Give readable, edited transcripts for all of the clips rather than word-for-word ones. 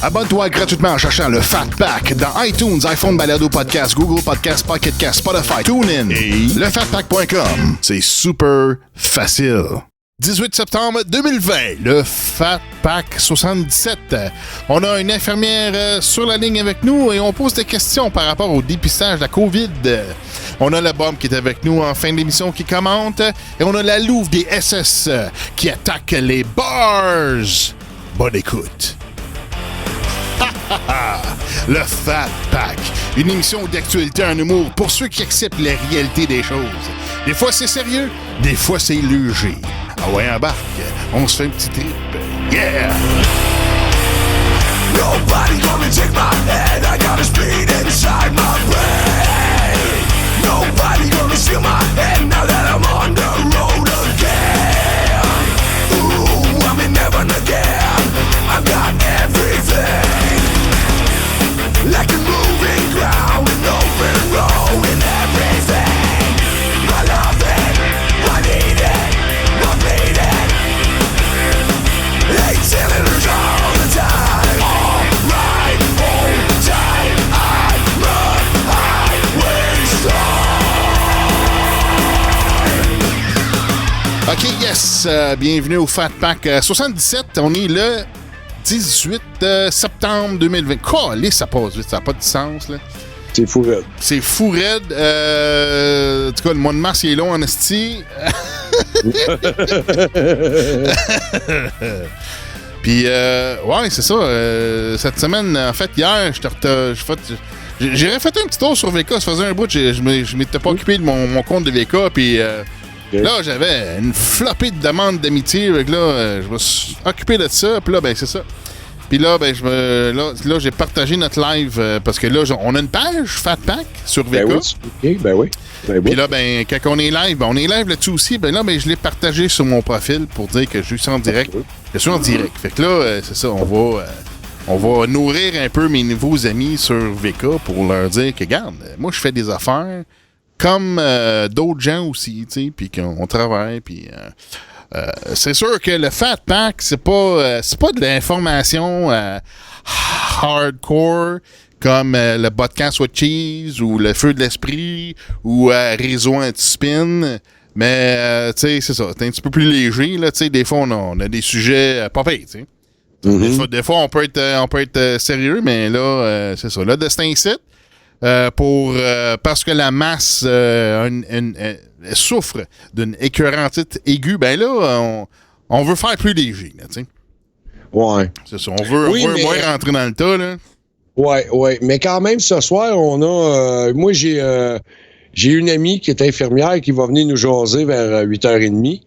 Abonne-toi gratuitement en cherchant le Fat Pack dans iTunes, iPhone, Balado Podcast, Google Podcast, Pocket Cast, Spotify, TuneIn et lefatpack.com. C'est super facile. 18 septembre 2020, le Fat Pack 77. On a une infirmière sur la ligne avec nous et on pose des questions par rapport au dépistage de la COVID. On a la bombe qui est avec nous en fin d'émission qui commente et on a la louve des SS qui attaque les bars. Bonne écoute. Le Fat Pack, une émission d'actualité en humour pour ceux qui acceptent la réalité des choses. Des fois c'est sérieux, des fois c'est léger. Ah ouais, embarque, on se fait un petit trip. Yeah! Nobody gonna take my head, I got a speed inside my brain. Nobody gonna steal my head now that I'm on the road again. Ooh, I'm in heaven again, I've got everything. Like a moving ground with open road and everything. I love it, I need it, I need it. 8 cylinders all the time. All right, all time. I run highway star. Ok, yes, bienvenue au Fat Pack 77. On est le 18 septembre 2020. Calé, ça passe vite, ça n'a pas de sens, là. C'est fou raide. C'est fou raide. En tout cas, le mois de mars, il est long en esti. Puis, ouais, c'est ça. Cette semaine, en fait, hier, j'ai fait un petit tour sur VK. Ça faisait un bout. Je m'étais pas occupé de mon compte de VK. Puis, là, j'avais une flopée de demandes d'amitié. Là, je me suis occupé de ça. Puis là, ben, c'est ça. Puis là, ben, là, j'ai partagé notre live parce que là, on a une page Fat Pack sur VK. Ben oui, ben oui. Puis là, ben, quand on est live, ben, on est live là-dessus aussi. Ben là, ben, je l'ai partagé sur mon profil pour dire que je suis en direct. Je suis en direct. Fait que là, c'est ça, on va nourrir un peu mes nouveaux amis sur VK pour leur dire que, regarde, moi, je fais des affaires comme d'autres gens aussi, tu sais, puis qu'on travaille, puis... c'est sûr que le Fat Pack, c'est pas de l'information hardcore comme le podcast with cheese ou le feu de l'esprit ou réseau anti-spin. Mais, tu sais, c'est ça. C'est un petit peu plus léger, là. Tu sais, des fois, on a des sujets pas pires, tu sais. Mm-hmm. Des fois, on peut être sérieux, mais là, c'est ça. Là, de cet incite, parce que la masse souffre d'une écœurantite aiguë, ben là, on veut faire plus léger, tu sais. Ouais. C'est ça. On veut moins rentrer dans le tas, là. Ouais. Mais quand même, ce soir, on a... moi, j'ai une amie qui est infirmière qui va venir nous jaser vers 8h30.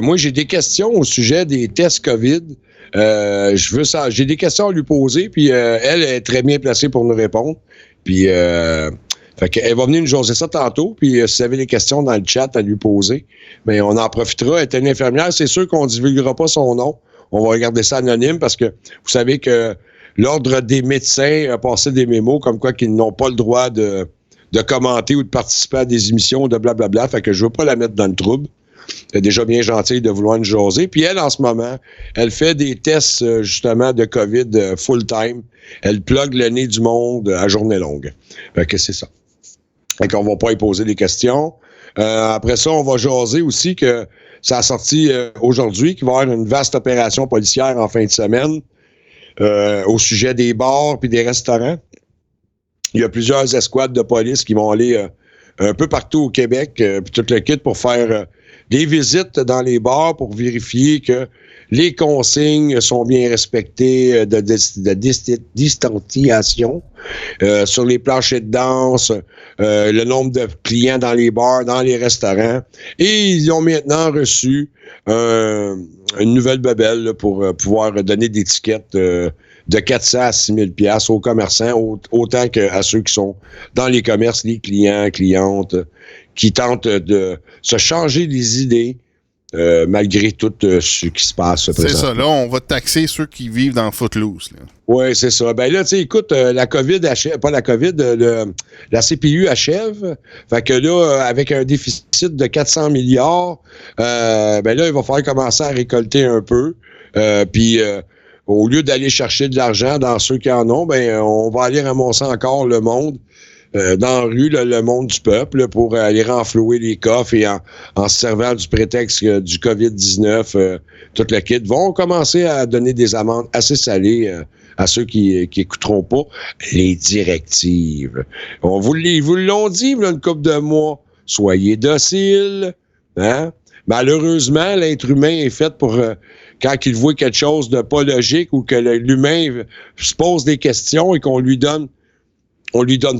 Moi, j'ai des questions au sujet des tests COVID. J'ai des questions à lui poser, puis elle est très bien placée pour nous répondre. Puis, fait qu'elle va venir nous jaser ça tantôt. Puis, si vous avez des questions dans le chat à lui poser, mais on en profitera. Elle est une infirmière. C'est sûr qu'on ne divulguera pas son nom. On va regarder ça anonyme parce que vous savez que l'Ordre des médecins a passé des mémos comme quoi qu'ils n'ont pas le droit de commenter ou de participer à des émissions de blablabla. Fait que je veux pas la mettre dans le trouble. Elle est déjà bien gentille de vouloir nous jaser. Puis elle, en ce moment, elle fait des tests, justement, de COVID full-time. Elle plug le nez du monde à journée longue. Fait que c'est ça. Fait qu'on va pas y poser des questions. Après ça, on va jaser aussi que ça a sorti aujourd'hui, qu'il va y avoir une vaste opération policière en fin de semaine au sujet des bars puis des restaurants. Il y a plusieurs escouades de police qui vont aller un peu partout au Québec, puis tout le kit pour faire des visites dans les bars pour vérifier que les consignes sont bien respectées de distanciation sur les planchers de danse, le nombre de clients dans les bars, dans les restaurants. Et ils ont maintenant reçu une nouvelle bebelle là, pour pouvoir donner des tickets de 400 à 6 000 $ aux commerçants, autant qu'à ceux qui sont dans les commerces, les clients, clientes, qui tentent de se changer les idées malgré tout ce qui se passe. C'est ça, là, on va taxer ceux qui vivent dans Footloose. Oui, c'est ça. Ben là, tu sais, écoute, la COVID achève, pas la COVID, la CPU achève. Fait que là, avec un déficit de 400 milliards, ben là, il va falloir commencer à récolter un peu. Puis au lieu d'aller chercher de l'argent dans ceux qui en ont, ben on va aller ramasser encore le monde dans la rue, le monde du peuple, là, pour aller renflouer les coffres et en se servant du prétexte du COVID-19, toute la kit, vont commencer à donner des amendes assez salées à ceux qui écouteront pas les directives. Ils vous l'ont dit, il y a une couple de mois. Soyez dociles. Hein? Malheureusement, l'être humain est fait pour... quand il voit quelque chose de pas logique ou que l'humain se pose des questions et qu'on lui donne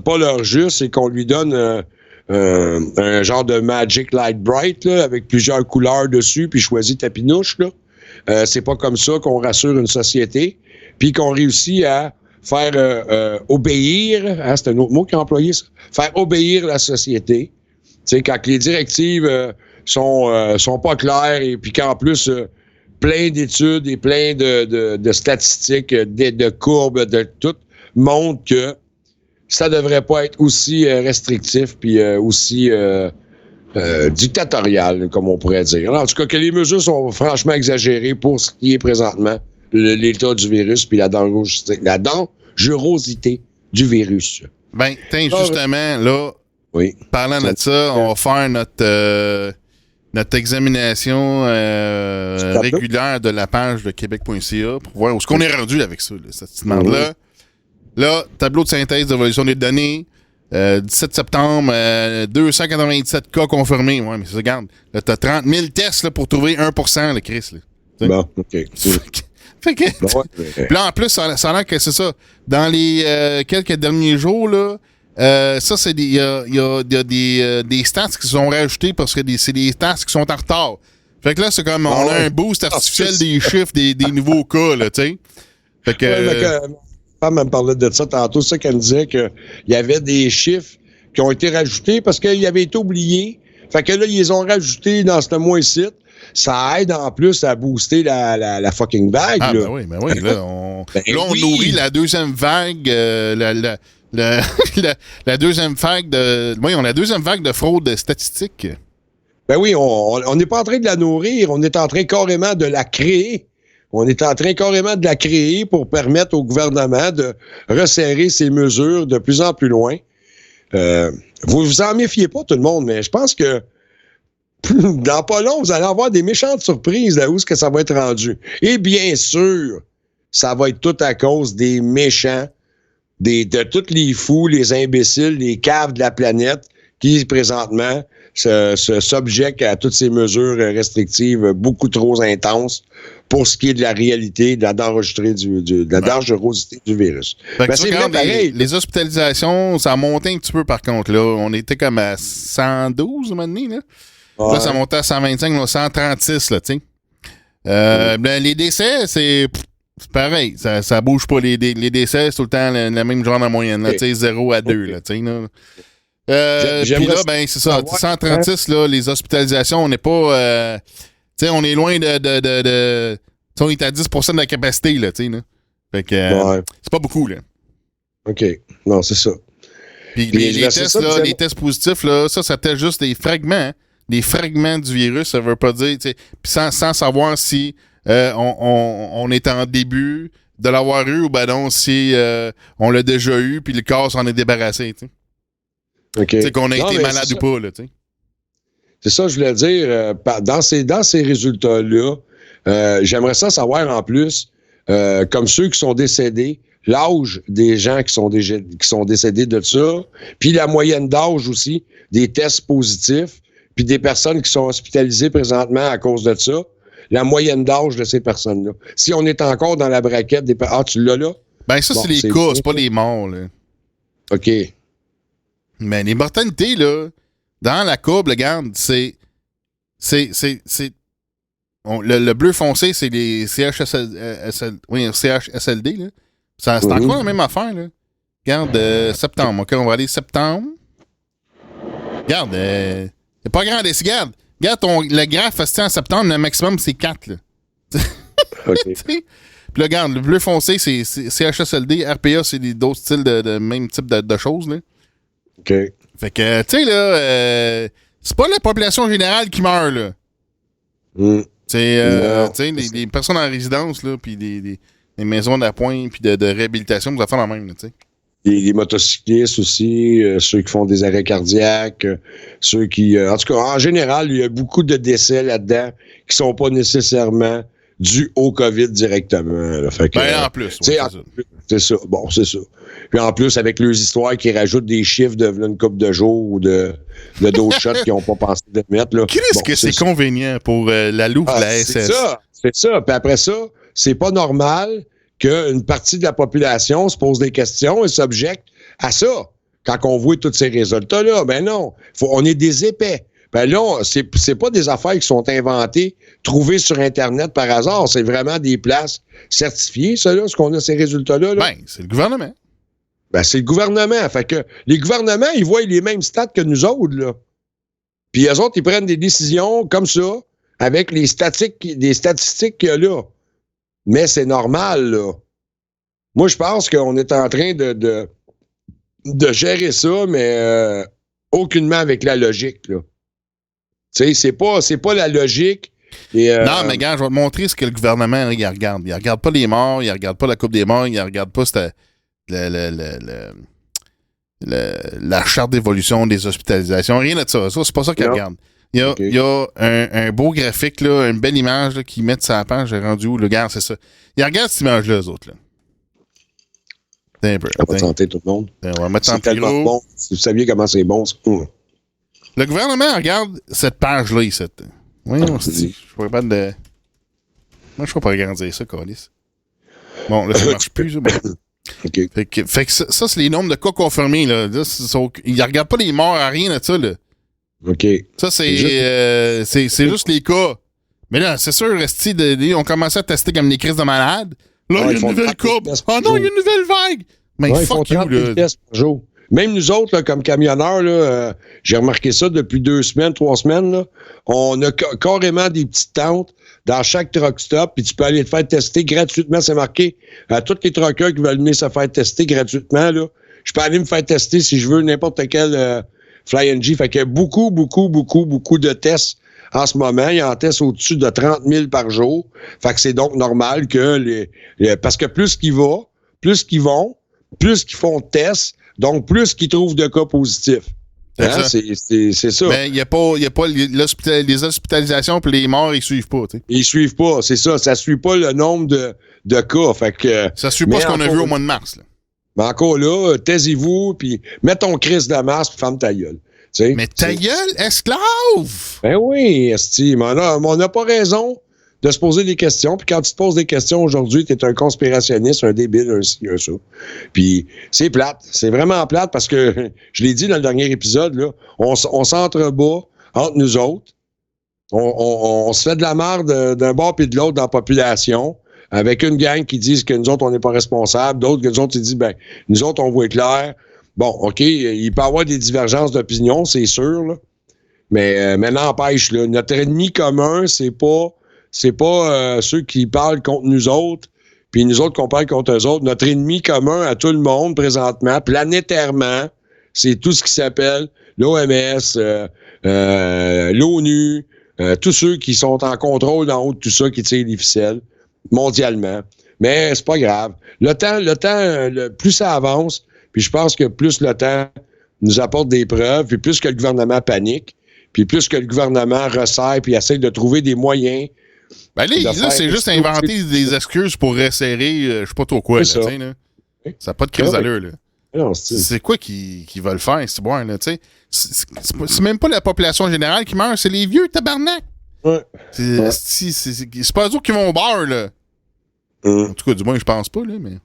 pas l'heure juste et qu'on lui donne un genre de Magic Light Bright là, avec plusieurs couleurs dessus, puis choisit ta pinouche, là. C'est pas comme ça qu'on rassure une société, puis qu'on réussit à faire obéir, hein, c'est un autre mot qui est employé, ça, faire obéir la société. Tu sais, quand les directives sont pas claires et puis qu'en plus plein d'études et plein de statistiques, de courbes, de tout montrent que ça devrait pas être aussi restrictif puis aussi dictatorial, comme on pourrait dire. Alors, en tout cas, que les mesures sont franchement exagérées pour ce qui est présentement l'état du virus puis la dangerosité du virus. Ben, justement, là, oui. Parlant de ça, on va faire notre examination régulière de la page de québec.ca pour voir où est-ce qu'on est rendu avec ça, là, cette demande-là. Là, tableau de synthèse d'évolution des données, 17 septembre, 297 cas confirmés. Ouais, mais ça, regarde, là, t'as 30 000 tests là, pour trouver 1%, le Chris. Là. Bon, OK. Fait que, puis là, en plus, ça a l'air que c'est ça. Dans les quelques derniers jours, là, ça, c'est il y a des stats qui sont rajoutés parce que c'est des stats qui sont en retard. Fait que là, c'est comme, on a un boost artificiel des chiffres des nouveaux cas, là, tu sais. Fait que... Ma femme me parlait de ça tantôt, c'est ça qu'elle me disait qu'il y avait des chiffres qui ont été rajoutés parce qu'ils avaient été oubliés. Fait que là, ils les ont rajoutés dans ce mois-ci. Ça aide en plus à booster la fucking vague. Ah, là. Ben oui. Là, on nourrit la deuxième vague, la deuxième vague de... Oui, on a la deuxième vague de fraude statistique. Ben oui, on n'est pas en train de la nourrir, on est en train carrément de la créer. On est en train carrément de la créer pour permettre au gouvernement de resserrer ses mesures de plus en plus loin. Vous vous en méfiez pas, tout le monde, mais je pense que dans pas long, vous allez avoir des méchantes surprises là où est-ce que ça va être rendu. Et bien sûr, ça va être tout à cause des méchants, de tous les fous, les imbéciles, les caves de la planète qui, présentement, s'objectent à toutes ces mesures restrictives beaucoup trop intenses pour ce qui est de la réalité, de la dangerosité du virus. Ben, c'est vrai, pareil. Les hospitalisations, ça a monté un petit peu par contre. Là. On était comme à 112 à un moment donné. Là, là ça montait à 125, là, 136, là, tu sais. Ben, les décès, c'est pareil. Ça bouge pas. Les décès, c'est tout le temps le même genre de moyenne. Tu sais, 0 à 2, là, tu sais. Puis là, ben, c'est ça. 136, là, les hospitalisations, on n'est pas... tu sais, on est loin de on est à 10% de la capacité, là, tu sais, là. Fait que c'est pas beaucoup, là. OK. Non, c'est ça. Puis les tests, là, les tests positifs, là, ça teste juste des fragments, hein, des fragments du virus, ça veut pas dire, tu sais, puis sans savoir si on est en début de l'avoir eu ou ben non, si on l'a déjà eu, puis le corps s'en est débarrassé, tu sais. OK. Tu sais, qu'on a été malade ou pas, là, tu sais. C'est ça, je voulais dire. Dans ces résultats-là, j'aimerais ça savoir en plus, comme ceux qui sont décédés, l'âge des gens qui sont décédés de ça, puis la moyenne d'âge aussi, des tests positifs, puis des personnes qui sont hospitalisées présentement à cause de ça, la moyenne d'âge de ces personnes-là. Si on est encore dans la braquette des... Ah, tu l'as là? Ben ça, c'est les cas, c'est pas les morts, là. OK. Mais les mortalités, là, dans la courbe, regarde, le bleu foncé, c'est les CHSLD, là. C'est encore la même affaire, là. Regarde, septembre. OK, on va aller septembre. Regarde, c'est pas grand. Regarde, le graphe en septembre, le maximum, c'est 4, là. OK. Puis là, regarde, le bleu foncé, c'est CHSLD. RPA, c'est d'autres styles de même type de choses, là. OK. Fait que, tu sais, là, c'est pas la population générale qui meurt, là. C'est, tu sais, les personnes en résidence, là, puis les maisons d'appoint puis de réhabilitation, vous faites la même, tu sais. Les motocyclistes aussi, ceux qui font des arrêts cardiaques, ceux qui... en tout cas, en général, il y a beaucoup de décès là-dedans qui sont pas nécessairement dus au COVID directement. Là. Fait que, en plus, ouais, c'est ça. Bon, c'est ça. Puis en plus, avec leurs histoires qui rajoutent des chiffres de une couple de jours ou de d'autres shots qu'ils n'ont pas pensé de mettre. Là. Qu'est-ce que c'est convenient pour la loupe de la SS? C'est ça. Puis après ça, c'est pas normal qu'une partie de la population se pose des questions et s'objecte à ça. Quand on voit tous ces résultats-là, ben non. On est des épais. Ben là, c'est pas des affaires qui sont inventées, trouvées sur Internet par hasard. C'est vraiment des places certifiées, ça, là, ce qu'on a ces résultats-là. Là. Ben, c'est le gouvernement. Ben, c'est le gouvernement. Fait que les gouvernements, ils voient les mêmes stats que nous autres, là. Puis eux autres, ils prennent des décisions comme ça, avec les statistiques qu'il y a là. Mais c'est normal, là. Moi, je pense qu'on est en train de gérer ça, mais aucunement avec la logique, là. Tu sais, c'est pas la logique. Et, non, mais gars, je vais te montrer ce que le gouvernement il regarde. Il regarde pas les morts, il regarde pas la Coupe des morts, il regarde pas la charte d'évolution des hospitalisations, rien de ça. Ça, c'est pas ça qu'il regarde. Il y a un beau graphique, là, une belle image là, qu'ils mettent sur la page. J'ai rendu où? Le gars, c'est ça. Il regarde cette image-là, eux autres. Là. Un peu. On va tenter tout le monde. On va mettre en plus gros. Bon. Si vous saviez comment c'est bon, c'est cool. Le gouvernement regarde cette page-là, ici. Oui, on se dit. Je suis pas capable de. Moi, je suis pas agrandir ça, Calis. Bon, là, ça marche plus. Bon. Okay. Fait que ça, c'est les nombres de cas confirmés. Là. Ils ne regardent pas les morts à rien de ça. Là. OK. Ça, c'est juste les cas. Mais là, c'est sûr, ils ont commencé à tester comme des crises de malades. Là, il y a une nouvelle coupe. Oh non, il y a une nouvelle vague. Mais fuck you, là. Tests par jour. Même nous autres, là, comme camionneurs, là, j'ai remarqué ça depuis 2 semaines, 3 semaines. Là, on a carrément des petites tentes dans chaque truck stop, puis tu peux aller te faire tester gratuitement. C'est marqué à tous les truckers qui veulent venir se faire tester gratuitement. Là, je peux aller me faire tester si je veux n'importe quel FlyNG. Fait qu'il y a beaucoup de tests en ce moment. Il y en teste au-dessus de 30 000 par jour. Fait que c'est donc normal que parce que plus qu'ils vont, plus qu'ils font de tests, donc plus qu'ils trouvent de cas positifs. Hein? C'est ça. Mais il n'y a pas les hospitalisations puis les morts, ils suivent pas. T'sais. Ils suivent pas, c'est ça. Ça suit pas le nombre de cas. Fait que, ça suit pas ce qu'on a vu au mois de mars. Là. Mais encore là, taisez-vous, puis mets ton crise de masse, puis ferme ta gueule. T'sais, mais ta gueule, esclave! Ben oui, esti. Mais on n'a pas raison de se poser des questions. Puis quand tu te poses des questions aujourd'hui, t'es un conspirationniste, un débile, un ci, un ça. Puis c'est plate. C'est vraiment plate parce que, je l'ai dit dans le dernier épisode, là, on s'entrebat entre nous autres. On se fait de la merde d'un bord puis de l'autre dans la population, avec une gang qui disent que nous autres, on n'est pas responsables, d'autres que nous autres, ils disent, ben, nous autres, on voit clair. Bon, OK, il peut y avoir des divergences d'opinion, c'est sûr, là. Mais n'empêche, là, notre ennemi commun, c'est pas ceux qui parlent contre nous autres, puis nous autres qu'on parle contre eux autres. Notre ennemi commun à tout le monde, présentement, planétairement, c'est tout ce qui s'appelle l'OMS, l'ONU, tous ceux qui sont en contrôle en haut de tout ça, qui tirent les ficelles, mondialement. Mais c'est pas grave. Le temps, plus ça avance, puis je pense que plus le temps nous apporte des preuves, puis plus que le gouvernement panique, puis plus que le gouvernement resserre, puis essaie de trouver des moyens. Ben là c'est juste inventer des excuses pour resserrer, je sais pas trop quoi. Là, ça n'a pas de crise d'allure. Là. Non, c'est quoi qu'ils veulent faire, c'est bon, là, tu sais. C'est même pas la population générale qui meurt, c'est les vieux tabarnak. Ouais. C'est pas eux qui vont au bar, là. En tout cas, du moins, je pense pas, là, mais...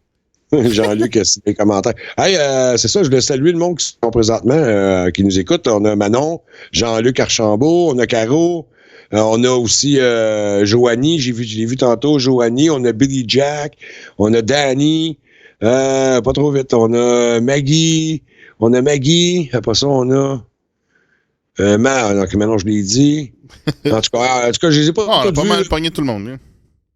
Jean-Luc a signé les commentaires. Hey, c'est ça, je voulais saluer le monde qui sont présentement, qui nous écoute. On a Manon, Jean-Luc Archambault, on a Caro, on a aussi Joanie, je l'ai vu tantôt, Joanie, on a Billy Jack, on a Danny, pas trop vite, on a Maggie, après ça, on a maintenant je l'ai dit. En tout cas, je les ai pas on a pas mal pogné tout le monde, là.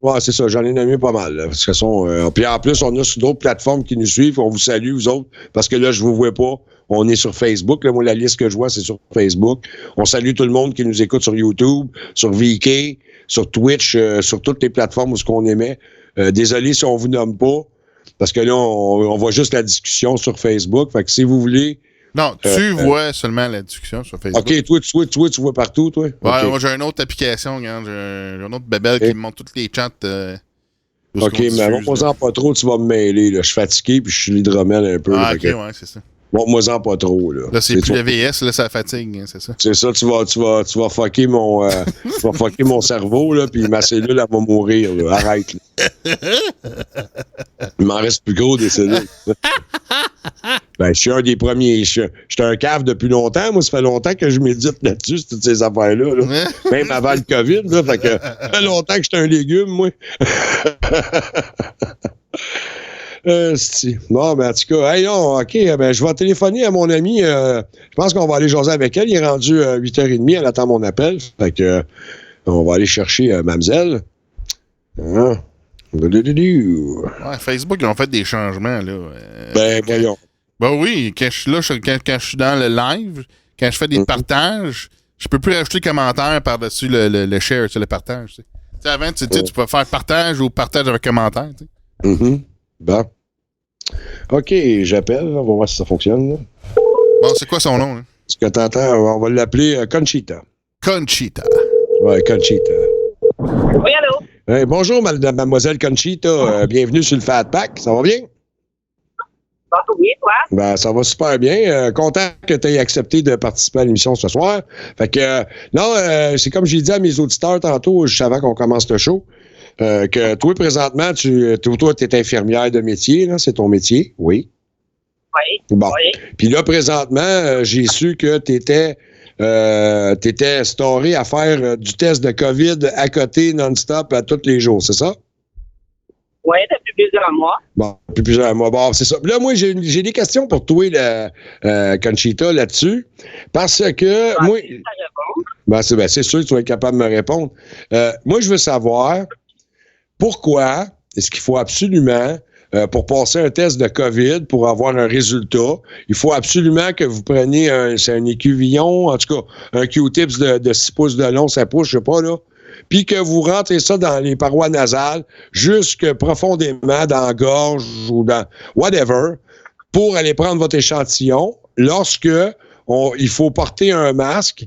Ouais, c'est ça, j'en ai nommé pas mal. Là, parce que puis en plus, on a sur d'autres plateformes qui nous suivent. On vous salue, vous autres, parce que là, je vous vois pas. On est sur Facebook. Là, moi, la liste que je vois, c'est sur Facebook. On salue tout le monde qui nous écoute sur YouTube, sur VK, sur Twitch, sur toutes les plateformes où ce qu'on émet. Désolé si on vous nomme pas, parce que là, on voit juste la discussion sur Facebook. Fait que si vous voulez... Non, tu vois seulement la discussion sur Facebook. OK, toi, tu vois partout, toi? Ouais, okay. Moi, j'ai une autre application, regarde, j'ai une autre bébelle qui me montre tous les chats. OK, mais montre-moi-en pas trop, tu vas me mêler. Là. Je suis fatigué, puis je suis l'hydromel un peu. Ah, OK, ouais, c'est ça. Montre-moi-en pas trop. Là c'est plus le VS, là, ça fatigue, hein, c'est ça. C'est ça, tu vas fucker mon, tu vas fucker mon cerveau, là, puis ma cellule, elle va mourir. Là. Arrête. Là. Il m'en reste plus gros des cellules. Ben, je suis un des premiers. Je suis un cave depuis longtemps. Moi, ça fait longtemps que je médite là-dessus, toutes ces affaires-là. Là. Même avant le COVID. Là, fait que ça fait longtemps que j'étais un légume, moi. Bon, ben, en tout cas, hey, non, OK, ben, je vais téléphoner à mon ami. Je pense qu'on va aller jaser avec elle. Il est rendu 8h30. Elle attend mon appel. Fait que, on va aller chercher Mamzelle. Hein? Ouais, Facebook, ils ont fait des changements, là. Ben, voyons. Ben oui, quand je suis là, quand je suis dans le live, quand je fais des partages, je peux plus rajouter commentaire par-dessus le share, le partage. Tu sais, avant, tu pouvais faire partage ou partage avec commentaire. Tu sais. Bon. OK, j'appelle. On va voir si ça fonctionne. Là. Bon, c'est quoi son nom? Là? Ce que t'entends, on va l'appeler Conchita. Conchita. Ouais, Conchita. Oui, allô? Hey, bonjour, mademoiselle Conchita. Bienvenue sur le Fat Pack. Ça va bien? Oui, toi? Ben, ça va super bien. Content que tu aies accepté de participer à l'émission ce soir. Fait que, non, c'est comme j'ai dit à mes auditeurs tantôt, juste avant qu'on commence le show, que toi, présentement, toi, tu es infirmière de métier, là, c'est ton métier, oui? Oui. Bon. Oui. Puis là, présentement, j'ai su que tu étais storé à faire du test de COVID à côté non-stop à tous les jours, c'est ça? Oui, depuis plusieurs mois. Bon, depuis plusieurs mois. Bon, c'est ça. Là, moi, j'ai des questions pour toi, Conchita, là-dessus. Parce que, moi... c'est sûr que tu vas être capable de me répondre. Moi, je veux savoir pourquoi est-ce qu'il faut absolument, pour passer un test de COVID, pour avoir un résultat, il faut absolument que vous preniez un écuvillon, en tout cas, un Q-tips de 6 pouces de long, 5 pouces, je sais pas, là, puis que vous rentrez ça dans les parois nasales, jusque profondément dans la gorge ou dans whatever, pour aller prendre votre échantillon lorsque il faut porter un masque,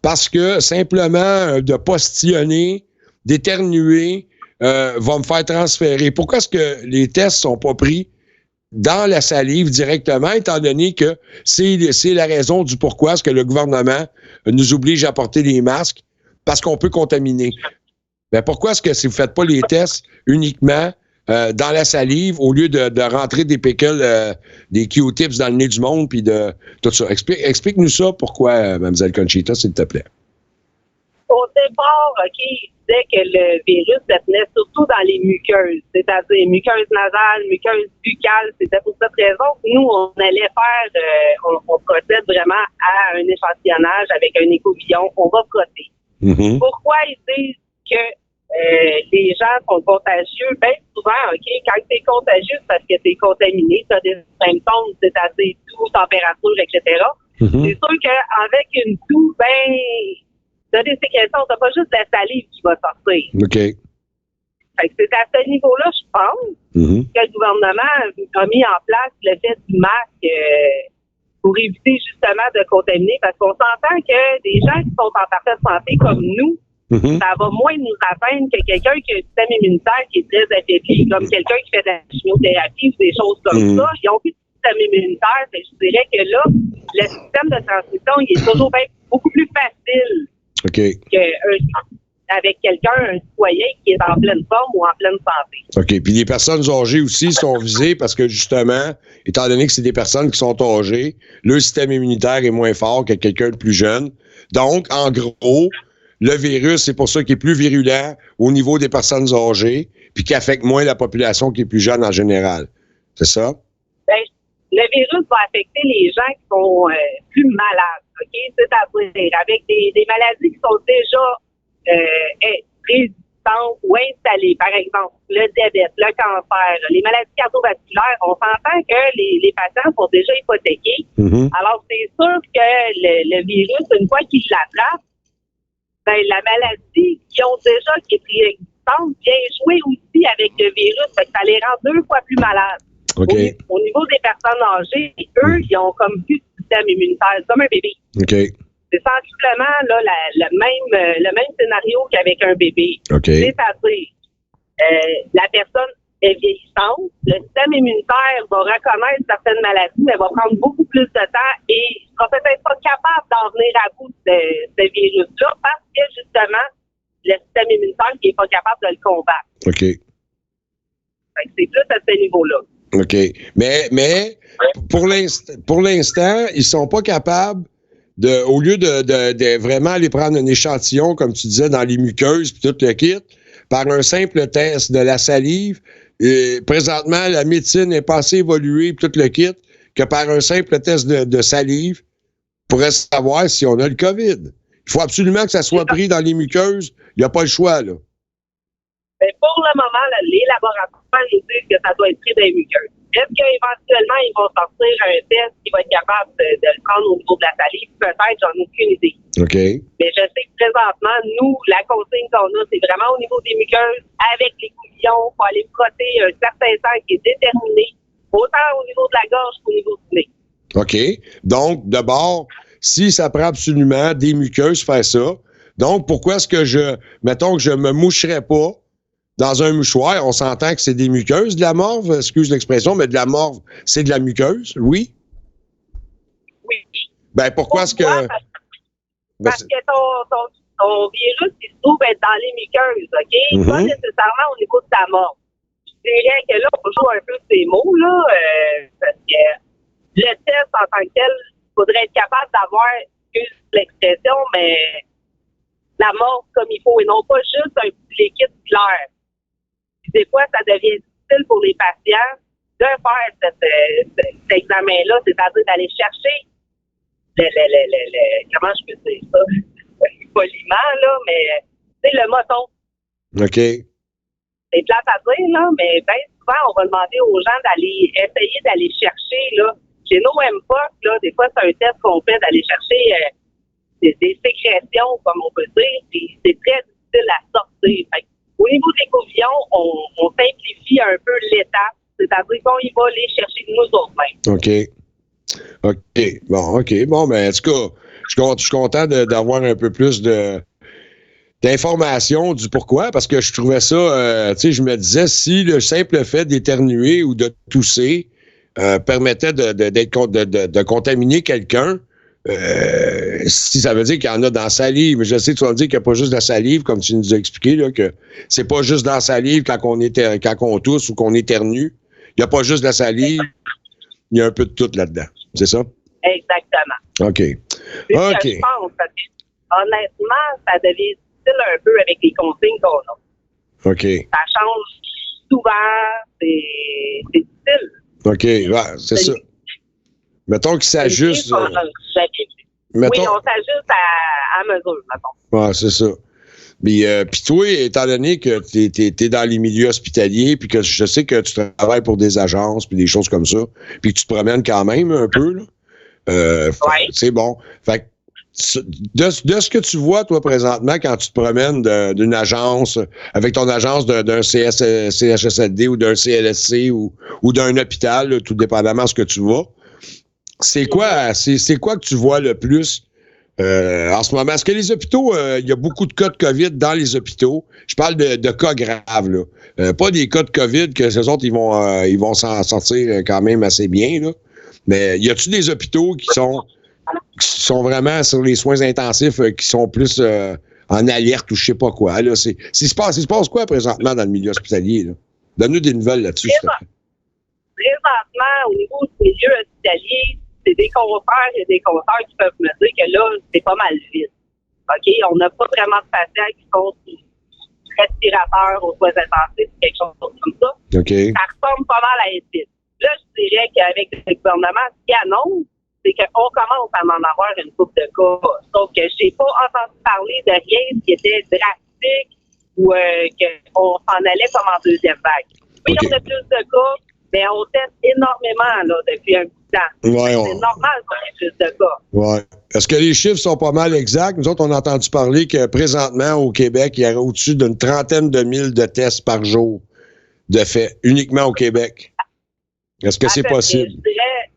parce que simplement de postillonner, d'éternuer, va me faire transférer. Pourquoi est-ce que les tests sont pas pris dans la salive directement, étant donné que c'est la raison du pourquoi est-ce que le gouvernement nous oblige à porter des masques? Parce qu'on peut contaminer. Mais pourquoi est-ce que si vous ne faites pas les tests uniquement dans la salive au lieu de rentrer des pickles, des Q-tips dans le nez du monde puis de tout ça? Explique-nous ça, pourquoi, Mlle Conchita, s'il te plaît. Au départ, OK, il disait que le virus se tenait surtout dans les muqueuses, c'est-à-dire muqueuses nasales, muqueuses buccales. C'était pour cette raison que nous, on allait faire, on procède vraiment à un échantillonnage avec un écouvillon. On va frotter. Mm-hmm. Pourquoi ils disent que les gens sont contagieux? Bien souvent, OK, quand tu es contagieux, c'est parce que tu es contaminé, tu as des symptômes, c'est-à-dire toux, température, etc. Mm-hmm. C'est sûr qu'avec une toux, tu as des séquestrations, tu n'as pas juste de la salive qui va sortir. OK. Fait que c'est à ce niveau-là, je pense, que le gouvernement a mis en place le fait du masque pour éviter justement de contaminer, parce qu'on s'entend que des gens qui sont en parfaite santé comme nous, ça va moins nous atteindre que quelqu'un qui a un système immunitaire qui est très affaibli, comme quelqu'un qui fait de la chimiothérapie ou des choses comme ça. Ils ont plus de système immunitaire. Je dirais que là, le système de transmission, il est toujours beaucoup plus facile avec quelqu'un, un citoyen qui est en pleine forme ou en pleine santé. OK. Puis les personnes âgées aussi sont visées parce que, justement, étant donné que c'est des personnes qui sont âgées, le système immunitaire est moins fort que quelqu'un de plus jeune. Donc, en gros, le virus, c'est pour ça qu'il est plus virulent au niveau des personnes âgées puis qui affecte moins la population qui est plus jeune en général. C'est ça? Ben, le virus va affecter les gens qui sont plus malades. OK? C'est-à-dire avec des maladies qui sont déjà résistantes ou installées. Par exemple, le diabète, le cancer, les maladies cardiovasculaires. On s'entend que les patients sont déjà hypothéqués. Alors, c'est sûr que le virus, une fois qu'il l'attrape, la maladie qu'ils ont déjà, qui est vieillissante vient jouer aussi avec le virus, fait que ça les rend 2 fois plus malades. Okay. Au niveau des personnes âgées, eux, ils ont comme plus de système immunitaire, comme un bébé. Okay. C'est sensiblement là, le même scénario qu'avec un bébé. Okay. C'est-à-dire, la personne est vieillissante, le système immunitaire va reconnaître certaines maladies, mais va prendre beaucoup plus de temps et ne sera peut-être pas capable d'en venir à bout de ce virus-là parce que, justement, le système immunitaire qui n'est pas capable de le combattre. OK. Fait que c'est plus à ce niveau-là. OK. Mais pour l'instant, ils sont pas capables au lieu de vraiment aller prendre un échantillon, comme tu disais, dans les muqueuses puis tout le kit, par un simple test de la salive. Et présentement, la médecine n'est pas assez évoluée puis tout le kit que par un simple test de salive pourrait savoir si on a le COVID. Il faut absolument que ça soit pris dans les muqueuses. Il n'y a pas le choix, là. Mais pour le moment, là, les laboratoires nous disent que ça doit être pris dans les muqueuses. Est-ce qu'éventuellement, ils vont sortir un test qui va être capable de le prendre au niveau de la salive? Peut-être, j'en ai aucune idée. OK. Mais je sais que présentement, nous, la consigne qu'on a, c'est vraiment au niveau des muqueuses, avec les couvillons, pour aller frotter un certain temps qui est déterminé, autant au niveau de la gorge qu'au niveau du nez. OK. Donc, d'abord, si ça prend absolument des muqueuses, faire ça. Donc, pourquoi est-ce que mettons que je me moucherais pas dans un mouchoir? On s'entend que c'est des muqueuses, de la morve, excuse l'expression, mais de la morve, c'est de la muqueuse, oui? Oui. Ben, pourquoi est-ce que... Parce que ton virus, il se trouve être dans les muqueuses, OK? Mm-hmm. Pas nécessairement au niveau de ta morve. Je dirais que là, on peut jouer un peu ces mots, là, parce que le test en tant que tel, il faudrait être capable d'avoir, excuse l'expression, mais la morve comme il faut, et non pas juste un petit liquide clair. Puis des fois, ça devient difficile pour les patients de faire cet examen-là, c'est-à-dire d'aller chercher comment je peux dire ça? Poliment, là, mais c'est le moton. OK. C'est plate à dire, là, mais bien souvent, on va demander aux gens essayer d'aller chercher, là. Chez nos MPOC, là, des fois, c'est un test qu'on fait d'aller chercher des sécrétions, comme on peut dire, puis c'est très difficile à sortir. Fait, au niveau des couvillons, on simplifie un peu l'étape, c'est-à-dire qu'on y va les chercher nous autres mêmes. OK. Bon, ben, en tout cas, je suis content d'avoir un peu plus d'informations du pourquoi, parce que je trouvais ça, tu sais, je me disais, si le simple fait d'éternuer ou de tousser permettait de contaminer quelqu'un, si ça veut dire qu'il y en a dans la salive, je sais que tu vas me dire qu'il n'y a pas juste de la salive, comme tu nous as expliqué, là, que c'est pas juste dans la salive quand on tousse ou qu'on éternue. Il n'y a pas juste de la salive, il y a un peu de tout là-dedans. C'est ça? Exactement. OK. C'est ce que je pense, parce que, honnêtement, ça devient difficile un peu avec les consignes qu'on a. OK. Ça change souvent, c'est difficile. OK, ouais, c'est ça. Mettons qu'il s'ajuste. Oui, on s'ajuste à mesure, mettons. Ouais, c'est ça. Puis toi, étant donné que t'es dans les milieux hospitaliers, puis que je sais que tu travailles pour des agences, puis des choses comme ça, puis que tu te promènes quand même un peu, là. Ouais. C'est bon. Fait que de ce que tu vois, toi, présentement, quand tu te promènes d'une agence, avec ton agence d'un CHSLD ou d'un CLSC ou d'un hôpital, là, tout dépendamment de ce que tu vois, c'est quoi que tu vois le plus en ce moment? Est-ce que les hôpitaux, il y a beaucoup de cas de COVID dans les hôpitaux? Je parle de cas graves, là. Pas des cas de COVID que ces autres, ils vont s'en sortir quand même assez bien, là. Mais y a-tu des hôpitaux qui sont vraiment sur les soins intensifs, qui sont plus en alerte ou je sais pas quoi, là? Il se passe quoi présentement dans le milieu hospitalier, là? Donne-nous des nouvelles là-dessus, s'il te plaît. Présentement, au niveau du milieu hospitalier, c'est des confrères et des confrères qui peuvent me dire que là, c'est pas mal vide. OK? On n'a pas vraiment de patients qui sont sous respirateur aux soins intensifs, quelque chose comme ça. OK. Ça ressemble pas mal à être vide. Là, je dirais qu'avec le gouvernement, ce qu'il annonce, c'est qu'on commence à en avoir une couple de cas. Sauf que je n'ai pas entendu parler de rien qui était drastique ou qu'on s'en allait comme en deuxième vague. Oui, okay. On a plus de cas, Mais on teste énormément là, depuis un bout de temps. C'est normal qu'on ait plus de cas. Ouais. Est-ce que les chiffres sont pas mal exacts? Nous autres, on a entendu parler que présentement, au Québec, il y aurait au-dessus d'une 30aine de mille de tests par jour de fait, uniquement au Québec. Est-ce que c'est possible? Je dirais,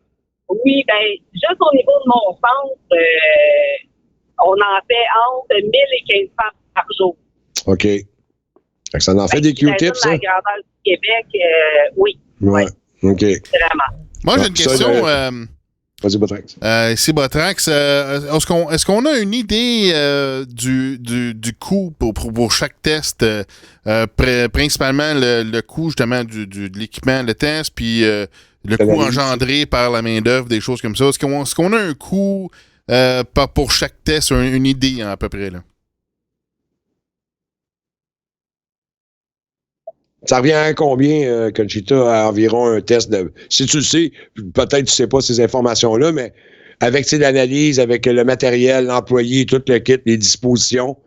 oui, bien, juste au niveau de mon centre, on en fait entre 1000 et 1500 par jour. OK. Ça en fait des Q-tips, ça? La grandeur du Québec, oui. Ouais. OK. Vraiment. Moi, j'ai une question. Vas-y, Botrax. Ici, Botrax. Est-ce qu'on a une idée du coût pour chaque test? Principalement le coût, justement, de l'équipement, le test, puis le coût engendré par la main-d'œuvre, des choses comme ça. Est-ce qu'on a un coût pour chaque test, une idée à peu près, là? Ça revient à combien, Conchita, à environ un test de... Si tu le sais, peut-être tu sais pas ces informations-là, mais avec l'analyse, avec le matériel, l'employé, tout le kit, les dispositions,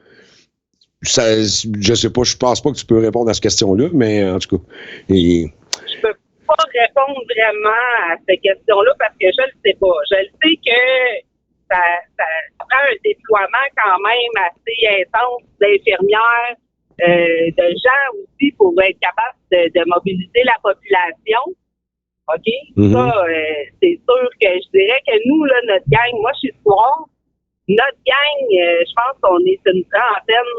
ça, je sais pas, je pense pas que tu peux répondre à cette question-là, mais en tout cas... Je peux pas répondre vraiment à cette question-là parce que je le sais pas. Je le sais que ça prend un déploiement quand même assez intense d'infirmières, de gens aussi pour être capable de mobiliser la population. OK? Mm-hmm. Ça, c'est sûr que je dirais que nous, là, notre gang, moi, je suis soir, notre gang, je pense qu'on est une trentaine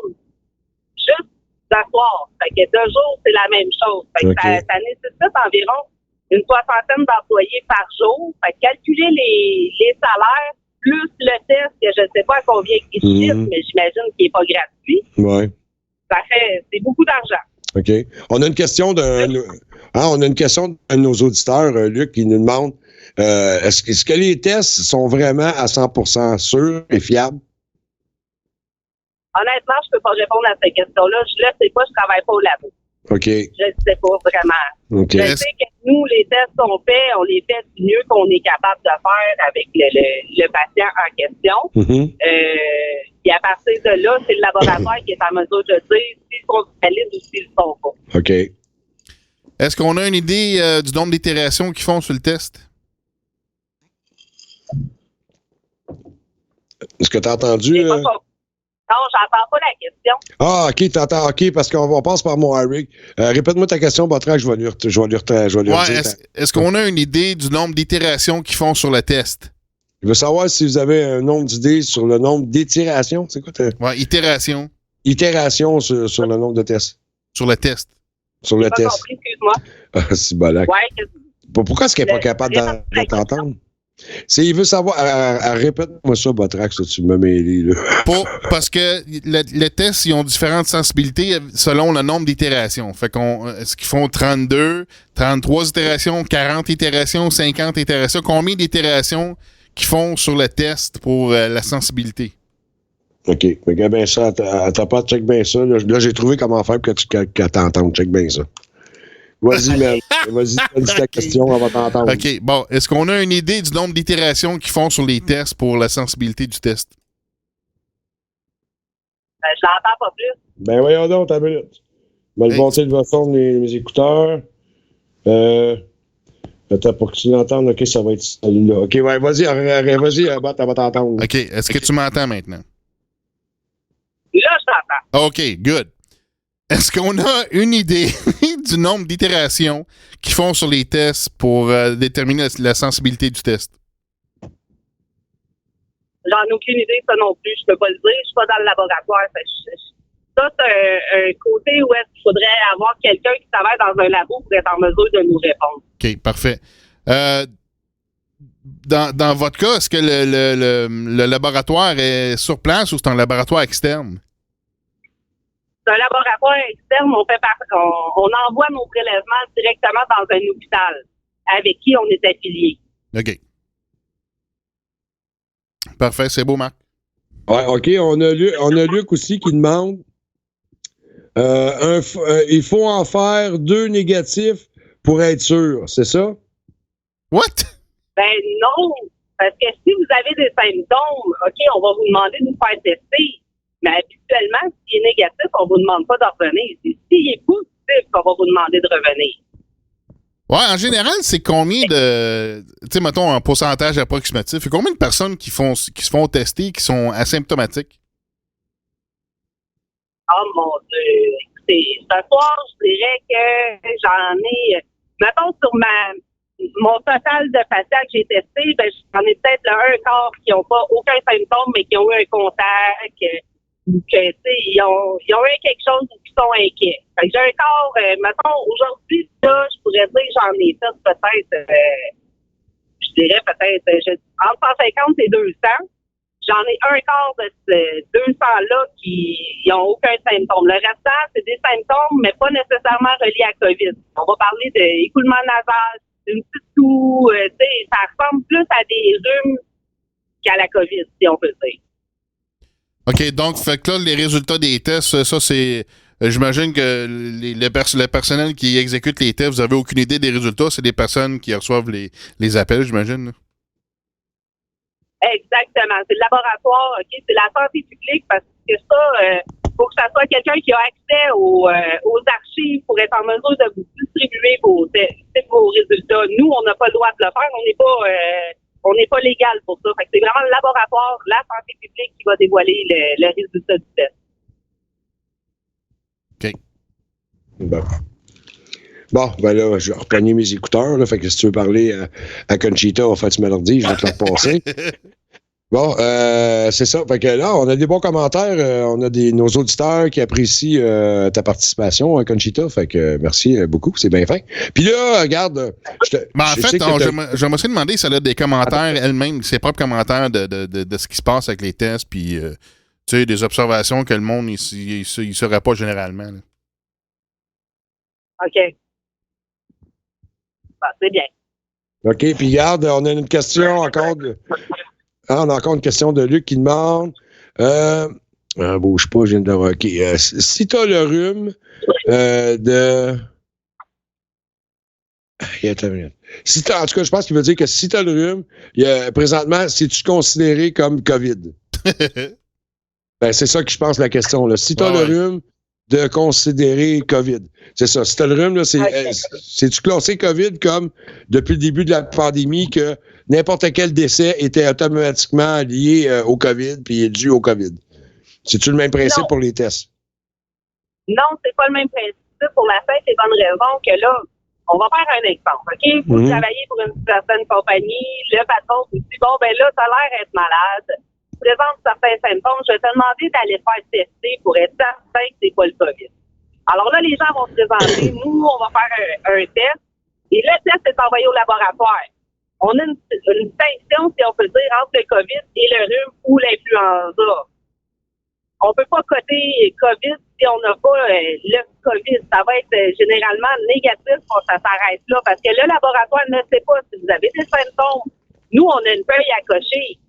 juste d'asseoir. Fait que 2 jours, c'est la même chose. Fait que ça nécessite environ une 60aine d'employés par jour. Fait que calculer les salaires plus le test, que je ne sais pas à combien il coûte, mais j'imagine qu'il n'est pas gratuit. Ouais. C'est beaucoup d'argent. OK. On a une question d'un de nos auditeurs, Luc, qui nous demande est-ce que les tests sont vraiment à 100% sûrs et fiables? Honnêtement, je ne peux pas répondre à cette question-là. Je ne le sais pas, je ne travaille pas au labo. OK. Je ne sais pas vraiment. Okay. Je sais que nous, les tests qu'on fait, on les fait du mieux qu'on est capable de faire avec le patient en question. Mm-hmm. Et à partir de là, c'est le laboratoire qui est en mesure de dire s'ils sont valides ou s'ils ne sont pas. OK. Est-ce qu'on a une idée du nombre d'itérations qu'ils font sur le test? Est-ce que tu as entendu? Non, j'entends pas la question. Ah, OK, t'entends. OK, parce qu'on passe par mon Harry. Répète-moi ta question, Botrax, je vais lui redire. Est-ce qu'on a une idée du nombre d'itérations qu'ils font sur le test? Je veux savoir si vous avez un nombre d'idées sur le nombre d'itérations. C'est quoi? Itération. Itération sur le nombre de tests. Sur le test. Sur le test. Compris, excuse-moi. Ah, c'est balac. Ouais, pourquoi est-ce qu'elle n'est pas capable de t'entendre? Il veut savoir. Répète-moi ça, Botrax, tu me mêlé, là. Parce que les tests, ils ont différentes sensibilités selon le nombre d'itérations. Fait est-ce qu'ils font 32, 33 itérations, 40 itérations, 50 itérations? Combien d'itérations qu'ils font sur le test pour la sensibilité? OK. Regarde bien ça. T'as pas check bien ça. Là, j'ai trouvé comment faire pour que t'entendes. Check bien ça. Vas-y, Mel. Vas-y, dis ta question, on va t'entendre. OK. Bon, est-ce qu'on a une idée du nombre d'itérations qu'ils font sur les tests pour la sensibilité du test? Je l'entends pas plus. Ben voyons donc, ta minute. Je vais le monter le son de mes écouteurs. Attends, pour que tu l'entendes, OK, ça va être celui-là. OK, ouais, vas-y, Bot, elle va t'entendre. OK, est-ce que tu m'entends maintenant? Là, je t'entends. OK, good. Est-ce qu'on a une idée du nombre d'itérations qu'ils font sur les tests pour déterminer la sensibilité du test? J'en ai aucune idée, ça non plus. Je peux pas le dire. Je suis pas dans le laboratoire. Ça, c'est un côté où est-ce qu'il faudrait avoir quelqu'un qui travaille dans un labo pour être en mesure de nous répondre. OK, parfait. Dans votre cas, est-ce que le laboratoire est sur place ou c'est un laboratoire externe? C'est un laboratoire externe. On envoie nos prélèvements directement dans un hôpital avec qui on est affilié. OK. Parfait, c'est beau, Marc. Ouais, OK. On a Luc aussi qui demande il faut en faire 2 négatifs pour être sûr, c'est ça? What? Ben non, parce que si vous avez des symptômes, OK, on va vous demander de vous faire tester. Mais habituellement, s'il est négatif, on ne vous demande pas de revenir. C'est s'il est positif qu'on va vous demander de revenir. Ouais, en général, c'est combien de... Tu sais, mettons, un pourcentage approximatif. Il y a combien de personnes qui se font tester qui sont asymptomatiques? Oh mon Dieu. Écoutez, ce soir, je dirais que j'en ai... Mettons, sur mon total de patients que j'ai testés, ben, j'en ai peut-être un quart qui n'ont pas aucun symptôme, mais qui ont eu un contact, ou que, tu sais, ils ont eu quelque chose ou qui sont inquiets. Fait que j'ai un quart, mettons, aujourd'hui, là, je pourrais dire que j'en ai fait peut-être, je dirais peut-être, entre 150 et 200. J'en ai un quart de ces 200-là qui n'ont aucun symptôme. Le restant, c'est des symptômes, mais pas nécessairement reliés à COVID. On va parler d'écoulement nasal, une petite toux, tu sais, ça ressemble plus à des rhumes qu'à la COVID, si on peut dire. OK, donc, fait que là, les résultats des tests, ça, c'est... J'imagine que le personnel qui exécute les tests, vous n'avez aucune idée des résultats. C'est des personnes qui reçoivent les appels, j'imagine. Là. Exactement. C'est le laboratoire, OK? C'est la santé publique parce que ça, faut que ça soit quelqu'un qui a accès aux archives pour être en mesure de vous distribuer vos résultats. Nous, on n'a pas le droit de le faire. On n'est pas légal pour ça. Fait que c'est vraiment le laboratoire, la santé publique qui va dévoiler le résultat du test. OK. Bon, ben là, je vais repogner mes écouteurs. Là, fait que si tu veux parler à Conchita, en fait, tu me l'as dit, je vais te le repasser. Bon, c'est ça. Fait que là, on a des bons commentaires. On a nos auditeurs qui apprécient ta participation, Conchita. Fait que merci beaucoup. C'est bien fin. Puis là, regarde. En fait, j'aimerais se demander si elle a des commentaires elle-même, ses propres commentaires de ce qui se passe avec les tests, puis tu sais, des observations que le monde il saurait pas généralement. Là. OK. Bon, c'est bien. OK, puis regarde, on a une question encore on a encore une question de Luc qui demande bouge pas, je viens de voir. OK. Si tu as le rhume en tout cas, je pense qu'il veut dire que si tu as le rhume, présentement, c'est-tu considéré comme COVID? Ben, c'est ça que je pense la question. Là. Si tu as le rhume, de considérer COVID. C'est ça. Si tu as le rhume, là, c'est-tu classé COVID comme depuis le début de la pandémie que n'importe quel décès était automatiquement lié au COVID puis est dû au COVID? C'est-tu le même principe pour les tests? Non, c'est pas le même principe pour la simple et bonne raison que là, on va faire un exemple, OK? Vous travaillez pour une certaine compagnie, le patron vous dit, bon, ben là, tu as l'air d'être malade, présente certains symptômes, je vais te demander d'aller faire tester pour être certain que c'est pas le COVID. Alors là, les gens vont se présenter, nous, on va faire un test, et le test est envoyé au laboratoire. On a une distinction, si on peut dire, entre le COVID et le rhume ou l'influenza. On peut pas coter COVID si on n'a pas le COVID. Ça va être généralement négatif quand ça s'arrête là, parce que le laboratoire ne sait pas si vous avez des symptômes. Nous, on a une feuille à cocher.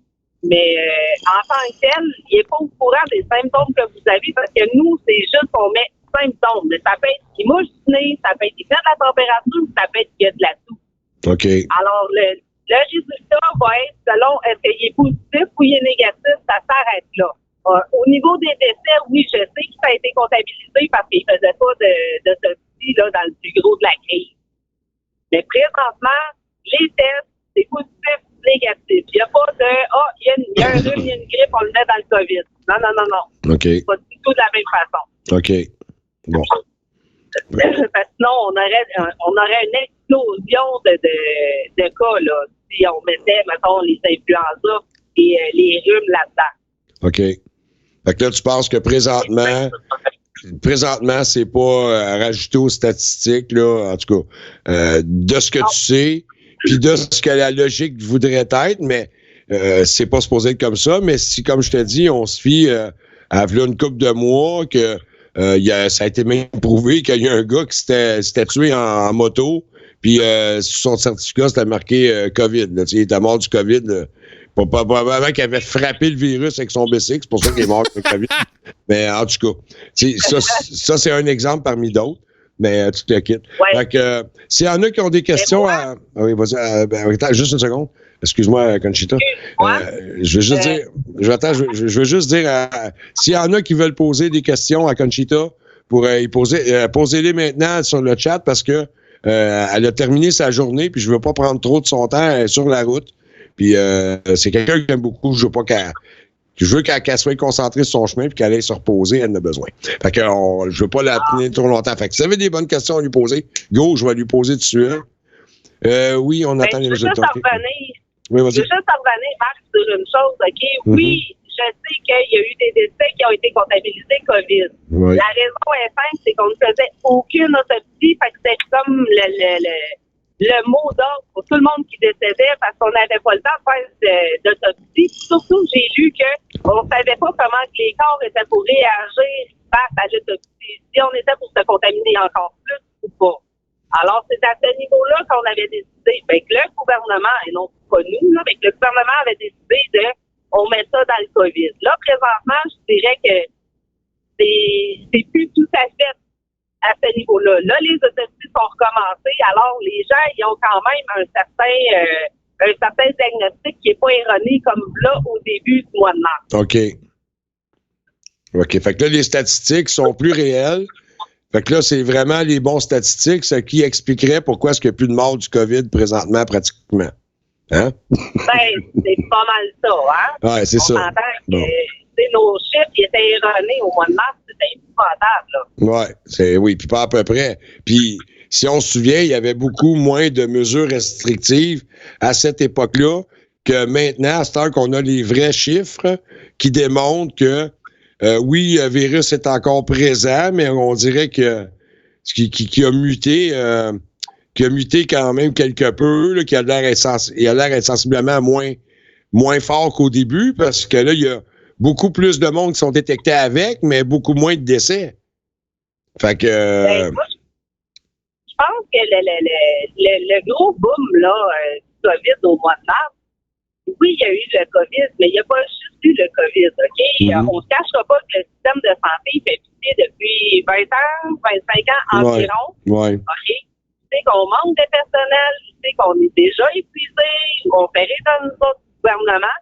Mais en tant que tel, il n'est pas au courant des symptômes que vous avez parce que nous, c'est juste qu'on met symptômes. Ça peut être qui mouche du nez, ça peut être qui fait de la température, ça peut être qu'il y a de la toux. OK. Alors, le résultat va être selon est-ce qu'il est positif ou il est négatif, ça s'arrête là. Au niveau des décès, oui, je sais que ça a été comptabilisé parce qu'il ne faisait pas de sortie là, dans le plus gros de la crise. Mais présentement, les tests, c'est positif, négatif. Il n'y a pas de il y a un rhume, il y a une grippe, on le met dans le COVID. Non. OK. Pas du tout de la même façon. OK. Bon. Parce que sinon, on aurait une explosion de cas là, si on mettait, mettons, les influenza et les rhumes là-dedans. OK. Fait que là, tu penses que présentement, c'est pas rajouté aux statistiques, là, en tout cas, de ce que tu sais, puis de ce que la logique voudrait être, mais c'est pas supposé être comme ça. Mais si, comme je te dis, on se fie à une couple de mois que ça a été même prouvé qu'il y a un gars qui s'était tué en moto, puis sur son certificat, c'était marqué COVID. Là, il était mort du COVID. Probablement qu'il avait frappé le virus avec son bicycle, c'est pour ça qu'il est mort du COVID. Mais en tout cas, ça c'est un exemple parmi d'autres. Mais tu te quittes. Ouais. Fait que s'il y en a qui ont des questions oui, vas-y, attends, juste une seconde. Excuse-moi, Conchita. Je veux juste dire. Je veux juste dire s'il y en a qui veulent poser des questions à Conchita, pour y posez-les maintenant sur le chat parce que Elle a terminé sa journée, puis je veux pas prendre trop de son temps. Elle est sur la route. Puis c'est quelqu'un que j'aime beaucoup. Je veux qu'elle soit concentrée sur son chemin puis qu'elle aille se reposer, elle en a besoin. Fait que je veux pas la tenir trop longtemps. Fait que si vous avez des bonnes questions à lui poser, go, je vais lui poser tout de suite. Oui, on attend les résultats. Oui, vas-y. Je veux juste revenir, Marc, sur une chose, OK? Oui, je sais qu'il y a eu des décès qui ont été comptabilisés COVID. Oui. La raison est simple, c'est qu'on ne faisait aucune autopsie, fait que c'était comme le mot d'ordre pour tout le monde qui décédait parce qu'on n'avait pas le temps de faire d'autopsie. Surtout, j'ai lu qu'on ne savait pas comment les corps étaient pour réagir face à l'autopsie. Si on était pour se contaminer encore plus ou pas. Alors, c'est à ce niveau-là qu'on avait décidé. Fait que le gouvernement, et non pas nous, là, mais que le gouvernement avait décidé on met ça dans le COVID. Là, présentement, je dirais que c'est plus tout à fait à ce niveau-là. Là, les autopsies sont recommencées. Alors, les gens, ils ont quand même un certain diagnostic qui n'est pas erroné comme là au début du mois de mars. OK. Fait que là, les statistiques sont plus réelles. Fait que là, c'est vraiment les bons statistiques, ce qui expliquerait pourquoi est-ce qu'il n'y a plus de morts du COVID présentement, pratiquement. Hein? Ben, c'est pas mal ça, hein? Ouais, c'est ça. On entend que nos chiffres qui étaient erronés au mois de mars, c'était épouvantable, là. Oui, puis pas à peu près. Puis, si on se souvient, il y avait beaucoup moins de mesures restrictives à cette époque-là que maintenant, à ce temps qu'on a les vrais chiffres qui démontrent que oui, le virus est encore présent, mais on dirait que qui a muté quand même quelque peu, là, il a l'air être sensiblement moins fort qu'au début, parce que là, il y a beaucoup plus de monde qui sont détectés avec, mais beaucoup moins de décès. Fait que... moi, je pense que le gros boom là, du COVID au mois de mars, oui, il y a eu le COVID, mais il n'y a pas juste eu le COVID, OK? On ne se cachera pas que le système de santé fait pitié depuis 20 ans, 25 ans environ. Ouais. OK? Je sais qu'on manque de personnel, je sais qu'on est déjà épuisé, on fait dans nous autres gouvernements.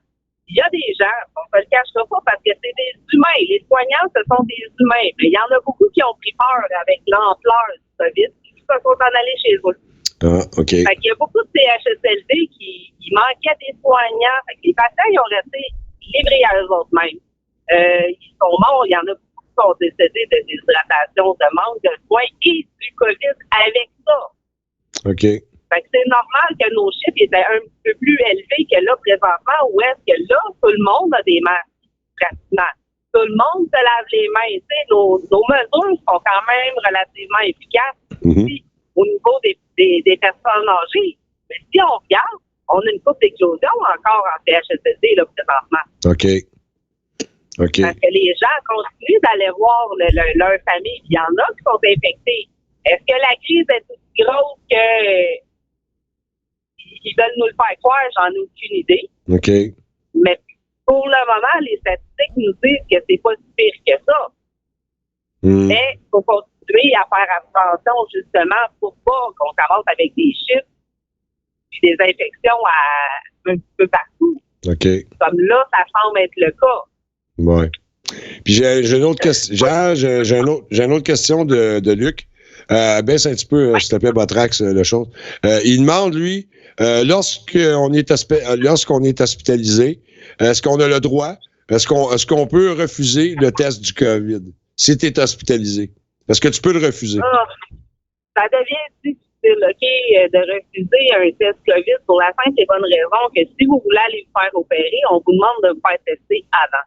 Il y a des gens, on ne se le cachera pas parce que c'est des humains. Les soignants, ce sont des humains. Mais il y en a beaucoup qui ont pris peur avec l'ampleur du COVID, qui sont en allés chez eux. Ah, OK. Fait qu'il y a beaucoup de CHSLD qui manquaient des soignants. Fait que les patients, ils ont resté livrés à eux-mêmes. Ils sont morts. Il y en a beaucoup qui sont décédés de déshydratation, de manque de soins et du COVID avec ça. OK. Fait que c'est normal que nos chiffres étaient un peu plus élevés que là, présentement, où est-ce que là, tout le monde a des masques, pratiquement. Tout le monde se lave les mains. Tu sais, nos mesures sont quand même relativement efficaces aussi au niveau des personnes âgées. Mais si on regarde, on a une couple d'éclosions encore en CHSLD, là, présentement. OK. Parce que les gens continuent d'aller voir leur famille. Il y en a qui sont infectés. Est-ce que la crise est aussi grosse que ils veulent nous le faire croire? J'en ai aucune idée. OK. Mais pour le moment, les statistiques nous disent que c'est pas si pire que ça. Mais il faut continuer à faire attention, justement, pour pas qu'on commence avec des chiffres et des infections un petit peu partout. OK. Comme là, ça semble être le cas. Ouais. Puis j'ai une autre question. J'ai une autre question de Luc. Baisse un petit peu, s'il te plaît, Botrax, le chose. Il demande, lui, lorsqu'on est hospitalisé, est-ce qu'on a le droit, est-ce qu'on peut refuser le test du COVID si tu es hospitalisé? Est-ce que tu peux le refuser? Ça devient difficile, OK, de refuser un test COVID pour la simple et bonne raison que si vous voulez aller vous faire opérer, on vous demande de vous faire tester avant.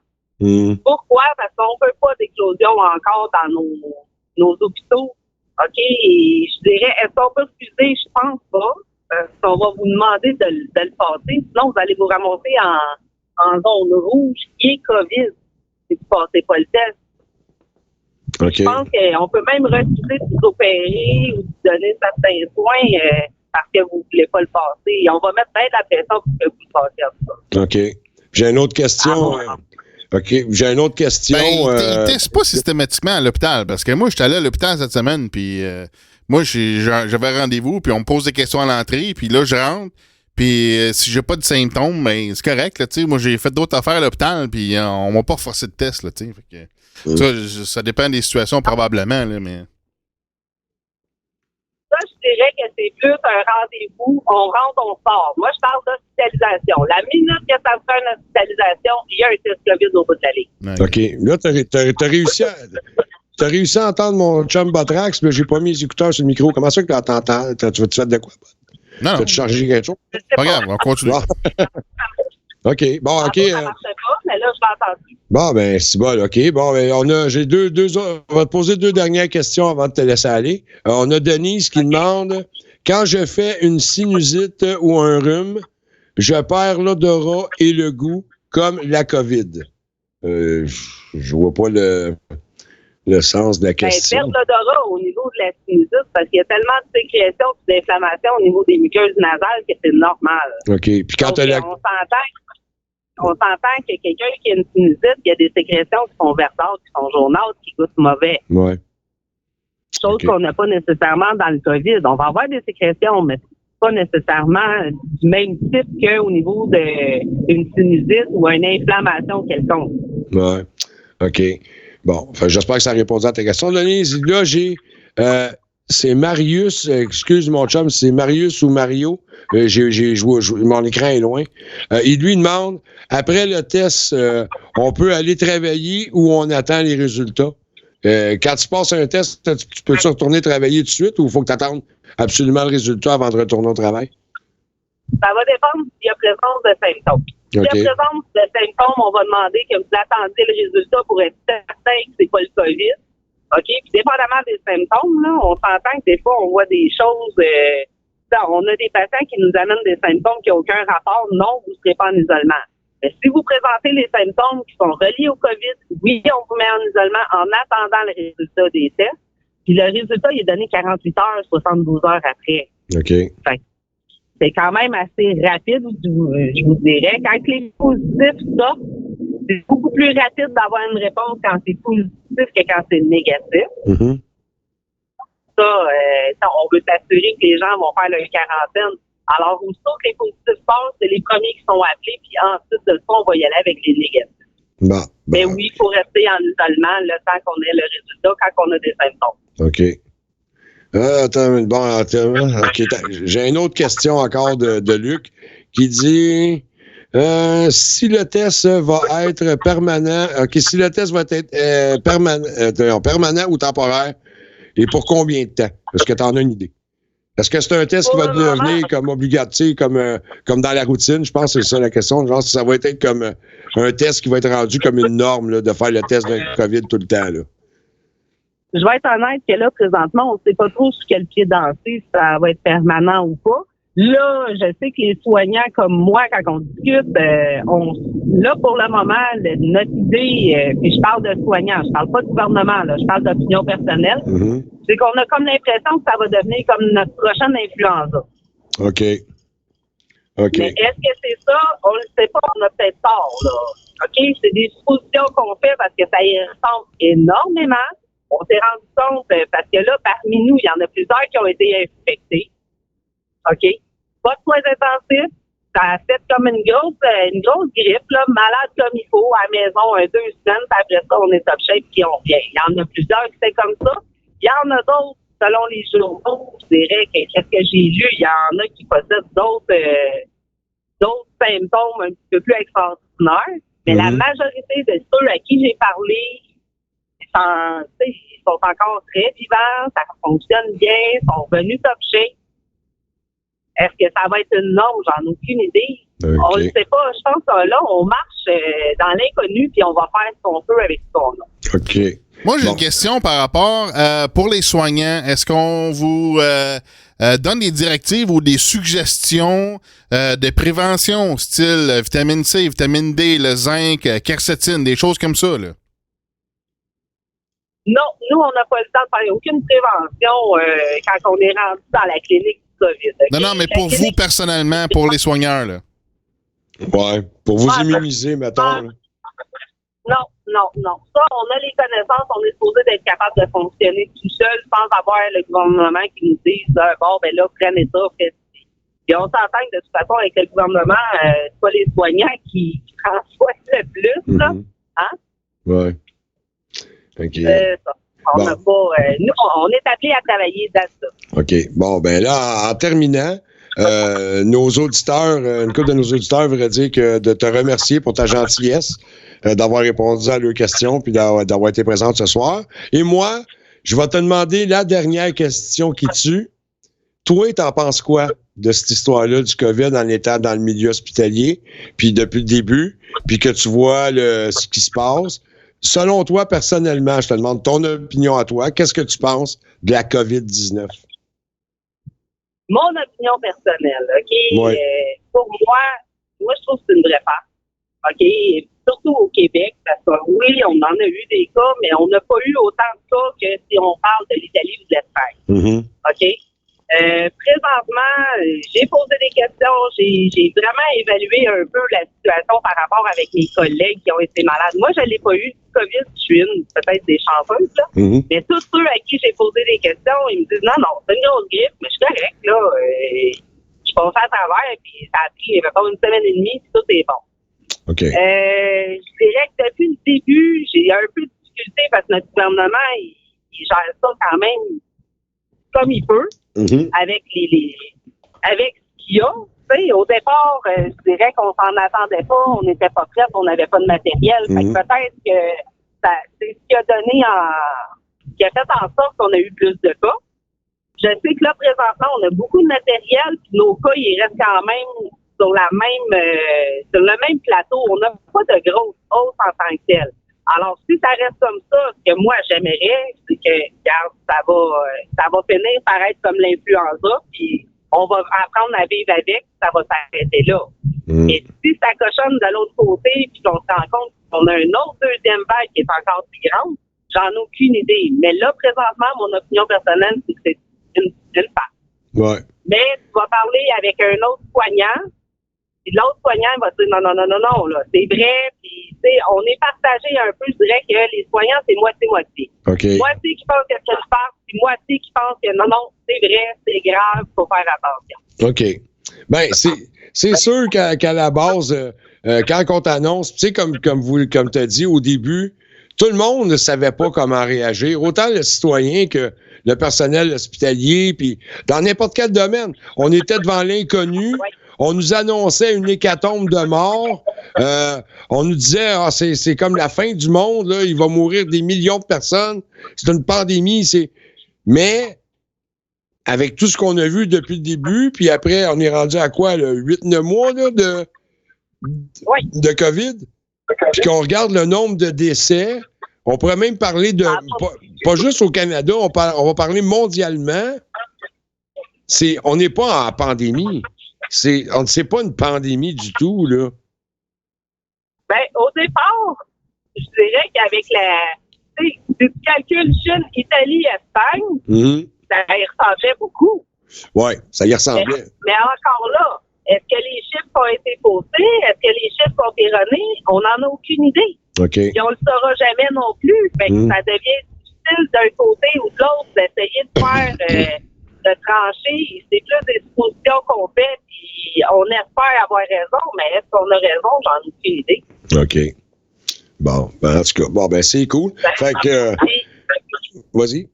Pourquoi? Parce qu'on ne peut pas d'éclosion encore dans nos hôpitaux. OK, et je dirais, est-ce qu'on peut refuser? Je pense pas. On va vous demander de le passer. Sinon, vous allez vous ramasser en zone rouge qui est COVID si vous ne passez pas le test. Okay. Je pense qu'on peut même refuser de vous opérer ou de donner certains soins parce que vous ne voulez pas le passer. Et on va mettre bien de la pression pour que vous le passiez à ça. OK. J'ai une autre question. OK. J'ai une autre question. Ils ne testent pas systématiquement à l'hôpital parce que moi, j'étais allé à l'hôpital cette semaine, puis moi, j'avais rendez-vous, puis on me pose des questions à l'entrée, puis là, je rentre, puis si j'ai pas de symptômes, ben c'est correct, là, tu sais. Moi, j'ai fait d'autres affaires à l'hôpital, puis on m'a pas forcé de test, là, tu sais. Fait que ça dépend des situations, probablement, là, mais... Ça, je dirais que c'est plus un rendez-vous, on rentre, on sort. Moi, je parle d'hospitalisation. La minute que ça fait une hospitalisation, il y a un test COVID au bout de la ligne. OK. Là, t'as réussi à entendre mon chum Botrax, mais j'ai pas mis les écouteurs sur le micro. Comment ça que t'entends? Tu fais de quoi? Non. T'as-tu changé quelque chose? Pas grave, on continue. OK. Bon, OK. Ça marchait pas, mais là, je l'ai entendu. Bon, ben, c'est bon, OK. Bon, ben, j'ai on va te poser 2 dernières questions avant de te laisser aller. On a Denise qui demande, quand je fais une sinusite ou un rhume, je perds l'odorat et le goût comme la COVID. Je vois pas le sens de la question. Perdre l'odorat au niveau de la sinusite, parce qu'il y a tellement de sécrétion et d'inflammation au niveau des muqueuses nasales que c'est normal. OK. Puis quand on s'entend que quelqu'un qui a une sinusite, il y a des sécrétions qui sont verdâtres, qui sont jaunâtres, qui goûtent mauvais. Ouais. Chose qu'on n'a pas nécessairement dans le COVID. On va avoir des sécrétions, mais pas nécessairement du même type qu'au niveau d'une sinusite ou une inflammation quelconque. Ouais. OK. Bon, j'espère que ça a répondu à ta question. Denise, là, c'est Marius, excuse mon chum, c'est Marius ou Mario. J'ai joué, mon écran est loin. Il lui demande, après le test, on peut aller travailler ou on attend les résultats? Quand tu passes un test, tu peux-tu retourner travailler tout de suite ou il faut que tu attendes absolument le résultat avant de retourner au travail? Ça va dépendre s'il y a présence de symptômes. S'il y a présence de symptômes, on va demander que vous attendiez le résultat pour être certain que c'est pas le COVID. OK? Puis dépendamment des symptômes, là, on s'entend que des fois, on voit des choses. On a des patients qui nous amènent des symptômes qui n'ont aucun rapport. Non, vous ne serez pas en isolement. Mais si vous présentez les symptômes qui sont reliés au COVID, oui, on vous met en isolement en attendant le résultat des tests. Puis le résultat, il est donné 48 heures, 72 heures après. OK. Fait, c'est quand même assez rapide, je vous dirais. Quand les positifs sortent, c'est beaucoup plus rapide d'avoir une réponse quand c'est positif que quand c'est négatif. Mm-hmm. Ça, on veut s'assurer que les gens vont faire leur quarantaine. Alors, aussitôt que les positifs passent, c'est les premiers qui sont appelés, puis ensuite, de ça, on va y aller avec les négatifs. Mais oui, il faut rester en isolement le temps qu'on ait le résultat quand on a des symptômes. OK. J'ai une autre question encore de Luc qui dit si le test va être permanent, si le test va être permanent ou temporaire, et pour combien de temps? Est-ce que tu en as une idée? Est-ce que c'est un test qui va devenir comme obligatoire, comme dans la routine? Je pense que c'est ça la question. Genre, si ça va être comme un test qui va être rendu comme une norme là, de faire le test de COVID tout le temps. Là. Je vais être honnête que là, présentement, on ne sait pas trop sur quel pied danser, si ça va être permanent ou pas. Là, je sais que les soignants comme moi, quand on discute, là, pour le moment, notre idée, puis je parle de soignants, je parle pas de gouvernement, là, je parle d'opinion personnelle, c'est qu'on a comme l'impression que ça va devenir comme notre prochaine influenza. OK. Mais est-ce que c'est ça? On ne le sait pas, on a peut-être tort, là. OK? C'est des suppositions qu'on fait parce que ça y ressemble énormément. On s'est rendu compte, parce que là, parmi nous, il y en a plusieurs qui ont été infectés. OK? Pas de soins intensifs. Ça a fait comme une grosse grippe, là, malade comme il faut, à la maison, 2 semaines, puis après ça, on est top shape, puis on vient. Il y en a plusieurs qui c'est comme ça. Il y en a d'autres, selon les journaux, je dirais que qu'est-ce que j'ai lu, il y en a qui possèdent d'autres symptômes un petit peu plus extraordinaires. Mais la majorité de ceux à qui j'ai parlé, ils sont encore très vivants, ça fonctionne bien, sont revenus top shape. Est-ce que ça va être une norme? J'en ai aucune idée. Okay. On ne sait pas. Je pense que là, on marche dans l'inconnu puis on va faire ce qu'on peut avec ce qu'on a. OK. Moi, j'ai une question par rapport pour les soignants. Est-ce qu'on vous donne des directives ou des suggestions de prévention, style vitamine C, vitamine D, le zinc, quercétine, des choses comme ça, là? Non, nous, on n'a pas le temps de faire aucune prévention quand on est rendu dans la clinique du COVID. Okay? Non, mais pour vous, personnellement, pour les soigneurs, là. Ouais, pour vous immuniser, mettons. Non. Ça, on a les connaissances, on est supposé d'être capable de fonctionner tout seul sans avoir le gouvernement qui nous dise bon, ben là, prenez ça, faites ça. Puis on s'entend que de toute façon, avec le gouvernement, c'est pas les soignants qui prennent soin le plus, là. Hein? Ouais. OK. C'est ça. On n'a pas... nous, on est appelés à travailler dans ça. OK. Bon, ben là, en terminant, nos auditeurs, une couple de nos auditeurs voudraient dire que de te remercier pour ta gentillesse, d'avoir répondu à leurs questions puis d'avoir été présente ce soir. Et moi, je vais te demander la dernière question qui tue. Toi, t'en penses quoi de cette histoire-là du COVID en étant dans le milieu hospitalier, puis depuis le début, puis que tu vois ce qui se passe? Selon toi, personnellement, je te demande ton opinion à toi. Qu'est-ce que tu penses de la COVID-19? Mon opinion personnelle, OK? Ouais. Pour moi, je trouve que c'est une vraie farce. OK? Surtout au Québec, parce que oui, on en a eu des cas, mais on n'a pas eu autant de cas que si on parle de l'Italie ou de l'Espagne. Mm-hmm. OK? Présentement, j'ai posé des questions, j'ai vraiment évalué un peu la situation par rapport avec mes collègues qui ont été malades. Moi, je ne l'ai pas eu du COVID, je suis peut-être des chanceuses, là. Mm-hmm. Mais tous ceux à qui j'ai posé des questions, ils me disent non, c'est une grosse grippe, mais je suis correct, là. Je passe à travers, puis ça a pris, mettons, une semaine et demie, puis tout est bon. OK. Je dirais que depuis le début, j'ai un peu de difficulté parce que notre gouvernement, il gère ça quand même comme il peut, avec avec ce qu'il y a. T'sais, au départ, je dirais qu'on s'en attendait pas, on n'était pas prêts, on n'avait pas de matériel. Fait que peut-être que c'est ce qui a donné qui a fait en sorte qu'on a eu plus de cas. Je sais que là, présentement, on a beaucoup de matériel, puis nos cas, ils restent quand même sur le même plateau. On n'a pas de grosse hausse en tant que telle. Alors, si ça reste comme ça, ce que moi, j'aimerais, c'est que, regarde, ça va finir par être comme l'influenza, puis on va apprendre à vivre avec, ça va s'arrêter là. Et si ça cochonne de l'autre côté, puis qu'on se rend compte qu'on a une autre deuxième vague qui est encore plus grande, j'en ai aucune idée. Mais là, présentement, mon opinion personnelle, c'est que c'est une farce. Ouais. Mais tu vas parler avec un autre soignant, puis l'autre soignant va dire non, là, c'est vrai, puis tu sais, on est partagé un peu, je dirais que les soignants, c'est moitié-moitié. OK. Moitié qui pense que c'est une farce, puis moitié qui pense que non, c'est vrai, c'est grave, il faut faire attention. OK. Ben, c'est sûr qu'à la base, quand on t'annonce, tu sais, comme tu as dit au début, tout le monde ne savait pas comment réagir, autant le citoyen que le personnel hospitalier, puis dans n'importe quel domaine. On était devant l'inconnu. Oui. On nous annonçait une hécatombe de morts. On nous disait, c'est comme la fin du monde, là, il va mourir des millions de personnes. C'est une pandémie. Mais, avec tout ce qu'on a vu depuis le début, puis après, on est rendu à quoi, 8-9 mois là, de COVID? Puis qu'on regarde le nombre de décès, on pourrait même parler de... Pas juste au Canada, on va parler mondialement. On n'est pas en pandémie. C'est pas une pandémie du tout, là. Ben, au départ, je dirais qu'avec si tu calcules Chine, Italie, Espagne, ça y ressemblait beaucoup. Oui, ça y ressemblait. Mais encore là, est-ce que les chiffres ont été postés? Est-ce que les chiffres sont erronés? On n'en a aucune idée. OK. Et on le saura jamais non plus. Fait que ça devient difficile d'un côté ou de l'autre d'essayer de faire... de trancher, c'est plus des suppositions qu'on fait, puis on espère avoir raison, mais est-ce qu'on a raison? J'en ai aucune idée. OK. Bon, ben, en tout cas, ben, c'est cool. Fait que... Vas-y.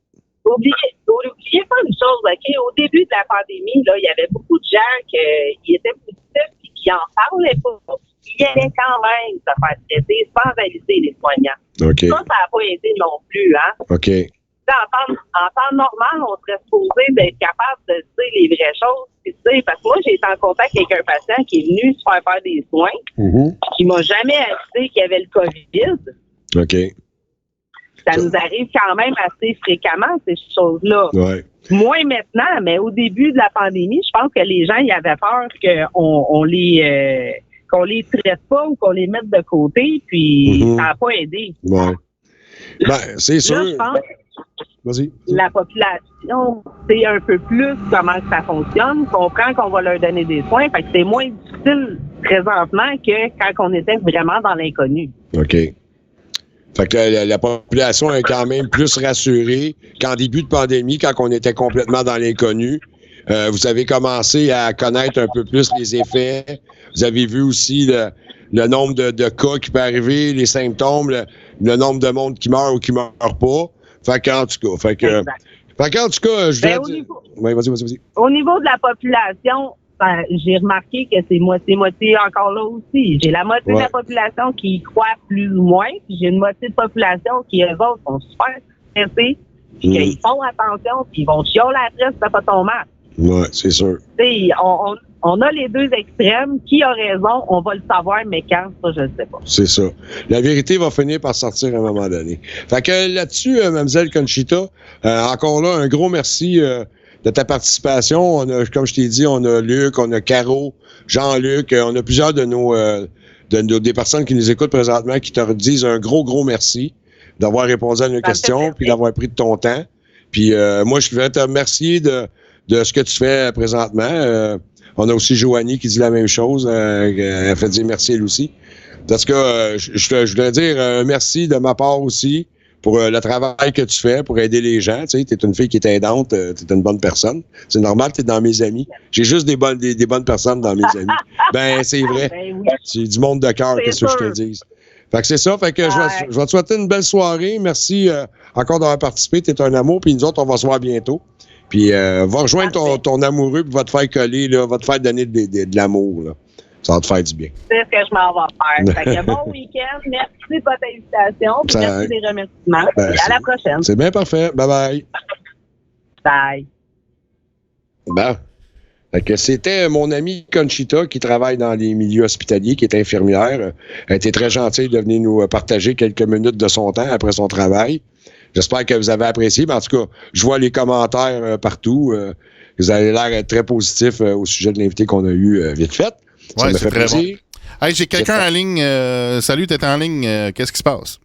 Oubliez pas une chose, OK? Au début de la pandémie, là, il y avait beaucoup de gens qui étaient positifs et qui en parlaient pas. Ils allaient quand même se faire traiter sans valider les soignants. OK. Ça n'a pas aidé non plus, hein? OK. En temps normal, on serait supposé d'être capable de dire les vraies choses. Parce que moi, j'ai été en contact avec un patient qui est venu se faire des soins, qui m'a jamais avisé qu'il y avait le COVID. OK. Ça nous arrive quand même assez fréquemment, ces choses-là. Ouais. Moins maintenant, mais au début de la pandémie, je pense que les gens y avaient peur qu'on les traite pas ou qu'on les mette de côté, puis ça n'a pas aidé. Ouais. Ben, c'est sûr. Là, je pense Vas-y. la population sait un peu plus comment ça fonctionne, comprend qu'on va leur donner des soins, fait que c'est moins difficile présentement que quand on était vraiment dans l'inconnu. OK. Fait que la population est quand même plus rassurée qu'en début de pandémie, quand on était complètement dans l'inconnu. Vous avez commencé à connaître un peu plus les effets. Vous avez vu aussi le nombre de cas qui peut arriver, les symptômes, le nombre de monde qui meurt ou qui meurt pas. Fait qu'en tout cas, je vais dire... Oui, vas-y. Au niveau de la population, j'ai remarqué que c'est moitié-moitié encore là aussi. J'ai la moitié de la population qui y croit plus ou moins, puis j'ai une moitié de population qui, eux autres, sont super stressés, puis qu'ils font attention, puis ils vont chioler après si t'as pas ton masque. Oui, c'est sûr. On a les deux extrêmes. Qui a raison, on va le savoir, mais quand, ça, je ne sais pas. C'est ça. La vérité va finir par sortir à un moment donné. Fait que là-dessus, Mlle Conchita, encore là, un gros merci de ta participation. On a, comme je t'ai dit, on a Luc, on a Caro, Jean-Luc, on a plusieurs des personnes qui nous écoutent présentement qui te disent un gros merci d'avoir répondu à nos questions puis d'avoir pris de ton temps. Puis moi, je vais te remercier de ce que tu fais présentement. On a aussi Joanie qui dit la même chose. Elle fait dire merci elle aussi. Parce que je voudrais dire merci de ma part aussi pour le travail que tu fais pour aider les gens. Tu sais, t'es une fille qui est aidante, t'es une bonne personne. C'est normal, t'es dans mes amis. J'ai juste des bonnes personnes dans mes amis. Ben, c'est vrai. Ben oui. C'est du monde de cœur, qu'est-ce que je te dis. Fait que c'est ça. Fait que je vais te souhaiter une belle soirée. Merci encore d'avoir participé. T'es un amour. Puis nous autres, on va se voir bientôt. Puis va rejoindre ton amoureux puis va te faire coller, là, va te faire donner de l'amour. Là. Ça va te faire du bien. C'est ce que je m'en vais faire. Fait que bon week-end. Merci pour ta invitation. Puis merci des remerciements. Ben, à la prochaine. C'est bien parfait. Bye-bye. Bye. Bon. Fait que c'était mon amie Conchita qui travaille dans les milieux hospitaliers, qui est infirmière. Elle était très gentille de venir nous partager quelques minutes de son temps après son travail. J'espère que vous avez apprécié. Mais en tout cas, je vois les commentaires partout. Vous avez l'air très positif au sujet de l'invité qu'on a eu vite fait. Oui, c'est très bon. Hey, j'ai quelqu'un en ligne. Salut, t'es en ligne. Qu'est-ce qui se passe?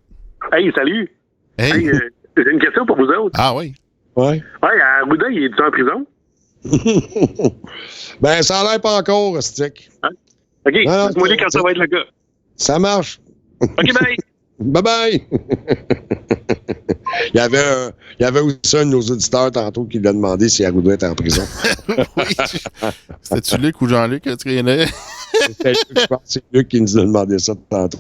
Hey, salut. Hey. J'ai une question pour vous autres. Ah oui? Oui. Oui, Arruda, il est en prison? Ben, ça a l'air pas encore, Stick. Hein? OK, dis-moi quand ça va être le cas. Ça marche. OK, bye. Bye-bye! Il y avait aussi un de nos auditeurs tantôt qui lui a demandé si Arruda était en prison. Oui. C'était-tu Luc ou Jean-Luc? Tu connais? Je pense que c'est Luc qui nous a demandé ça tantôt.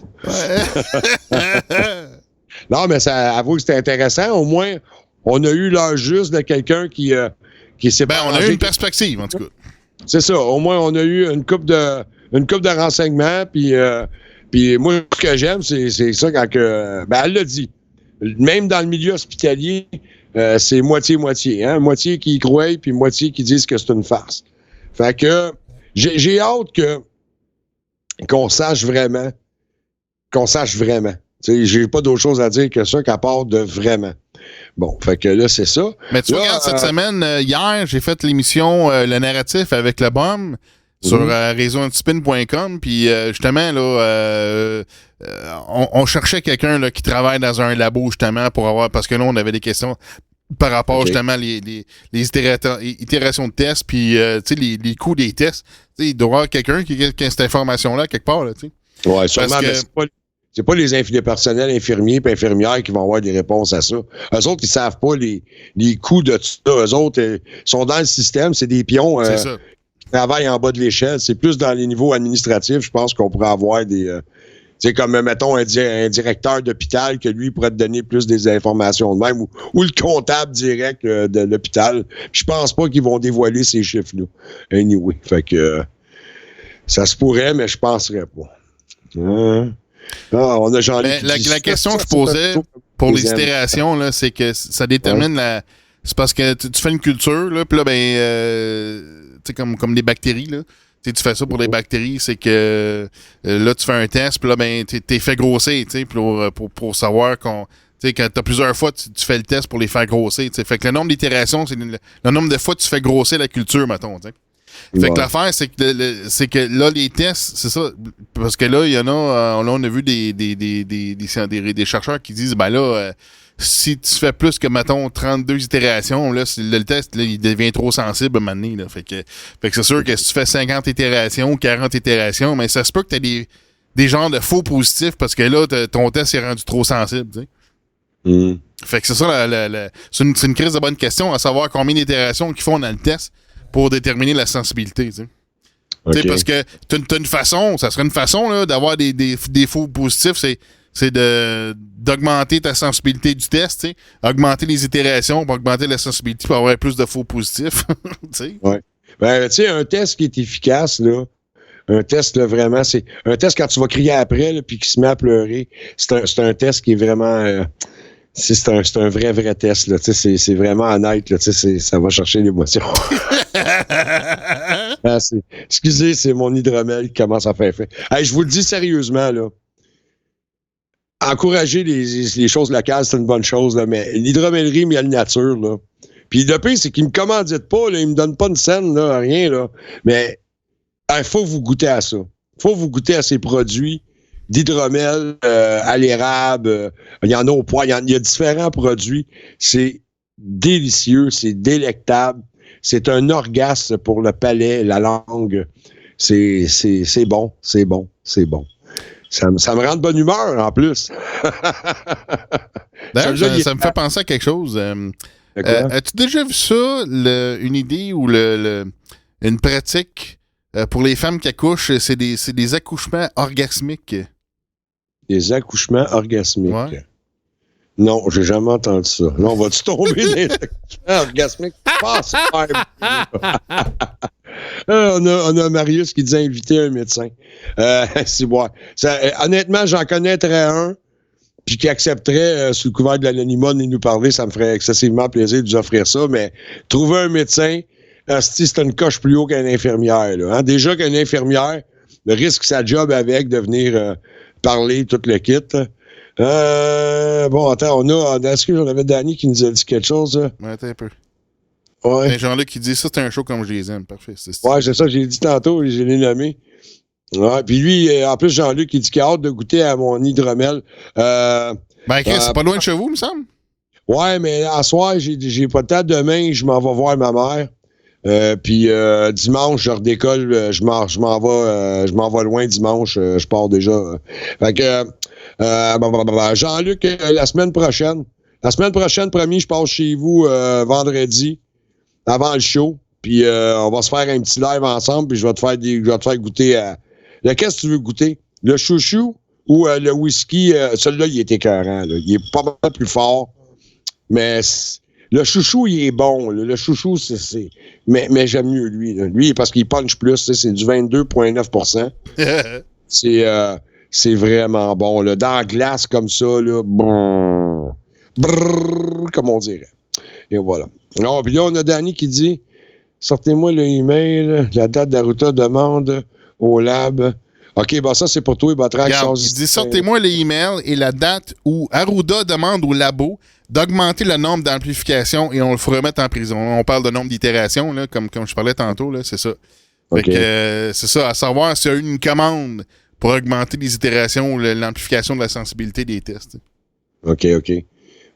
Non, mais avoue que c'était intéressant. Au moins, on a eu l'heure juste de quelqu'un qui s'est on a eu une perspective, en tout cas. C'est ça. Au moins, on a eu une couple de renseignements, puis moi, ce que j'aime, c'est ça quand que... Ben, elle l'a dit. Même dans le milieu hospitalier, c'est moitié-moitié. Hein? Moitié qui y croient, puis moitié qui disent que c'est une farce. Fait que j'ai hâte qu'on sache vraiment. T'sais, j'ai pas d'autre chose à dire que ça qu'à part de vraiment. Bon, fait que là, c'est ça. Mais tu regardes, cette semaine, hier, j'ai fait l'émission Le Narratif avec le BOM sur réseauantispin.com, puis justement, là, on cherchait quelqu'un là, qui travaille dans un labo, justement, pour avoir... Parce que là, on avait des questions par rapport, justement, les itérations de tests, puis, tu sais, les coûts des tests. Tu sais, il doit y avoir quelqu'un qui a cette information-là quelque part, là, tu sais. Ouais, sûrement, mais c'est pas les personnels infirmiers et infirmières qui vont avoir des réponses à ça. Eux autres, ils savent pas les coûts de tout ça. Eux autres, sont dans le système, c'est des pions qui travaillent en bas de l'échelle. C'est plus dans les niveaux administratifs, je pense qu'on pourrait avoir des... c'est comme, mettons, un directeur d'hôpital que lui pourrait te donner plus des informations de même, ou le comptable direct de l'hôpital. Je pense pas qu'ils vont dévoiler ces chiffres-là. Anyway, fait que ça se pourrait, mais je penserais pas. On a la question que je posais pour les itérations, là, c'est que ça détermine c'est parce que tu fais une culture, là, puis là, tu sais, comme des bactéries, là. Tu fais ça pour des bactéries, c'est que là, tu fais un test, puis là, t'es fait grossir, tu sais, pour savoir qu'on... Tu sais, quand t'as plusieurs fois, tu fais le test pour les faire grossir, tu sais. Fait que le nombre d'itérations, c'est le nombre de fois que tu fais grossir la culture, mettons, tu sais. Fait que l'affaire, c'est que là, les tests, c'est ça, parce que là, il y en a, là, on a vu des chercheurs qui disent, ben là, si tu fais plus que, mettons, 32 itérations, là, le test, là, il devient trop sensible à un moment donné, là. Fait que c'est sûr que si tu fais 50 itérations, 40 itérations, mais ça se peut que t'aies des genres de faux positifs parce que là, ton test est rendu trop sensible, tu sais. Fait que c'est ça, c'est une crise de bonne question, à savoir combien d'itérations qu'ils font dans le test pour déterminer la sensibilité, tu sais. Okay. Parce que t'as une façon, ça serait une façon là, d'avoir des faux positifs, c'est d'augmenter ta sensibilité du test, tu sais, augmenter les itérations pour augmenter la sensibilité pour avoir plus de faux positifs. Oui. Ben, tu sais, un test qui est efficace, là, un test, là, vraiment, c'est un test quand tu vas crier après, là, puis qui se met à pleurer. C'est un test qui est vraiment... c'est un vrai test, là. Tu sais, c'est vraiment honnête, là. Tu sais, ça va chercher l'émotion. Excusez, c'est mon hydromel qui commence à faire fait. Hey, je vous le dis sérieusement, là. Encourager les choses locales, c'est une bonne chose, là, mais l'hydromellerie, mais il y a la nature, là. Puis le pire, c'est qu'ils me commanditent pas, là, ils me donnent pas une scène, là, rien, là. Mais il faut vous goûter à ça. Il faut vous goûter à ces produits d'hydromel, à l'érable, il y en a au pois, il y a différents produits. C'est délicieux, c'est délectable. C'est un orgasme pour le palais, la langue. C'est bon, c'est bon, c'est bon. Ça me rend de bonne humeur, en plus. D'ailleurs, ça me fait penser à quelque chose. As-tu déjà vu ça, une idée ou une pratique pour les femmes qui accouchent? C'est des accouchements orgasmiques. Des accouchements orgasmiques? Ouais. Non, j'ai jamais entendu ça. Non, vas-tu tomber dans les accouchements orgasmiques? On a Marius qui dit inviter un médecin. C'est bon. Honnêtement, j'en connaîtrais un, puis qui accepterait, sous le couvert de l'anonymat, de nous parler. Ça me ferait excessivement plaisir de vous offrir ça. Mais trouver un médecin, c'est une coche plus haut qu'une infirmière. Là, hein? Déjà qu'une infirmière risque sa job avec de venir parler tout le kit. Bon, attends, est-ce que j'en avais Danny qui nous a dit quelque chose? Ouais, attends un peu. Ouais. Ben, Jean-Luc qui dit ça, c'est un show comme je les aime. Parfait. Ouais, c'est ça, j'ai dit tantôt, je l'ai nommé. Ouais, puis lui, en plus, Jean-Luc, il dit qu'il a hâte de goûter à mon hydromel. C'est pas loin de chez vous, me semble? Ouais, mais à soir, j'ai pas de temps. Demain, je m'en vais voir ma mère. Puis dimanche, je redécolle, je m'en vais loin dimanche, je pars déjà. Fait que Jean-Luc, la semaine prochaine, promis, je passe chez vous vendredi, avant le show. Puis on va se faire un petit live ensemble, puis je vais te faire goûter à. Qu'est-ce que tu veux goûter? Le chouchou ou le whisky? Celui-là, il est écœurant. Là. Il est pas mal plus fort. Mais le chouchou, il est bon. Là. Le chouchou, c'est. Mais j'aime mieux lui. Là. Lui, parce qu'il punch plus, c'est du 22,9%. C'est vraiment bon. Là. Dans la glace comme ça, là, brrr, comme on dirait. Et voilà. Non, puis là, on a Danny qui dit sortez-moi le email, la date d'Arruda demande au lab. OK, bon, ça, c'est pour toi, Batrac. Il dit sortez-moi le email et la date où Arruda demande au labo d'augmenter le nombre d'amplifications et on le fera remettre en prison. On parle de nombre d'itérations, là, comme je parlais tantôt, là, c'est ça. Fait que, c'est ça, à savoir s'il y a eu une commande pour augmenter les itérations ou l'amplification de la sensibilité des tests. OK.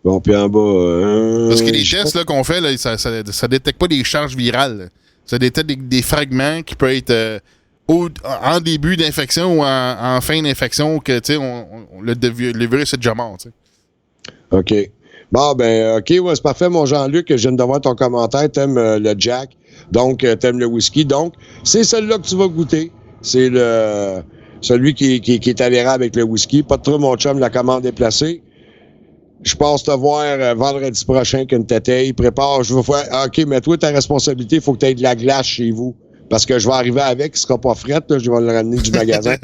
Bon, puis en bas... Parce que les tests là, qu'on fait, là, ça détecte pas des charges virales. Là. Ça détecte des fragments qui peuvent être en début d'infection ou en fin d'infection que, tu sais, le virus est déjà mort, tu sais. OK. Bon, ben, OK, ouais, c'est parfait, mon Jean-Luc. Je viens de voir ton commentaire. T'aimes le Jack, donc t'aimes le whisky. Donc, c'est celui-là que tu vas goûter. C'est celui qui est à l'érable avec le whisky. Pas de trop, mon chum, la commande est placée. Je passe te voir vendredi prochain qu'une tétaille. Prépare, je vais faire... OK, mais toi, ta responsabilité, il faut que tu aies de la glace chez vous. Parce que je vais arriver avec, il sera pas fret, là, je vais le ramener du magasin.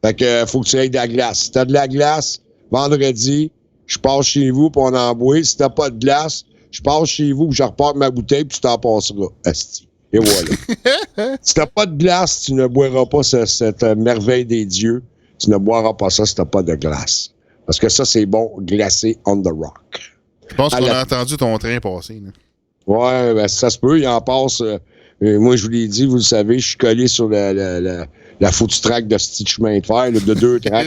Fait que faut que tu aies de la glace. Si t'as de la glace, vendredi, je passe chez vous pour on en boit. Si t'as pas de glace, je passe chez vous puis je repars ma bouteille puis tu t'en passeras. Asti. Et voilà. Si t'as pas de glace, tu ne boiras pas cette merveille des dieux. Tu ne boiras pas ça si t'as pas de glace. Parce que ça, c'est bon, glacé on the rock. Je pense qu'on a entendu ton train passer. Là. Ouais, ben ça se peut, il en passe. Moi, je vous l'ai dit, vous le savez, je suis collé sur la foutue track de ce chemin de fer, là, de 2 tracks.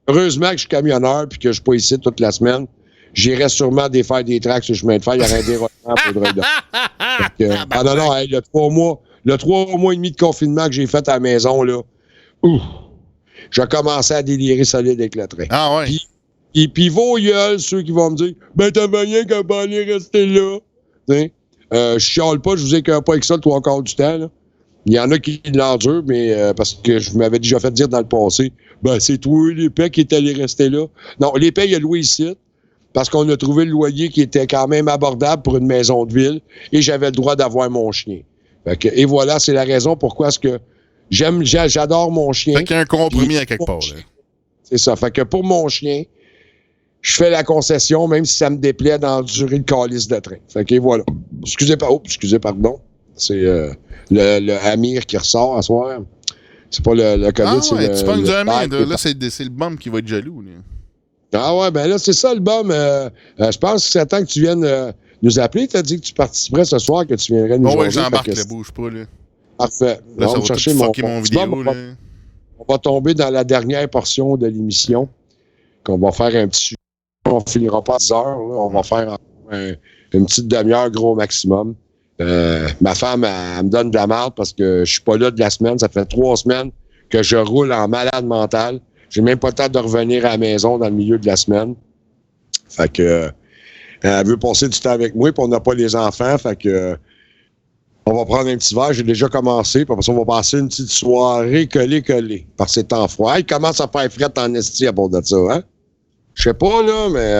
Heureusement que je suis camionneur et que je suis pas ici toute la semaine. J'irais sûrement défaire des tracks sur le chemin de fer. Il y aurait un déroulement pour le non, hey, le 3 mois et demi de confinement que j'ai fait à la maison, là, j'ai commencé à délirer solide avec le train. Ah ouais. Puis vos gueules, ceux qui vont me dire « Ben, t'avais rien qu'à pas aller rester là. » Je chiale pas, je vous écœure pas avec ça le 3/4 du temps. Là. Il y en a qui l'endurent, mais parce que je m'avais déjà fait dire dans le passé, c'est toi, l'épée, qui est allé rester là. Non, l'épée, il a loué ici, parce qu'on a trouvé le loyer qui était quand même abordable pour une maison de ville, et j'avais le droit d'avoir mon chien. Et voilà, c'est la raison pourquoi est-ce que j'adore mon chien. Fait qu'il y a un compromis à quelque part, là. C'est ça. Fait que pour mon chien, je fais la concession, même si ça me déplaît d'endurer le calice de train. Fait que voilà. Excusez, pardon. C'est le Amir qui ressort à soir. C'est pas le COVID, c'est le... tu pognes du Amir. Là, c'est le bum qui va être jaloux. Là. Ah ouais, ben là, c'est ça le bum. Je pense que c'est temps que tu viennes nous appeler. Tu as dit que tu participerais ce soir, que tu viendrais nous ouais, j'embarque, le bouge pas. Là. Parfait. Là, ça va chercher mon vidéo. On va tomber dans la dernière portion de l'émission. Qu'on va faire un petit... On finira pas à 10 heures. Là. On va faire une petite demi-heure, gros maximum. Ma femme, elle me donne de la merde parce que je suis pas là de la semaine. Ça fait 3 semaines que je roule en malade mental. J'ai même pas le temps de revenir à la maison dans le milieu de la semaine. Fait que elle veut passer du temps avec moi, puis on n'a pas les enfants. Fait que on va prendre un petit verre. J'ai déjà commencé. Puis après ça, on va passer une petite soirée collée. Par ces temps froids. Il commence à faire fret en esti à bord de ça, hein? Je sais pas, là, mais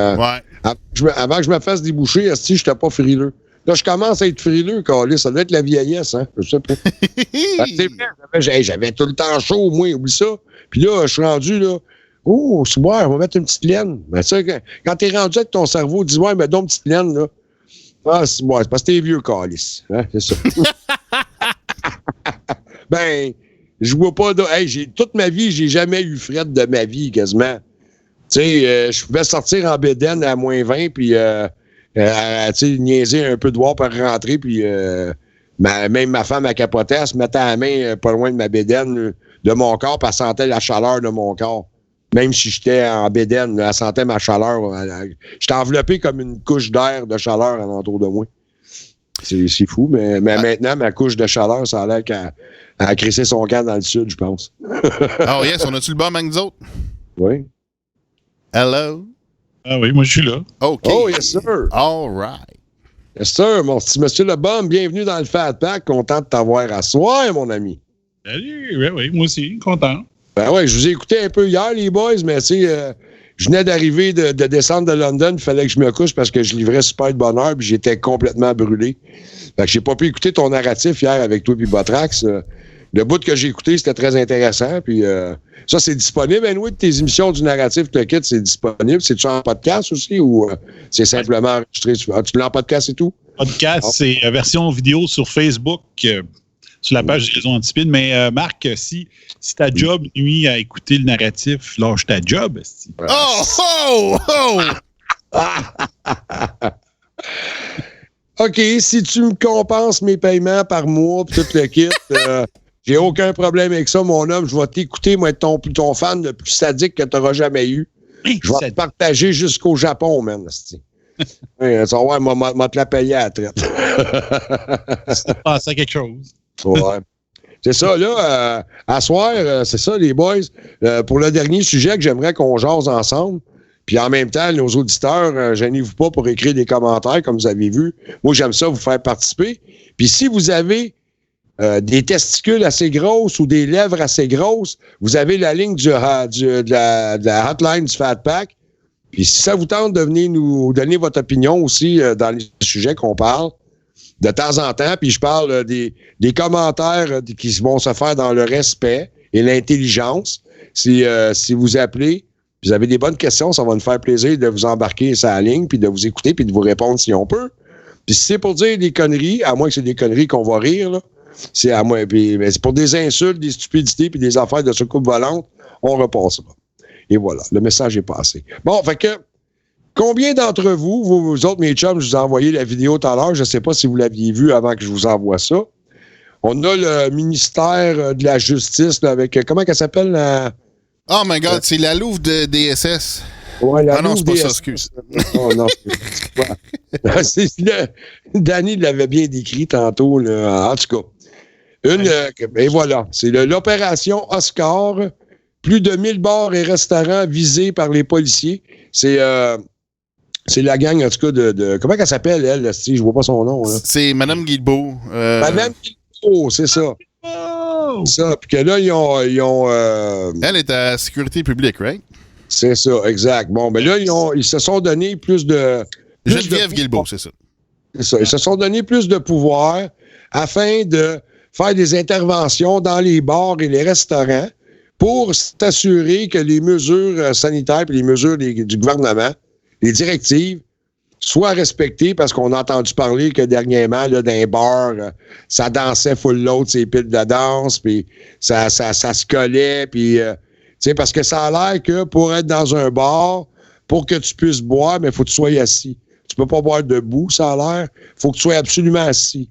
avant que je me fasse déboucher, esti, j'étais pas frileux. Là, je commence à être frileux, câlisse. Ça doit être la vieillesse, hein? Je sais pas. C'est vrai, j'avais tout le temps chaud, moi, oublie ça. Puis là, je suis rendu, là, oh, c'est bon, on va mettre une petite laine. Ben, tu sais, quand t'es rendu avec ton cerveau, dis-moi, mais donc, une petite laine, là. Ah, c'est bon, c'est parce que t'es vieux, câlisse. Hein? C'est ça. Ben, je vois pas, toute ma vie, j'ai jamais eu fret de ma vie, quasiment. Tu sais, je pouvais sortir en bédaine à moins 20, puis, tu sais, niaiser un peu de voir pour rentrer, puis même ma femme, elle capotait, elle se mettait la main pas loin de ma bédaine, de mon corps, puis elle sentait la chaleur de mon corps. Même si j'étais en bédaine, elle sentait ma chaleur. J'étais enveloppé comme une couche d'air de chaleur alentour de moi. C'est fou, mais maintenant, ma couche de chaleur, ça a l'air qu'elle a crissé son camp dans le sud, je pense. Oh yes, on a-tu le bon avec nous autres? Oui. Hello? Ah oui, moi je suis là. OK. Oh, yes, sir. All right. Yes, sir, mon petit monsieur Le Bum, bienvenue dans le Fat Pack. Content de t'avoir à soir, mon ami. Salut, oui, moi aussi, content. Ben ouais, je vous ai écouté un peu hier, les boys, mais tu sais, je venais d'arriver de descendre de London, il fallait que je me couche parce que je livrais super de bonheur, puis j'étais complètement brûlé. Fait que j'ai pas pu écouter ton narratif hier avec toi puis Botrax. Le bout que j'ai écouté, c'était très intéressant, puis ça, c'est disponible. Anyway, tes émissions du narratif, te quitte, c'est disponible. C'est-tu en podcast aussi ou c'est simplement enregistré? Tu l'as en podcast et tout? Podcast, c'est version vidéo sur Facebook, sur la page Raison Anti-Speed. Mais Marc, si ta job nuit à écouter le narratif, lâche ta job. OK, si tu me compenses mes paiements par mois pis tout le kit, j'ai aucun problème avec ça, mon homme. Je vais t'écouter, moi, être ton fan le plus sadique que tu auras jamais eu. Je vais te partager jusqu'au Japon, man. Ouais, m'a te la payer à la traite. Ça passe à quelque chose. Ouais. C'est ça, là, à soir, c'est ça, les boys. Pour le dernier sujet que j'aimerais qu'on jase ensemble, puis en même temps, nos auditeurs, gênez-vous pas pour écrire des commentaires, comme vous avez vu. Moi, j'aime ça vous faire participer. Puis si vous avez des testicules assez grosses ou des lèvres assez grosses, vous avez la ligne de la hotline du Fat Pack. Puis si ça vous tente de venir nous donner votre opinion aussi dans les sujets qu'on parle, de temps en temps, puis je parle des commentaires qui vont se faire dans le respect et l'intelligence. Si vous appelez, puis vous avez des bonnes questions, ça va nous faire plaisir de vous embarquer sur la ligne, puis de vous écouter, puis de vous répondre si on peut. Puis si c'est pour dire des conneries, à moins que c'est des conneries qu'on va rire, là, c'est à moi. Puis c'est pour des insultes, des stupidités, puis des affaires de soucoupe volante, on repassera. Et voilà, le message est passé. Bon, fait que, combien d'entre vous autres, mes chums, je vous ai envoyé la vidéo tout à l'heure, je ne sais pas si vous l'aviez vu avant que je vous envoie ça. On a le ministère de la Justice, là, avec, comment qu'elle s'appelle? Oh my God, c'est la Louve de DSS. Ouais, la non, Louve c'est pas DSS. ça, excuse. Oh non, c'est Danny l'avait bien décrit tantôt, là. En tout cas. Et voilà, c'est l'opération Oscar. Plus de 1000 bars et restaurants visés par les policiers. C'est la gang, en tout cas, de comment elle s'appelle, elle? Je vois pas son nom. Là. C'est Mme Guilbeault. Mme Guilbeault, c'est ça. Oh! Ça, puis que là, ils ont Elle est à sécurité publique, right? C'est ça, exact. Bon, ben là, ils se sont donné plus de... Geneviève Guilbeault, c'est ça. C'est ça. Ils se sont donné plus de pouvoir afin de faire des interventions dans les bars et les restaurants pour s'assurer que les mesures sanitaires et les mesures du gouvernement, les directives, soient respectées, parce qu'on a entendu parler que dernièrement, là, dans les bars, ça dansait full load, ces piles de danse, puis ça se collait, puis... parce que ça a l'air que pour être dans un bar, pour que tu puisses boire, mais il faut que tu sois assis. Tu peux pas boire debout, ça a l'air. Il faut que tu sois absolument assis.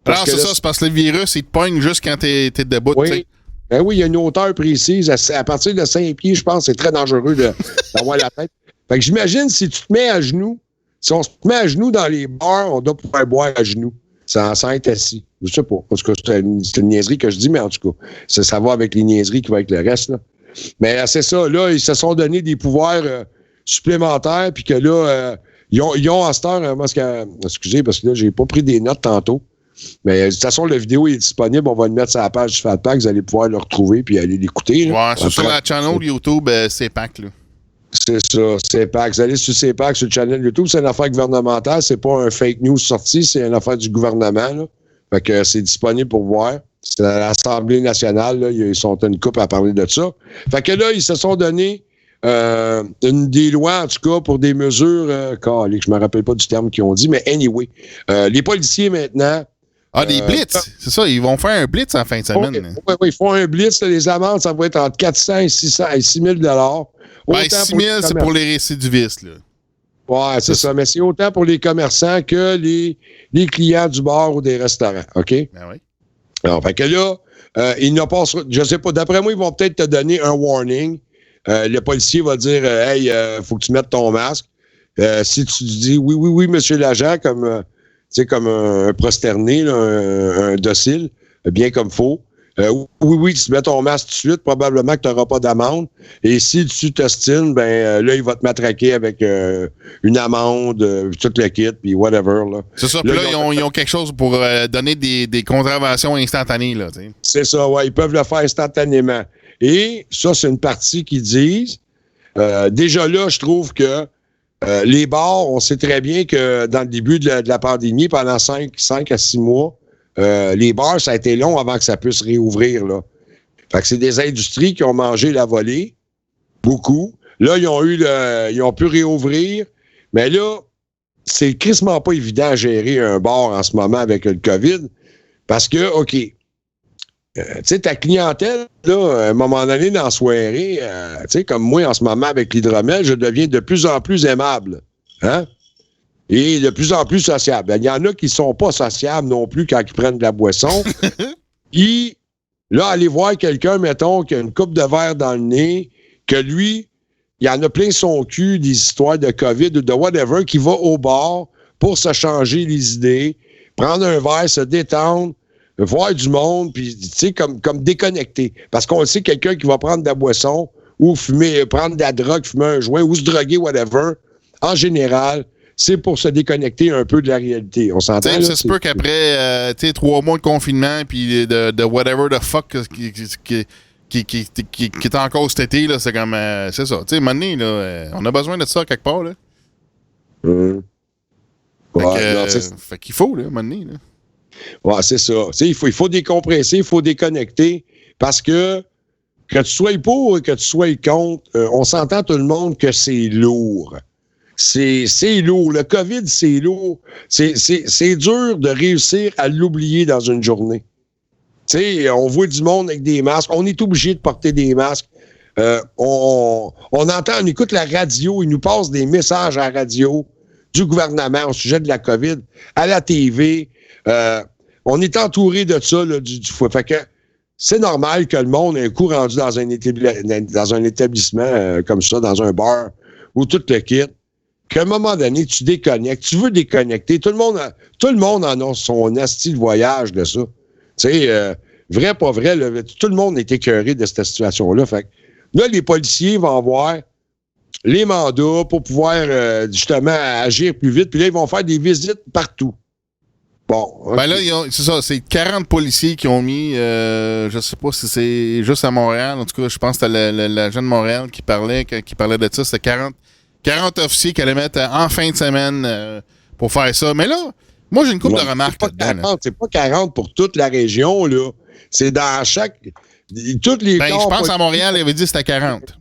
Alors, c'est ça, c'est parce que le virus, il te pogne juste quand t'es debout. Oui. Ben oui, il y a une hauteur précise. À partir de 5 pieds, je pense, c'est très dangereux d'avoir la tête. Fait que j'imagine, si tu te mets à genoux, si on se met à genoux dans les bars, on doit pouvoir boire à genoux. Sans être assis. Je sais pas. Parce que c'est une niaiserie que je dis, mais en tout cas, ça va avec les niaiseries qui vont avec le reste, là. Mais c'est ça, là, ils se sont donné des pouvoirs supplémentaires, puis que là, ils ont à cette heure, excusez, parce que là, j'ai pas pris des notes tantôt, mais de toute façon, la vidéo est disponible, on va le mettre sur la page du Fat Pack, vous allez pouvoir le retrouver, puis aller l'écouter. Ouais, c'est sur la channel YouTube CPAC, là. C'est ça, CPAC. Vous allez sur CPAC, sur le channel YouTube, c'est une affaire gouvernementale, c'est pas un fake news sorti, c'est une affaire du gouvernement, là. Fait que c'est disponible pour voir. C'est à l'Assemblée nationale, là, ils sont une couple à parler de ça. Fait que là, ils se sont donné des lois, en tout cas, pour des mesures... je me rappelle pas du terme qu'ils ont dit, mais anyway. Les policiers, maintenant... des blitz! C'est ça, ils vont faire un blitz en fin de semaine. Oui, ils font un blitz. Là, les amendes, ça va être entre 400 et 600 et 6 000 $. 6 000, c'est pour les récidivistes, là. Ouais, c'est ça. Mais c'est autant pour les commerçants que les clients du bar ou des restaurants, OK? Ben oui. Alors, fait que là, ils n'ont pas... Je sais pas, d'après moi, ils vont peut-être te donner un warning. Le policier va dire « Hey, faut que tu mettes ton masque. » Si tu dis « Oui, monsieur l'agent », comme un prosterné, là, un docile, bien comme faut. Oui, tu mets ton masque tout de suite, probablement que tu n'auras pas d'amende. Et si tu t'ostines, ben là, il va te matraquer avec une amende, tout le kit, puis whatever. Là. C'est ça, puis là, ils ont quelque chose pour donner des contraventions instantanées. Là, t'sais. C'est ça, ouais, ils peuvent le faire instantanément. Et ça, c'est une partie qu'ils disent. Déjà là, je trouve que les bars, on sait très bien que dans le début de la pandémie, pendant 5 à 6 mois, les bars, ça a été long avant que ça puisse réouvrir, là. Fait que c'est des industries qui ont mangé la volée. Beaucoup. Là, ils ont pu réouvrir. Mais là, c'est crissement pas évident à gérer un bar en ce moment avec le COVID. Parce que, OK, tu sais, ta clientèle, là, à un moment donné, dans la soirée, tu sais, comme moi, en ce moment, avec l'hydromel, je deviens de plus en plus aimable. Hein? Et de plus en plus sociable. Il y en a qui ne sont pas sociables non plus quand ils prennent de la boisson. Puis, là, aller voir quelqu'un, mettons, qui a une coupe de verre dans le nez, que lui, il y en a plein son cul des histoires de COVID ou de whatever, qui va au bar pour se changer les idées, prendre un verre, se détendre, voir du monde, puis, tu sais, comme déconnecter. Parce qu'on le sait, quelqu'un qui va prendre de la boisson ou prendre de la drogue, fumer un joint ou se droguer, whatever, en général, c'est pour se déconnecter un peu de la réalité. On s'entend. Ça se peut qu'après 3 mois de confinement puis de whatever the fuck qui est encore cet été, là, c'est comme... c'est ça. Tu sais, maintenant, là, on a besoin de ça quelque part, là. Fait qu'il faut, là, maintenant, là. Ouais, c'est ça. Il faut décompresser, il faut déconnecter parce que tu sois pour et que tu sois contre, on s'entend tout le monde que c'est lourd. C'est lourd. Le COVID, c'est lourd. C'est dur de réussir à l'oublier dans une journée. Tu sais, on voit du monde avec des masques. On est obligé de porter des masques. On écoute la radio. Ils nous passent des messages à la radio du gouvernement au sujet de la COVID, à la TV. On est entouré de ça, là, du fou. Fait que c'est normal que le monde ait un coup rendu dans un établissement comme ça, dans un bar, ou tout le kit. Qu'à un moment donné, tu déconnectes, tu veux déconnecter. Tout le monde en a son asti de voyage de ça. Tu sais, vrai, pas vrai, là, tout le monde est écœuré de cette situation-là. Fait que là, les policiers vont avoir les mandats pour pouvoir justement agir plus vite. Puis là, ils vont faire des visites partout. Bon. Okay. Ben là, c'est ça, c'est 40 policiers qui ont mis, je sais pas si c'est juste à Montréal, en tout cas, je pense que c'était l'agent de Montréal qui parlait de ça, c'était 40 officiers qui allaient mettre en fin de semaine pour faire ça. Mais là, moi, j'ai une couple de remarques là-dedans. C'est pas 40 pour toute la région, là. C'est dans chaque... Toutes les corps je pense à Montréal, il avait dit que c'était 40.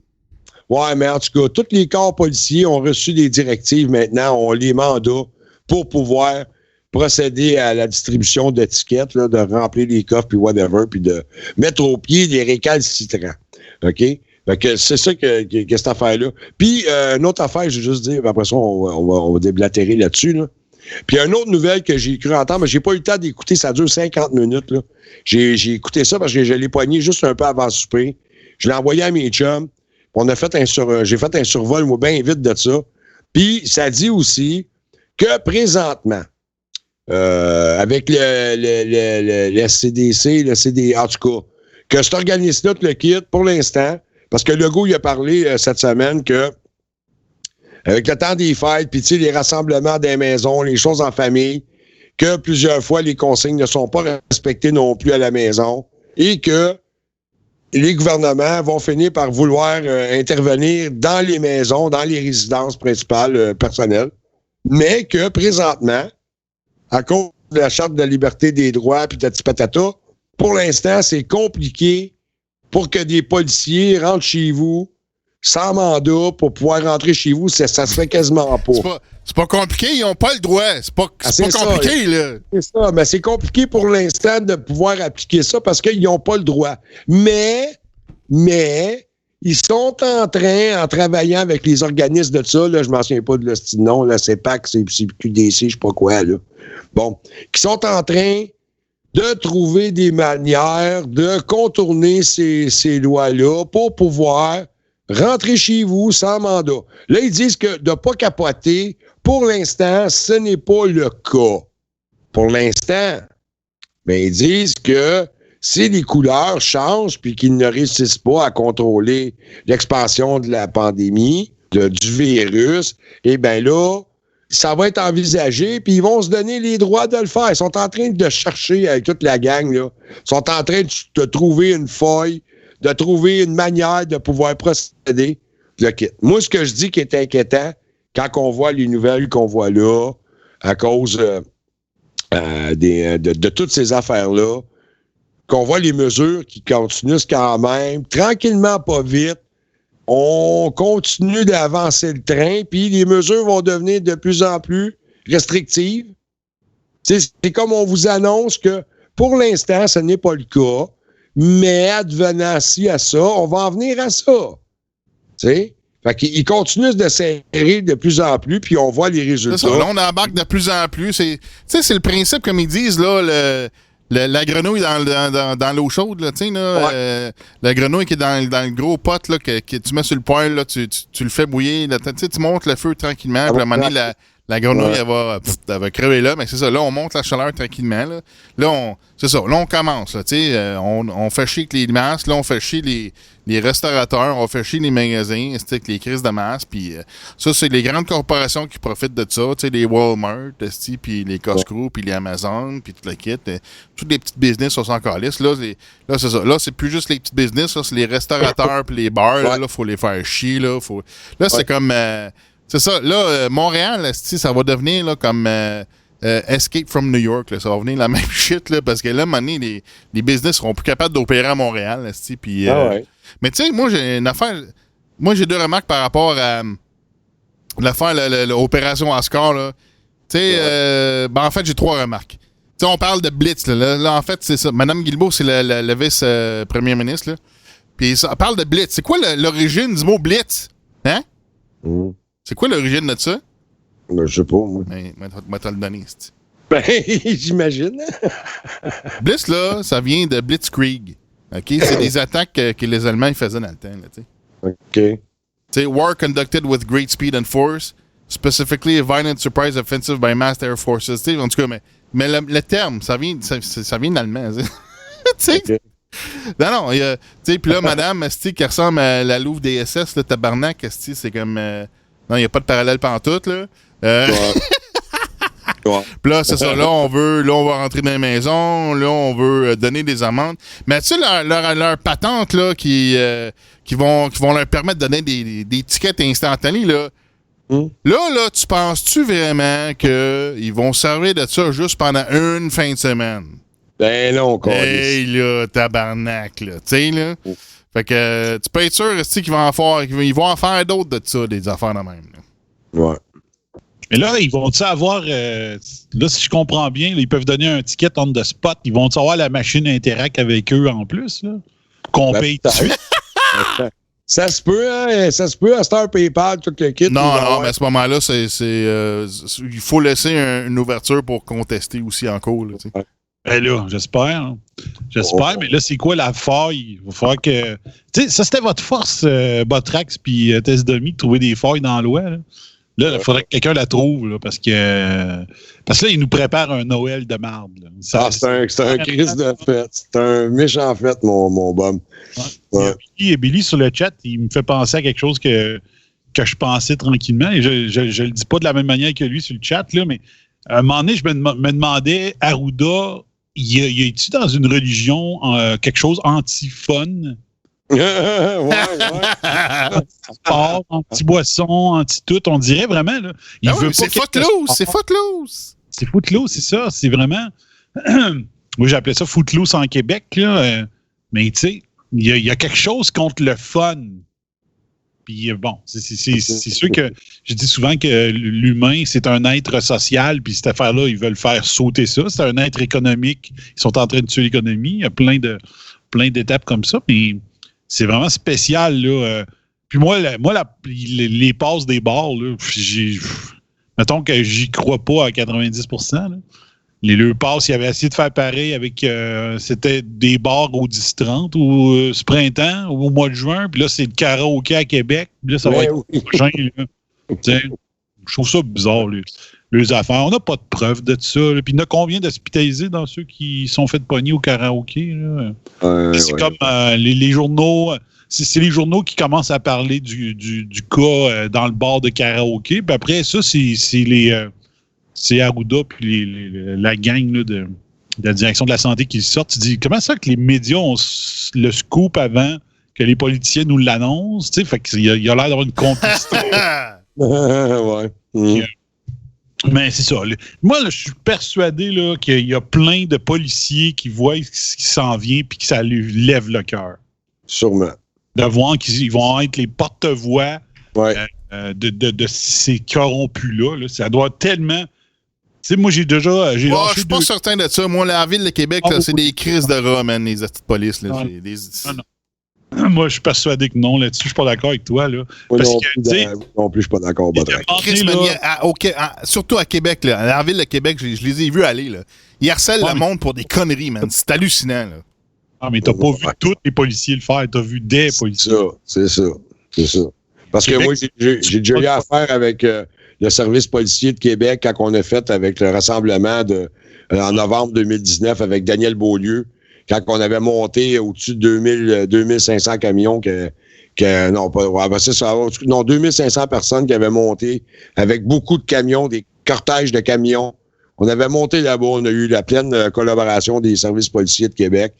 Ouais, mais en tout cas, tous les corps policiers ont reçu des directives maintenant, ont les mandats pour pouvoir procéder à la distribution d'étiquettes, là, de remplir les coffres, puis whatever, puis de mettre au pied des récalcitrants. OK? Fait que c'est ça que cette affaire-là. Puis, une autre affaire, je vais juste dire, après ça, on va déblatérer là-dessus, là. Puis, une autre nouvelle que j'ai cru entendre, mais j'ai pas eu le temps d'écouter, ça dure 50 minutes, là. J'ai écouté ça parce que je l'ai pogné juste un peu avant le souper. Je l'ai envoyé à mes chums. J'ai fait un survol, moi, bien vite de ça. Puis, ça dit aussi que présentement, avec le CDC, le CD, en tout cas, que cet organisme-là te le quitte pour l'instant, parce que Legault, il a parlé cette semaine que avec le temps des fêtes, puis tu sais, les rassemblements des maisons, les choses en famille, que plusieurs fois, les consignes ne sont pas respectées non plus à la maison et que les gouvernements vont finir par vouloir intervenir dans les maisons, dans les résidences principales personnelles, mais que présentement, à cause de la Charte de la liberté des droits puis de patata, pour l'instant, c'est compliqué pour que des policiers rentrent chez vous sans mandat pour pouvoir rentrer chez vous. Ça se fait quasiment pas. C'est pas compliqué, ils n'ont pas le droit. C'est pas compliqué, là. C'est ça, mais c'est compliqué pour l'instant de pouvoir appliquer ça parce qu'ils n'ont pas le droit. Mais, ils sont en travaillant avec les organismes de ça, là, je ne m'en souviens pas de le nom, la CEPAC, c'est QDC, je ne sais pas quoi, là. Bon, qui sont en train de trouver des manières de contourner ces lois-là pour pouvoir rentrer chez vous sans mandat. Là, ils disent que de ne pas capoter, pour l'instant, ce n'est pas le cas. Pour l'instant. Mais ils disent que si les couleurs changent puis qu'ils ne réussissent pas à contrôler l'expansion de la pandémie, du virus, eh bien là, ça va être envisagé, puis ils vont se donner les droits de le faire. Ils sont en train de chercher avec toute la gang, là. Ils sont en train de trouver une feuille, de trouver une manière de pouvoir procéder. Le kit. Moi, ce que je dis qui est inquiétant, quand on voit les nouvelles qu'on voit là, à cause de toutes ces affaires-là, qu'on voit les mesures qui continuent quand même, tranquillement, pas vite, on continue d'avancer le train, puis les mesures vont devenir de plus en plus restrictives. C'est comme on vous annonce que, pour l'instant, ce n'est pas le cas, mais advenant ci à ça, on va en venir à ça. T'sais? Fait qu'ils continuent de serrer de plus en plus, puis on voit les résultats. C'est ça, là, on embarque de plus en plus. C'est le principe, comme ils disent, là, la grenouille dans l'eau chaude, là, tu sais, là, ouais. La grenouille qui est dans le gros pot, là, que tu mets sur le poêle, là, tu le fais bouillir, là, tu montes le feu tranquillement, puis à un moment donné, la grenouille, elle va crever là, mais c'est ça, là, on monte la chaleur tranquillement, là. Là, on commence, là, tu sais, on fait chier avec les masques, là, on fait chier les restaurateurs, on fait chier les magasins, avec les crises de masques, puis ça, c'est les grandes corporations qui profitent de ça, tu sais, les Walmart, puis les Costco, puis les Amazon, puis tout le kit, toutes les petites business, on s'en calisse, là, c'est ça, là, c'est plus juste les petites business, là, c'est les restaurateurs, puis les bars, là, faut les faire chier, là, c'est comme... c'est ça. Là, Montréal, ça va devenir là, comme Escape from New York. Là. Ça va venir la même shit. Là, parce que là, à un moment donné, les business seront plus capables d'opérer à Montréal. Puis, ouais. Mais tu sais, moi, j'ai une affaire. Moi, j'ai deux remarques par rapport à l'affaire, l'opération Oscar. Là. Tu sais, en fait, j'ai trois remarques. Tu sais, on parle de Blitz. Là, en fait, c'est ça. Mme Guilbeault, c'est le vice-premier ministre. Là. Puis, ça parle de Blitz. C'est quoi l'origine du mot Blitz? Hein? C'est quoi l'origine de ça? Ben, je sais pas, moi. Moi, t'as le donné, c'est. Ben, j'imagine. Blitz, là, ça vient de Blitzkrieg. OK? C'est des attaques que les Allemands faisaient dans le temps, là, tu sais. OK. Tu sais, war conducted with great speed and force, specifically a violent surprise offensive by massed air forces. Tu sais, en tout cas, mais le terme, ça vient d'allemand, tu sais. Okay. Non, tu sais, puis là, madame, qui ressemble à la Louve des SS, le tabarnak, c'est comme... non, il n'y a pas de parallèle pantoute, là. Ouais. Puis là, c'est ça. Là, on va rentrer dans les maisons. Là, on veut donner des amendes. Mais tu sais, leur patente, là, qui vont leur permettre de donner des tickets instantanés, là. Là, tu penses-tu vraiment qu'ils vont servir de ça juste pendant une fin de semaine? Ben non, quoi. Hey, là, tabarnak, là. Tu sais, là. Fait que tu peux être sûr qu'ils vont en faire d'autres de ça, des affaires de même. Là. Ouais. Mais là, ils vont-tu avoir... là, si je comprends bien, là, ils peuvent donner un ticket on the spot. Ils vont-tu avoir la machine Interact avec eux en plus, là? Qu'on paye tout de suite? Ça se peut, hein? Ça se peut à Star PayPal, tout le kit. Non, mais à ce moment-là, il faut laisser une ouverture pour contester aussi en cours. Là, ben là, j'espère. Hein. J'espère, mais là, c'est quoi la faille? Il va falloir que... Tu sais, ça, c'était votre force, Botrax puis Tesdomi, de trouver des failles dans la loi. Là, il faudrait que quelqu'un la trouve, là, parce que là, ils nous préparent un Noël de marde. Là. C'est un crise de fête. C'est un méchant fête, mon bum. Ouais. Billy, sur le chat, il me fait penser à quelque chose que je pensais tranquillement. Et je le dis pas de la même manière que lui sur le chat, là, mais à un moment donné, je me demandais, Arruda, y a-tu dans une religion quelque chose anti-fun? ouais. Sport, anti-boisson, anti-tout, on dirait vraiment. Là, c'est footloose, c'est footloose. C'est footloose, c'est ça. C'est vraiment... Moi, j'appelais ça footloose en Québec, là. Mais tu sais, il y a quelque chose contre le fun. Puis bon, c'est sûr que je dis souvent que l'humain, c'est un être social, puis cette affaire-là, ils veulent faire sauter ça. C'est un être économique. Ils sont en train de tuer l'économie. Il y a plein d'étapes comme ça, mais c'est vraiment spécial, là. Puis moi, les passes des bars, là, mettons que j'y crois pas à 90%, là. Les deux passes, ils avaient essayé de faire pareil avec... c'était des bars au 10-30 ou ce printemps, ou au mois de juin. Puis là, c'est le karaoké à Québec. Puis là, ça va être prochain. Je trouve ça bizarre, les affaires. On n'a pas de preuves de ça. Là. Puis il y en a combien d'hospitalisés dans ceux qui sont fait pogner au karaoké? Là? C'est comme les journaux... C'est les journaux qui commencent à parler du cas dans le bar de karaoké. Puis après ça, c'est Arruda puis la gang là, de la direction de la santé qui sortent. Tu dis, comment ça que les médias ont le scoop avant que les politiciens nous l'annoncent? Tu sais, fait qu'il y a l'air d'avoir une complicité. Ouais. Mais c'est ça. Moi, là, je suis persuadé là, qu'il y a plein de policiers qui voient ce qui s'en vient puis que ça lui lève le cœur. Sûrement. De voir qu'ils vont être les porte-voix de ces corrompus-là. Là. Ça doit tellement... Tu sais, moi, j'ai lâché je suis pas certain de ça. Moi, la ville de Québec, là, c'est des crises de rats, man, les petites polices. Là. Non. Moi, je suis persuadé que non, là-dessus. Je suis pas d'accord avec toi. Là. Parce que, non plus, je suis pas d'accord. Surtout à Québec, là, à la ville de Québec, je les ai vus aller. Là. Ils harcèlent le monde pour des conneries, man. C'est hallucinant. Là. Ah, mais t'as pas vu tous les policiers le faire. T'as vu des policiers. C'est ça. Parce que moi, j'ai déjà eu affaire avec... le service policier de Québec, quand on a fait avec le rassemblement en novembre 2019 avec Daniel Beaulieu, quand on avait monté au-dessus de 2500 camions 2500 personnes qui avaient monté avec beaucoup de camions, des cortèges de camions. On avait monté là-bas, on a eu la pleine collaboration des services policiers de Québec.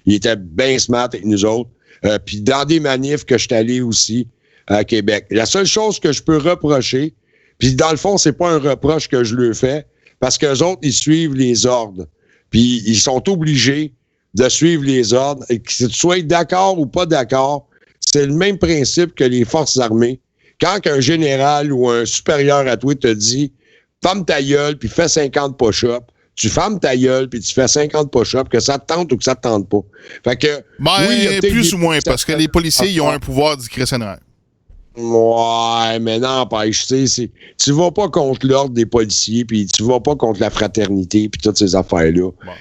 Ils étaient bien smart avec nous autres. Puis dans des manifs que je suis allé aussi à Québec. La seule chose que je peux reprocher, puis dans le fond, c'est pas un reproche que je leur fais, parce qu'eux autres, ils suivent les ordres. Puis ils sont obligés de suivre les ordres. Et que tu sois d'accord ou pas d'accord, c'est le même principe que les forces armées. Quand un général ou un supérieur à toi te dit « ferme ta gueule puis fais 50 push-ups », tu fermes ta gueule puis tu fais 50 push-ups, que ça te tente ou que ça te tente pas. Fait que... plus ou moins, parce que les policiers, ils ont un pouvoir discrétionnaire. Ouais, mais n'empêche, tu vas pas contre l'ordre des policiers, puis tu vas pas contre la fraternité, puis toutes ces affaires-là. Bon.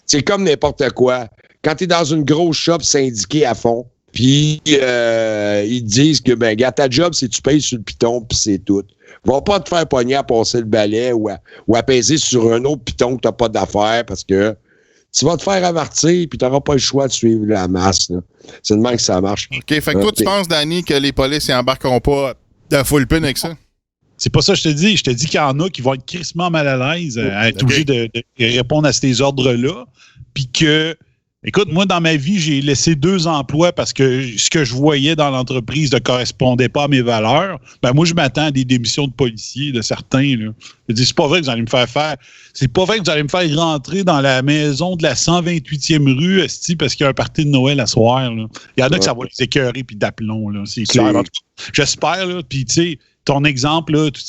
C'est comme n'importe quoi. Quand t'es dans une grosse shop syndiquée à fond, puis ils te disent que, gars, ta job, c'est tu payes sur le piton, puis c'est tout. Va pas te faire pogner à passer le balai ou à peser sur un autre piton que t'as pas d'affaires, parce que tu vas te faire avertir, puis tu n'auras pas le choix de suivre la masse. Là. C'est de même que ça marche. OK, fait que toi, tu penses, Danny, que les polices n'embarqueront pas de full pin avec ça? C'est pas ça que je te dis. Je te dis qu'il y en a qui vont être crissement mal à l'aise à être obligés de répondre à ces ordres-là. Puis que, écoute, moi, dans ma vie, j'ai laissé 2 emplois parce que ce que je voyais dans l'entreprise ne correspondait pas à mes valeurs. Ben moi, je m'attends à des démissions de policiers, de certains. Là. Je dis, c'est pas vrai que vous allez me faire. C'est pas vrai que vous allez me faire rentrer dans la maison de la 128e rue, esti, parce qu'il y a un party de Noël à soir. Là. Il y en a que ça va les écœurer puis d'aplomb, là. C'est clair. J'espère, là. Puis, tu sais, ton exemple, là, tout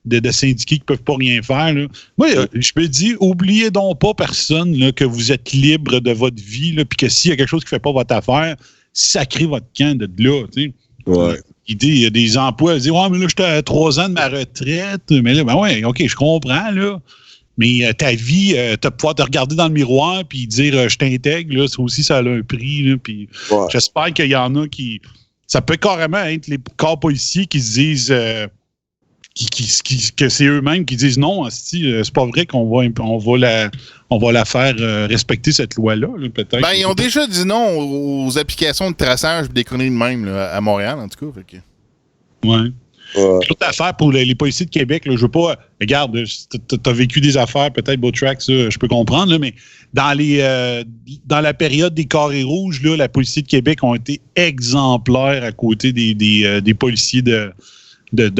de syndiqués qui ne peuvent pas rien faire. Là. Moi, je me dis, oubliez donc pas personne là, que vous êtes libre de votre vie, puis que s'il y a quelque chose qui ne fait pas votre affaire, sacrez votre camp de là. Tu sais. Ouais. Il y a des emplois, ils disent, ouais, mais là, j'étais à 3 ans de ma retraite. Mais là, ben ouais, OK, je comprends, là. Mais ta vie, tu vas pouvoir te regarder dans le miroir puis dire, je t'intègre, là, ça aussi, ça a un prix. Là, puis j'espère qu'il y en a qui. Ça peut carrément être les corps policiers qui se disent. Que c'est eux-mêmes qui disent non, c'est pas vrai qu'on va la faire respecter cette loi-là, là, peut-être. Ben, ils ont déjà dit non aux applications de traçage des conneries de même là, à Montréal, en tout cas. Fait que... Ouais. Toute affaire pour les policiers de Québec, là, je veux pas. Regarde, t'as vécu des affaires, peut-être Beautrack, ça, je peux comprendre, là, mais dans la période des carrés rouges, là, la police de Québec ont été exemplaires à côté des policiers de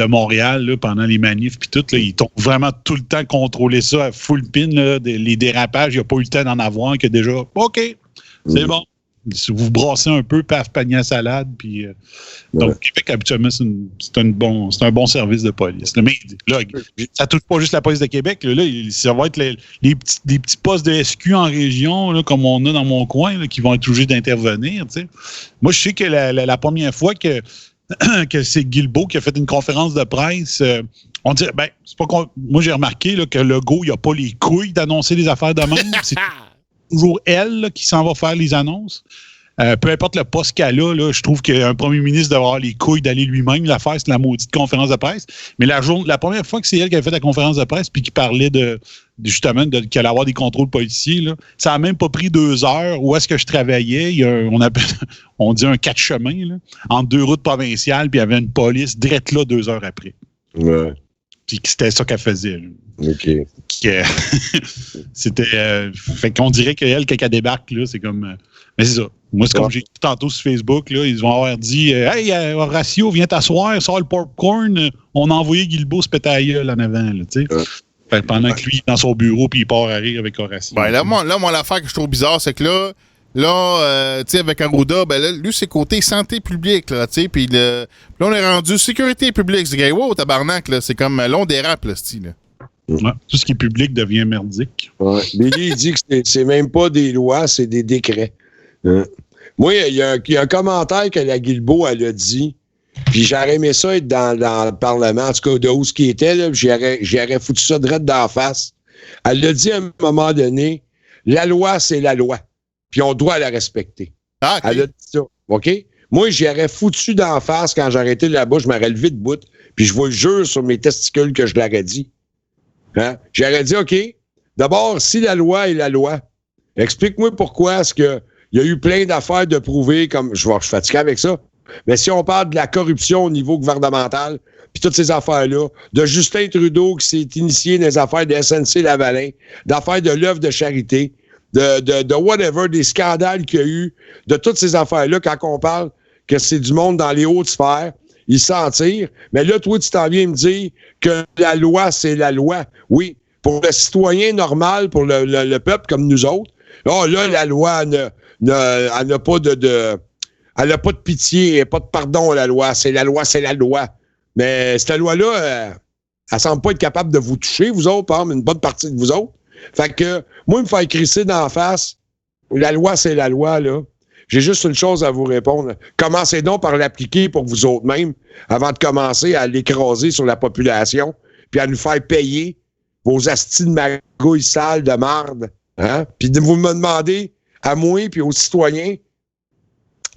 Montréal là, pendant les manifs puis tout. Là, ils ont vraiment tout le temps contrôlé ça à full pin. Là, les dérapages, il n'y a pas eu le temps d'en avoir que déjà, OK, c'est bon. Si vous brassez un peu, paf, panier à salade. Puis, donc, Québec, habituellement, c'est un bon service de police. Là, mais là, ça touche pas juste la police de Québec. Là, ça va être des petits postes de SQ en région, là, comme on a dans mon coin, là, qui vont être obligés d'intervenir. T'sais. Moi, je sais que la première fois que c'est Guilbeault qui a fait une conférence de presse, on dirait, c'est pas moi, j'ai remarqué là, que Legault, il n'a pas les couilles d'annoncer des affaires de même. C'est toujours elle là, qui s'en va faire les annonces. Peu importe le poste qu'elle a, là, je trouve qu'un premier ministre doit avoir les couilles d'aller lui-même la faire, c'est la maudite conférence de presse. Mais la première fois que c'est elle qui a fait la conférence de presse puis qui parlait justement qu'elle allait avoir des contrôles policiers, là, ça n'a même pas pris 2 heures. Où est-ce que je travaillais? Il y a on dit un 4 chemins là, entre 2 routes provinciales, puis il y avait une police direct là 2 heures après. Ouais. Puis c'était ça qu'elle faisait. Là. OK. C'était. Fait qu'on dirait qu'elle, quand elle débarque, là, c'est comme. Mais c'est ça. Moi, c'est comme j'ai dit tantôt sur Facebook, là, ils vont avoir dit hey, Horacio, viens t'asseoir, sors le popcorn. On a envoyé Guilbeault se péter à la gueule en avant, tu sais. Pendant que lui, dans son bureau, puis il part à rire avec Horacio. Ben, là, moi, l'affaire que je trouve bizarre, c'est que là, tu sais, avec Arruda, ben là, lui, c'est côté santé publique, là, tu sais, puis là, on est rendu sécurité publique. C'est wow, tabarnak, là, c'est comme, là, on dérape, là, style. Ouais, tout ce qui est public devient merdique. Ouais. Billy, il dit que c'est même pas des lois, c'est des décrets. Moi, il y a un commentaire que la Guilbeault, elle a dit, puis j'aurais aimé ça être dans le Parlement, en tout cas, de où ce qui était, là, j'aurais foutu ça direct d'en face. Elle l'a dit à un moment donné, la loi, c'est la loi, puis on doit la respecter. Ah, okay. Elle a dit ça, OK? Moi, j'y aurais foutu d'en face quand j'ai arrêté là-bas, je m'aurais levé de bout, puis je vous le jure sur mes testicules que je l'aurais dit. Hein? J'aurais dit, OK, d'abord, si la loi est la loi, explique-moi pourquoi est-ce que il y a eu plein d'affaires de prouver, comme je suis fatigué avec ça, mais si on parle de la corruption au niveau gouvernemental, puis toutes ces affaires-là, de Justin Trudeau qui s'est initié dans les affaires de SNC-Lavalin, d'affaires de l'œuvre de charité, de whatever, des scandales qu'il y a eu, de toutes ces affaires-là, quand on parle que c'est du monde dans les hautes sphères, ils s'en tirent. Mais là, toi, tu t'en viens me dire que la loi, c'est la loi. Oui, pour le citoyen normal, pour le peuple comme nous autres, là, la loi elle n'a pas elle n'a pas de pitié, pas de pardon à la loi. C'est la loi, c'est la loi. Mais cette loi-là, elle semble pas être capable de vous toucher, vous autres, par exemple, une bonne partie de vous autres. Fait que, moi, me faire crisser d'en face, la loi, c'est la loi, là. J'ai juste une chose à vous répondre. Commencez donc par l'appliquer pour vous autres mêmes, avant de commencer à l'écraser sur la population, puis à nous faire payer vos astis de magouilles sales de marde. Hein? Puis vous me demandez, à moi puis aux citoyens,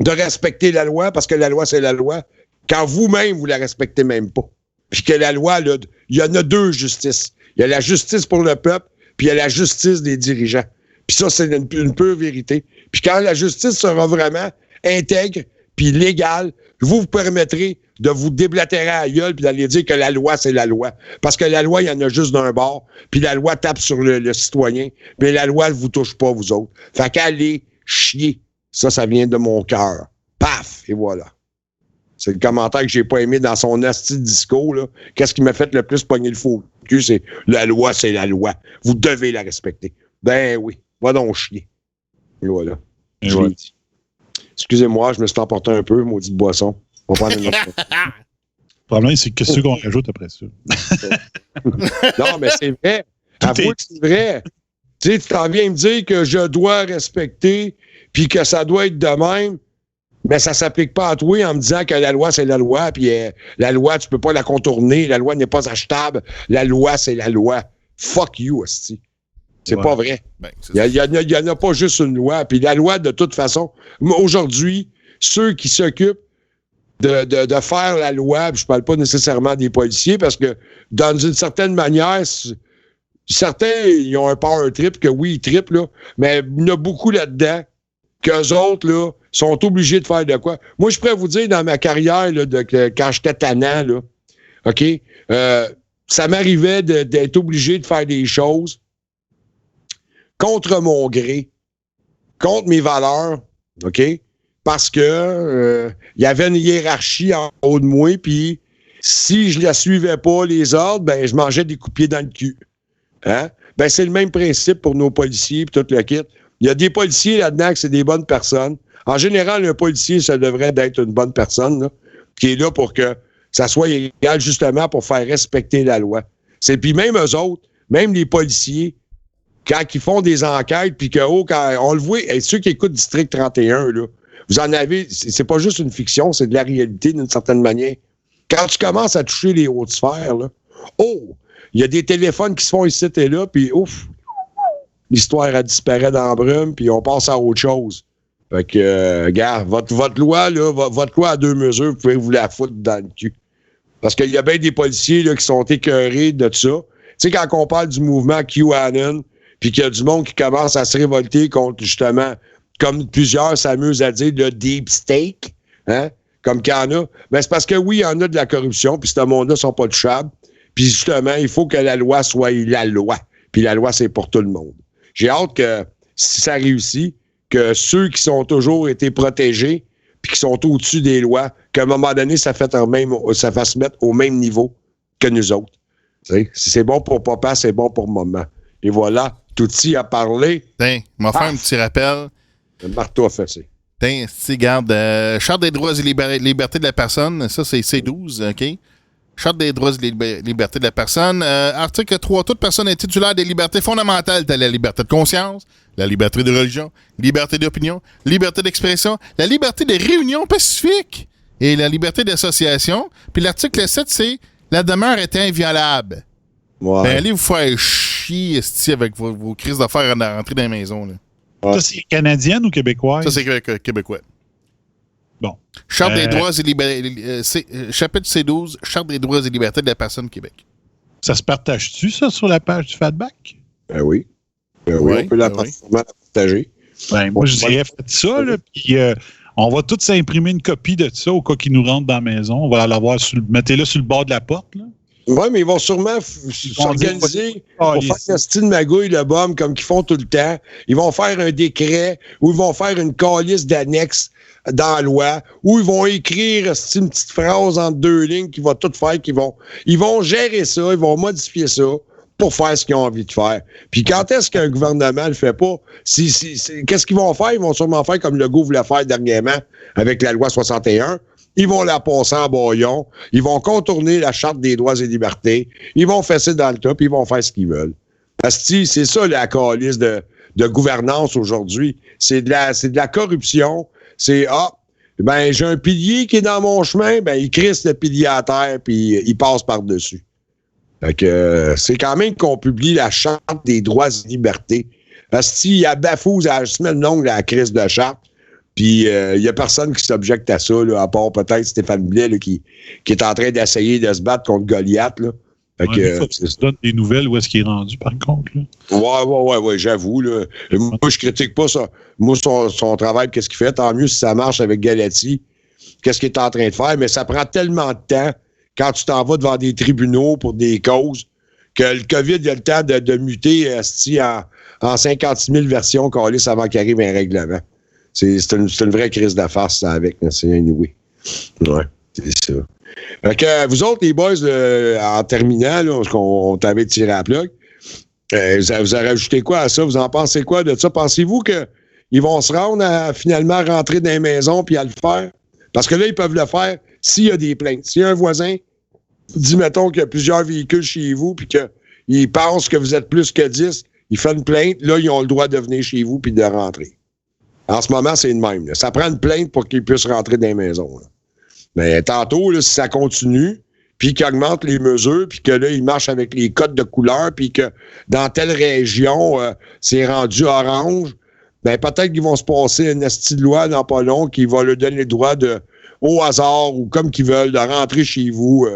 de respecter la loi, parce que la loi, c'est la loi, quand vous-même, vous la respectez même pas. Puis que la loi, là, il y en a 2 justices. Il y a la justice pour le peuple, puis il y a la justice des dirigeants. Puis ça, c'est une pure vérité. Puis quand la justice sera vraiment intègre puis légale, vous permettrez de vous déblatérer à la gueule puis d'aller dire que la loi, c'est la loi. Parce que la loi, il y en a juste d'un bord, puis la loi tape sur le citoyen, mais la loi ne vous touche pas, vous autres. Fait qu'allez chier. Ça vient de mon cœur. Paf! Et voilà. C'est le commentaire que j'ai pas aimé dans son asti de discours, là. Qu'est-ce qui m'a fait le plus pogner le faux cul? C'est la loi, c'est la loi. Vous devez la respecter. Ben oui. Va donc chier. Et voilà. Je l'ai dit. Excusez-moi, je me suis emporté un peu, maudite boisson. On va prendre une autre. Le problème, c'est que ce qu'on rajoute après ça. Non, mais c'est vrai. Avouez que c'est vrai. Tu sais, tu t'en viens me dire que je dois respecter puis que ça doit être de même, mais ça s'applique pas à toi en me disant que la loi, c'est la loi, puis la loi, tu peux pas la contourner, la loi n'est pas achetable, la loi, c'est la loi. Fuck you, hostie. C'est pas vrai. Ben, il y en a pas juste une loi. Puis la loi, de toute façon, aujourd'hui, ceux qui s'occupent de faire la loi, puis je parle pas nécessairement des policiers, parce que dans une certaine manière, certains, ils ont un power trip, que oui, ils trippent, là, mais il y en a beaucoup là-dedans qu'eux autres, là, sont obligés de faire de quoi. Moi, je pourrais vous dire, dans ma carrière, là, quand j'étais tannant, là, OK, ça m'arrivait d'être obligé de faire des choses contre mon gré, contre mes valeurs, OK? Parce que y avait une hiérarchie en haut de moi, puis si je la suivais pas, les ordres, ben je mangeais des coups de pied dans le cul. Hein? Ben c'est le même principe pour nos policiers et tout le kit. Il y a des policiers là-dedans que c'est des bonnes personnes. En général, un policier, ça devrait être une bonne personne, là, qui est là pour que ça soit égal justement pour faire respecter la loi. Puis même eux autres, même les policiers, quand ils font des enquêtes, puis quand on le voit, ceux qui écoutent District 31, là, vous en avez, c'est pas juste une fiction, c'est de la réalité d'une certaine manière. Quand tu commences à toucher les hautes sphères, là, il y a des téléphones qui se font ici et là, puis ouf, l'histoire a disparu dans la brume, puis on passe à autre chose. Fait que, regarde, votre loi, là, votre loi à 2 mesures, vous pouvez vous la foutre dans le cul. Parce qu'il y a bien des policiers là, qui sont écœurés de ça. Tu sais, quand on parle du mouvement QAnon, puis qu'il y a du monde qui commence à se révolter contre, justement, comme plusieurs s'amusent à dire, le deep state, hein, comme qu'il y en a, ben c'est parce que oui, il y en a de la corruption, puis ce monde-là ne sont pas touchables. Puis justement, il faut que la loi soit la loi. Puis la loi, c'est pour tout le monde. J'ai hâte que, si ça réussit, que ceux qui sont toujours été protégés, puis qui sont au-dessus des lois, qu'à un moment donné, ça fasse se mettre au même niveau que nous autres. T'sais, si c'est bon pour papa, c'est bon pour maman. Et voilà, Touti a parlé. Tiens, m'a fait un petit rappel. Le marteau a fessé. Tiens, si, regarde, Charte des droits et libertés de la personne, ça, c'est C12, OK? Charte des droits et libertés de la personne. Article 3. Toute personne est titulaire des libertés fondamentales telles la liberté de conscience, la liberté de religion, liberté d'opinion, liberté d'expression, la liberté de réunion pacifique et la liberté d'association. Puis l'article 7, c'est la demeure est inviolable. Ouais. Ben, allez vous faire chier avec vos crises d'affaires à rentrer dans la maison. Là. Ouais. Ça, c'est canadienne ou québécoise? Ça, c'est québécois. Bon. Charte des droits et libertés. Chapitre C12, Charte des droits et libertés de la personne Québec. Ça se partage-tu, ça, sur la page du Fatback? Ben oui. Oui, on peut la partager. Ben, moi, je dirais, faites ça, là, puis on va tous s'imprimer une copie de ça au cas qu'ils nous rentrent dans la maison. On va l'avoir mettez-le sur le bord de la porte, là. Oui, mais ils vont sûrement s'organiser pour faire un style magouille, le bum, comme qu'ils font tout le temps. Ils vont faire un décret ou ils vont faire une calice d'annexe dans la loi ou ils vont écrire une petite phrase entre 2 lignes qui va tout faire. Ils vont gérer ça, ils vont modifier ça pour faire ce qu'ils ont envie de faire. Puis quand est-ce qu'un gouvernement le fait pas? Qu'est-ce qu'ils vont faire? Ils vont sûrement faire comme Legault voulait faire dernièrement avec la loi 61. Ils vont la passer en brouillon. Ils vont contourner la Charte des droits et libertés. Ils vont fesser dans le tas, puis ils vont faire ce qu'ils veulent. Asti, c'est ça la calice de gouvernance aujourd'hui. C'est de la corruption. C'est, j'ai un pilier qui est dans mon chemin, ben il crisse le pilier à terre, puis il passe par-dessus. Fait que c'est quand même qu'on publie la Charte des droits et libertés. Asti, il y a bafouze à la semaine longue la crise de charte. Puis il y a personne qui s'objecte à ça, là, à part peut-être Stéphane Blais là, qui est en train d'essayer de se battre contre Goliath. Là. Fait que, faut que tu donnes des nouvelles où est-ce qu'il est rendu, par contre. Là. Ouais, j'avoue. Là. Moi, je critique pas ça. Moi, son travail, qu'est-ce qu'il fait? Tant mieux si ça marche avec Galati. qu'est-ce qu'il est en train de faire, mais ça prend tellement de temps quand tu t'en vas devant des tribunaux pour des causes que le COVID, il a le temps de muter en 56 000 versions câlisse avant qu'il arrive un règlement. C'est une vraie crise de farce, ça, avec. C'est anyway. Ouais, c'est ça. Fait que vous autres, les boys, en terminant, là, parce qu'on t'avait tiré à la plug, vous avez rajouté quoi à ça? Vous en pensez quoi de ça? Pensez-vous qu'ils vont se rendre à finalement rentrer dans les maisons puis à le faire? Parce que là, ils peuvent le faire s'il y a des plaintes. S'il y a un voisin dit, mettons, qu'il y a plusieurs véhicules chez vous puis qu'il pense que vous êtes plus que 10, il fait une plainte, là, ils ont le droit de venir chez vous puis de rentrer. En ce moment, c'est le même. Là. Ça prend une plainte pour qu'ils puissent rentrer dans les maisons. Là. Mais tantôt, là, si ça continue, puis qu'ils augmentent les mesures, puis que là, ils marchent avec les codes de couleur, puis que dans telle région, c'est rendu orange, ben peut-être qu'ils vont se passer une esti de loi dans pas long qui va leur donner le droit de, au hasard, ou comme qu'ils veulent, de rentrer chez vous,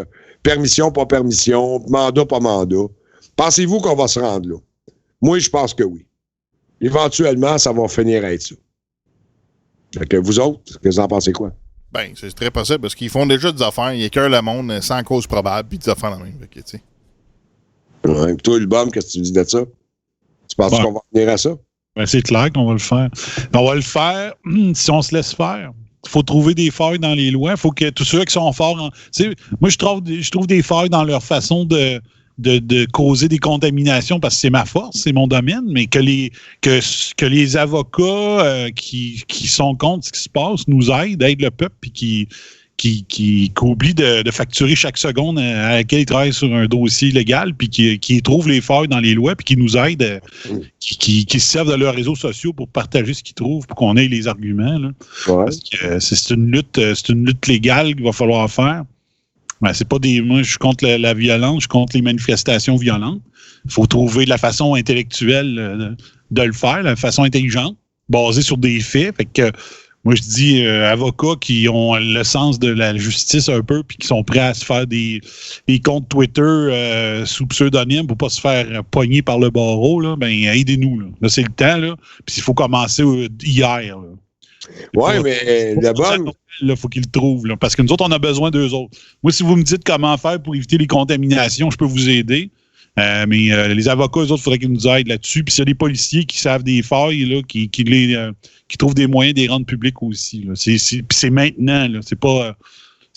permission, pas permission, mandat, pas mandat. Pensez-vous qu'on va se rendre là? Moi, je pense que oui. Éventuellement, ça va finir à être ça. Fait que vous autres, qu'est-ce que vous en pensez quoi? Ben, c'est très possible parce qu'ils font déjà des affaires, ils écœurent le monde sans cause probable, puis des affaires la même. Fait que, tu sais. Ouais, pis toi, le bum, qu'est-ce que tu dis de ça? Tu penses qu'on va venir à ça? Ben, c'est clair qu'on va le faire. On va le faire si on se laisse faire. Il faut trouver des failles dans les lois. Il faut que tous ceux qui sont forts... Moi, je trouve des failles dans leur façon de causer des contaminations parce que c'est ma force, c'est mon domaine, mais que les avocats qui sont contre ce qui se passe nous aident le peuple puis qui oublient de facturer chaque seconde à laquelle ils travaillent sur un dossier légal puis qui trouvent les failles dans les lois puis qui nous aident, qui se servent de leurs réseaux sociaux pour partager ce qu'ils trouvent pour qu'on ait les arguments. Là. Ouais. Parce que c'est une lutte légale qu'il va falloir faire. Ben, c'est pas moi, je suis contre la violence, je suis contre les manifestations violentes. Il faut trouver la façon intellectuelle de le faire, la façon intelligente, basée sur des faits. Fait que moi, je dis avocats qui ont le sens de la justice un peu, puis qui sont prêts à se faire des comptes Twitter sous pseudonyme pour pas se faire pogner par le barreau. Là, ben aidez-nous. Là, c'est le temps. Là. Puis il faut commencer hier. Là. Oui, mais d'abord... Il faut qu'ils le trouvent. Là, parce que nous autres, on a besoin d'eux autres. Moi, si vous me dites comment faire pour éviter les contaminations, je peux vous aider. Mais les avocats, eux autres, il faudrait qu'ils nous aident là-dessus. Puis s'il y a des policiers qui savent des failles, là, qui trouvent des moyens de les rendre publics aussi. Là. C'est maintenant. Là. C'est pas...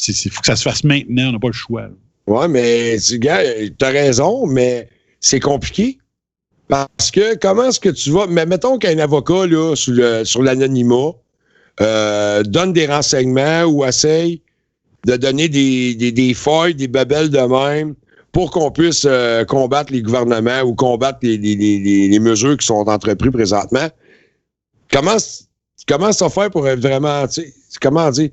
Il faut que ça se fasse maintenant. On n'a pas le choix. Oui, mais gars, t'as raison, mais c'est compliqué. Parce que comment est-ce que tu vas... Mais mettons qu'un avocat, là, sur l'anonymat, donne des renseignements ou essaye de donner des failles, des babelles de même pour qu'on puisse combattre les gouvernements ou combattre les mesures qui sont entreprises présentement. Comment ça faire pour vraiment, comment dire?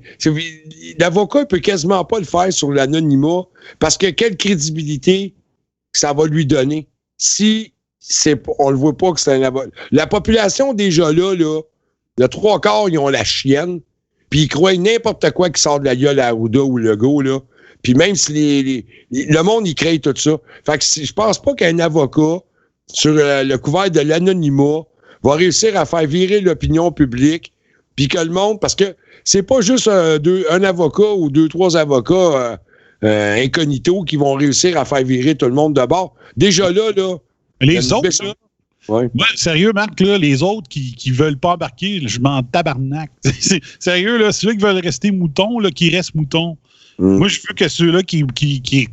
L'avocat ne peut quasiment pas le faire sur l'anonymat parce que quelle crédibilité ça va lui donner si on le voit pas que c'est un avocat. La population déjà là, le 3/4, ils ont la chienne, puis ils croient n'importe quoi qui sort de la gueule à Arruda ou Legault, là. Puis même si le monde, il crée tout ça. Fait que je pense pas qu'un avocat, sur le couvert de l'anonymat, va réussir à faire virer l'opinion publique, puis que le monde, parce que c'est pas juste un avocat ou 2-3 avocats incognito qui vont réussir à faire virer tout le monde de bord. Déjà là... Les autres, là, ouais, sérieux, Marc, là, les autres qui veulent pas embarquer, je m'en tabarnak. Sérieux, là, ceux qui veulent rester moutons, là, qui restent moutons. Moi, je veux que ceux-là qui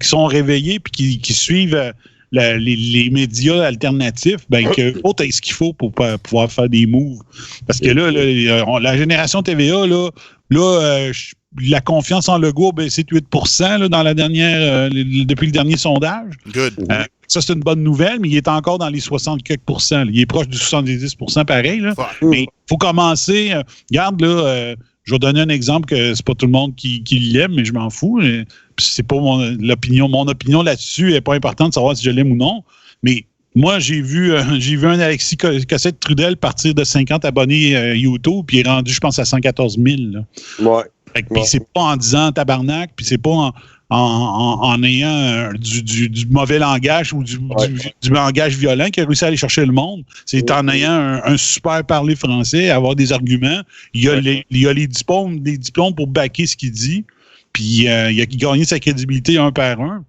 sont réveillés puis qui suivent les médias alternatifs, ben, qu'eux autres aient ce qu'il faut pour pouvoir faire des moves. Parce que là, la génération TVA, la confiance en Legault a baissé de 8% là, dans la dernière, depuis le dernier sondage. Good. Ça, c'est une bonne nouvelle, mais il est encore dans les 60 quelques %. Il est proche du 70% pareil. Là. Mais il faut commencer. Regarde, là, je vais donner un exemple que c'est pas tout le monde qui l'aime, mais je m'en fous. C'est pas l'opinion. Mon opinion là-dessus n'est pas importante de savoir si je l'aime ou non. Mais moi, j'ai vu un Alexis Cossette-Trudel partir de 50 abonnés YouTube, puis il est rendu, je pense, à 114 000. Là. Ouais. Puis c'est pas en disant tabarnak, puis c'est pas en ayant du mauvais langage ou du langage violent qui a réussi à aller chercher le monde. C'est en ayant un super parler français, avoir des arguments. Il y a les diplômes pour backer ce qu'il dit. Puis il a gagné sa crédibilité un par un.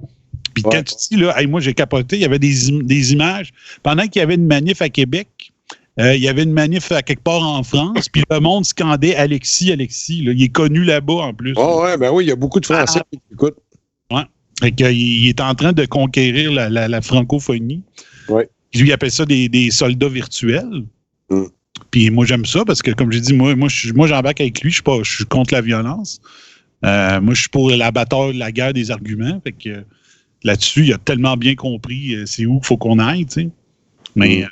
Puis quand tu dis, là, hey, moi j'ai capoté, il y avait des images. Pendant qu'il y avait une manif à Québec, il y avait une manif à quelque part en France, puis le monde scandait Alexis. Là, il est connu là-bas en plus. Oui, il y a beaucoup de Français qui écoutent. Fait qu'il est en train de conquérir la francophonie. Ouais. Lui, il appelle ça des soldats virtuels. Puis moi, j'aime ça parce que, comme j'ai dit, moi j'embarque avec lui. Je suis contre la violence. Moi, je suis pour la bataille, la guerre des arguments. Fait que là-dessus, il a tellement bien compris c'est où qu'il faut qu'on aille, tu sais. Mais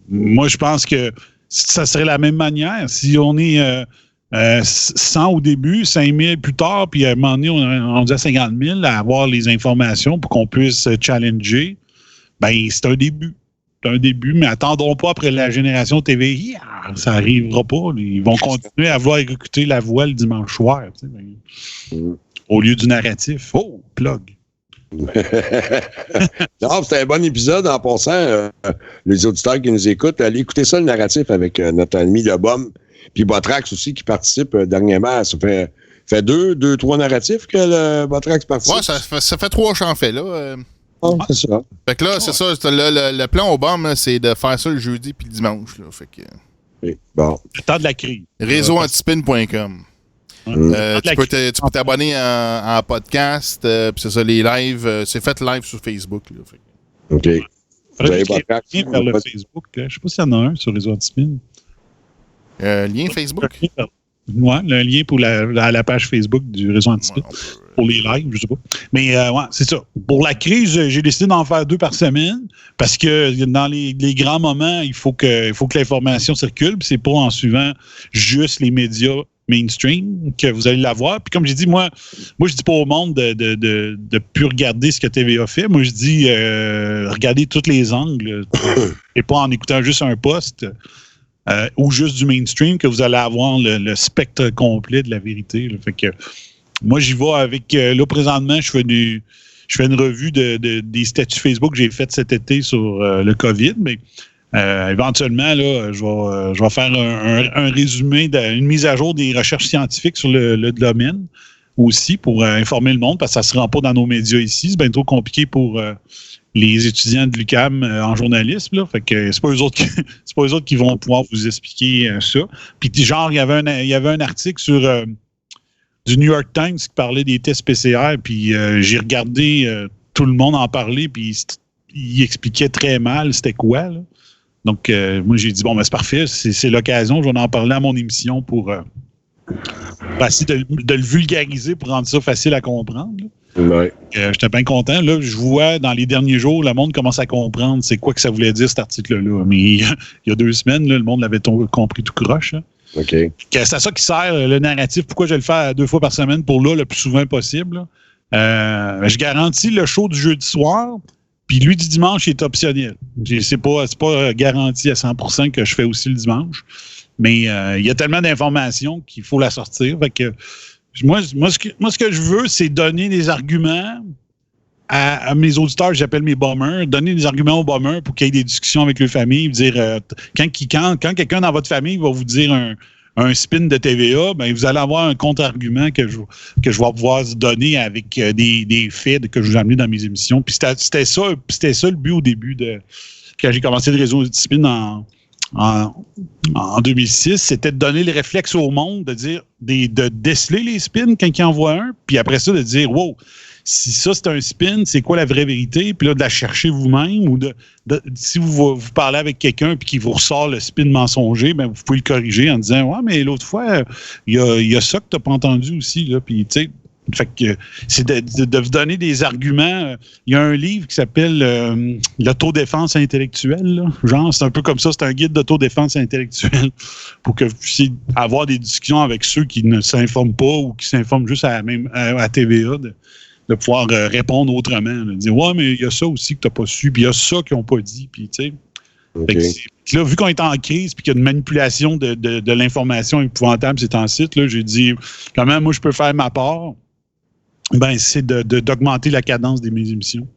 moi, je pense que ça serait la même manière. Si on est 100 au début, 5 000 plus tard, puis à un moment donné, on est rendu à 50 000 à avoir les informations pour qu'on puisse challenger, ben c'est un début. C'est un début, mais attendons pas après la génération TVI. Ça n'arrivera pas. Ils vont continuer à vouloir écouter la voix le dimanche soir. Tu sais, au lieu du narratif. Oh, plug. Non, c'était un bon épisode en passant. Les auditeurs qui nous écoutent, allez écouter ça, le narratif, avec notre ami Le Bum. Puis Botrax aussi qui participe dernièrement. Ça fait 3 narratifs que le Botrax participe. Ouais, ça fait 3 j'en fais là. C'est ça. Fait que là, c'est ça. Le plan au BOM, là, c'est de faire ça le jeudi puis le dimanche. Là, fait que... Bon. Le temps de la crise. Réseauantispin.com. Tu peux t'abonner en podcast. Puis c'est ça, les lives. C'est fait live sur Facebook. Là, fait. OK. Vous avez Botrax vers le Facebook. Je ne sais pas s'il y en a un sur Réseau Antispin. Lien Facebook? Oui, le lien pour la page Facebook du Réseau Antispin. Pour les lives, je sais pas. Mais c'est ça. Pour la crise, j'ai décidé d'en faire 2 par semaine parce que dans les grands moments, il faut que l'information circule. Puis c'est pas en suivant juste les médias mainstream que vous allez l'avoir. Puis comme j'ai dit, moi je dis pas au monde de plus regarder ce que TVA fait. Moi, je dis regardez tous les angles et pas en écoutant juste un post. Ou juste du mainstream, que vous allez avoir le spectre complet de la vérité. Là. Fait que moi, j'y vais avec... là, présentement, je fais une revue des statuts Facebook que j'ai faites cet été sur le COVID, mais éventuellement, là, je vais faire un résumé, une mise à jour des recherches scientifiques sur le domaine aussi pour informer le monde, parce que ça ne se rend pas dans nos médias ici. C'est bien trop compliqué pour... les étudiants de l'UQAM en journalisme, là. Fait que c'est pas eux autres qui vont pouvoir vous expliquer ça. Puis genre, il y avait un article sur du New York Times qui parlait des tests PCR, puis j'ai regardé tout le monde en parler, puis il expliquait très mal c'était quoi, là. Donc, moi, j'ai dit, bon, ben c'est parfait, c'est l'occasion, je vais en parler à mon émission pour essayer de le vulgariser pour rendre ça facile à comprendre, là. Ouais. J'étais bien content. Là, je vois dans les derniers jours, le monde commence à comprendre c'est quoi que ça voulait dire cet article-là. Mais il y a 2 semaines, là, le monde l'avait compris tout croche. Hein. OK. C'est à ça qui sert le narratif. Pourquoi je vais le faire 2 fois par semaine pour le plus souvent possible. Je garantis le show du jeudi soir, puis lui du dimanche est optionnel. C'est pas garanti à 100% que je fais aussi le dimanche. Mais il y a tellement d'informations qu'il faut la sortir. Fait que Moi, ce que je veux, c'est donner des arguments à mes auditeurs, j'appelle mes bombers, donner des arguments aux bombers pour qu'il y ait des discussions avec leur famille, dire quand quelqu'un dans votre famille va vous dire un spin de TVA, ben vous allez avoir un contre-argument que je vais pouvoir donner avec des faits que je vous ai amenés dans mes émissions. Puis c'était ça le but au début quand j'ai commencé le réseau de spin en 2006, c'était de donner le réflexe au monde, de dire de déceler les spins quand il envoie un, puis après ça, de dire wow, si ça c'est un spin, c'est quoi la vraie vérité? Puis là, de la chercher vous-même, ou si vous parlez avec quelqu'un puis qu'il vous ressort le spin mensonger, ben vous pouvez le corriger en disant ouais, mais l'autre fois, il y a ça que tu n'as pas entendu aussi, là, puis tu sais. Fait que c'est de vous donner des arguments. Il y a un livre qui s'appelle l'autodéfense intellectuelle. Là. Genre, c'est un peu comme ça, c'est un guide d'autodéfense intellectuelle pour que vous puissiez avoir des discussions avec ceux qui ne s'informent pas ou qui s'informent juste à TVA, de pouvoir répondre autrement. De dire ouais, mais il y a ça aussi que tu n'as pas su, puis il y a ça qu'ils n'ont pas dit, puis tu sais. Okay. Là, vu qu'on est en crise et qu'il y a une manipulation de l'information épouvantable ces temps-ci, là, j'ai dit comment moi je peux faire ma part. Ben, c'est d'augmenter la cadence de mes émissions.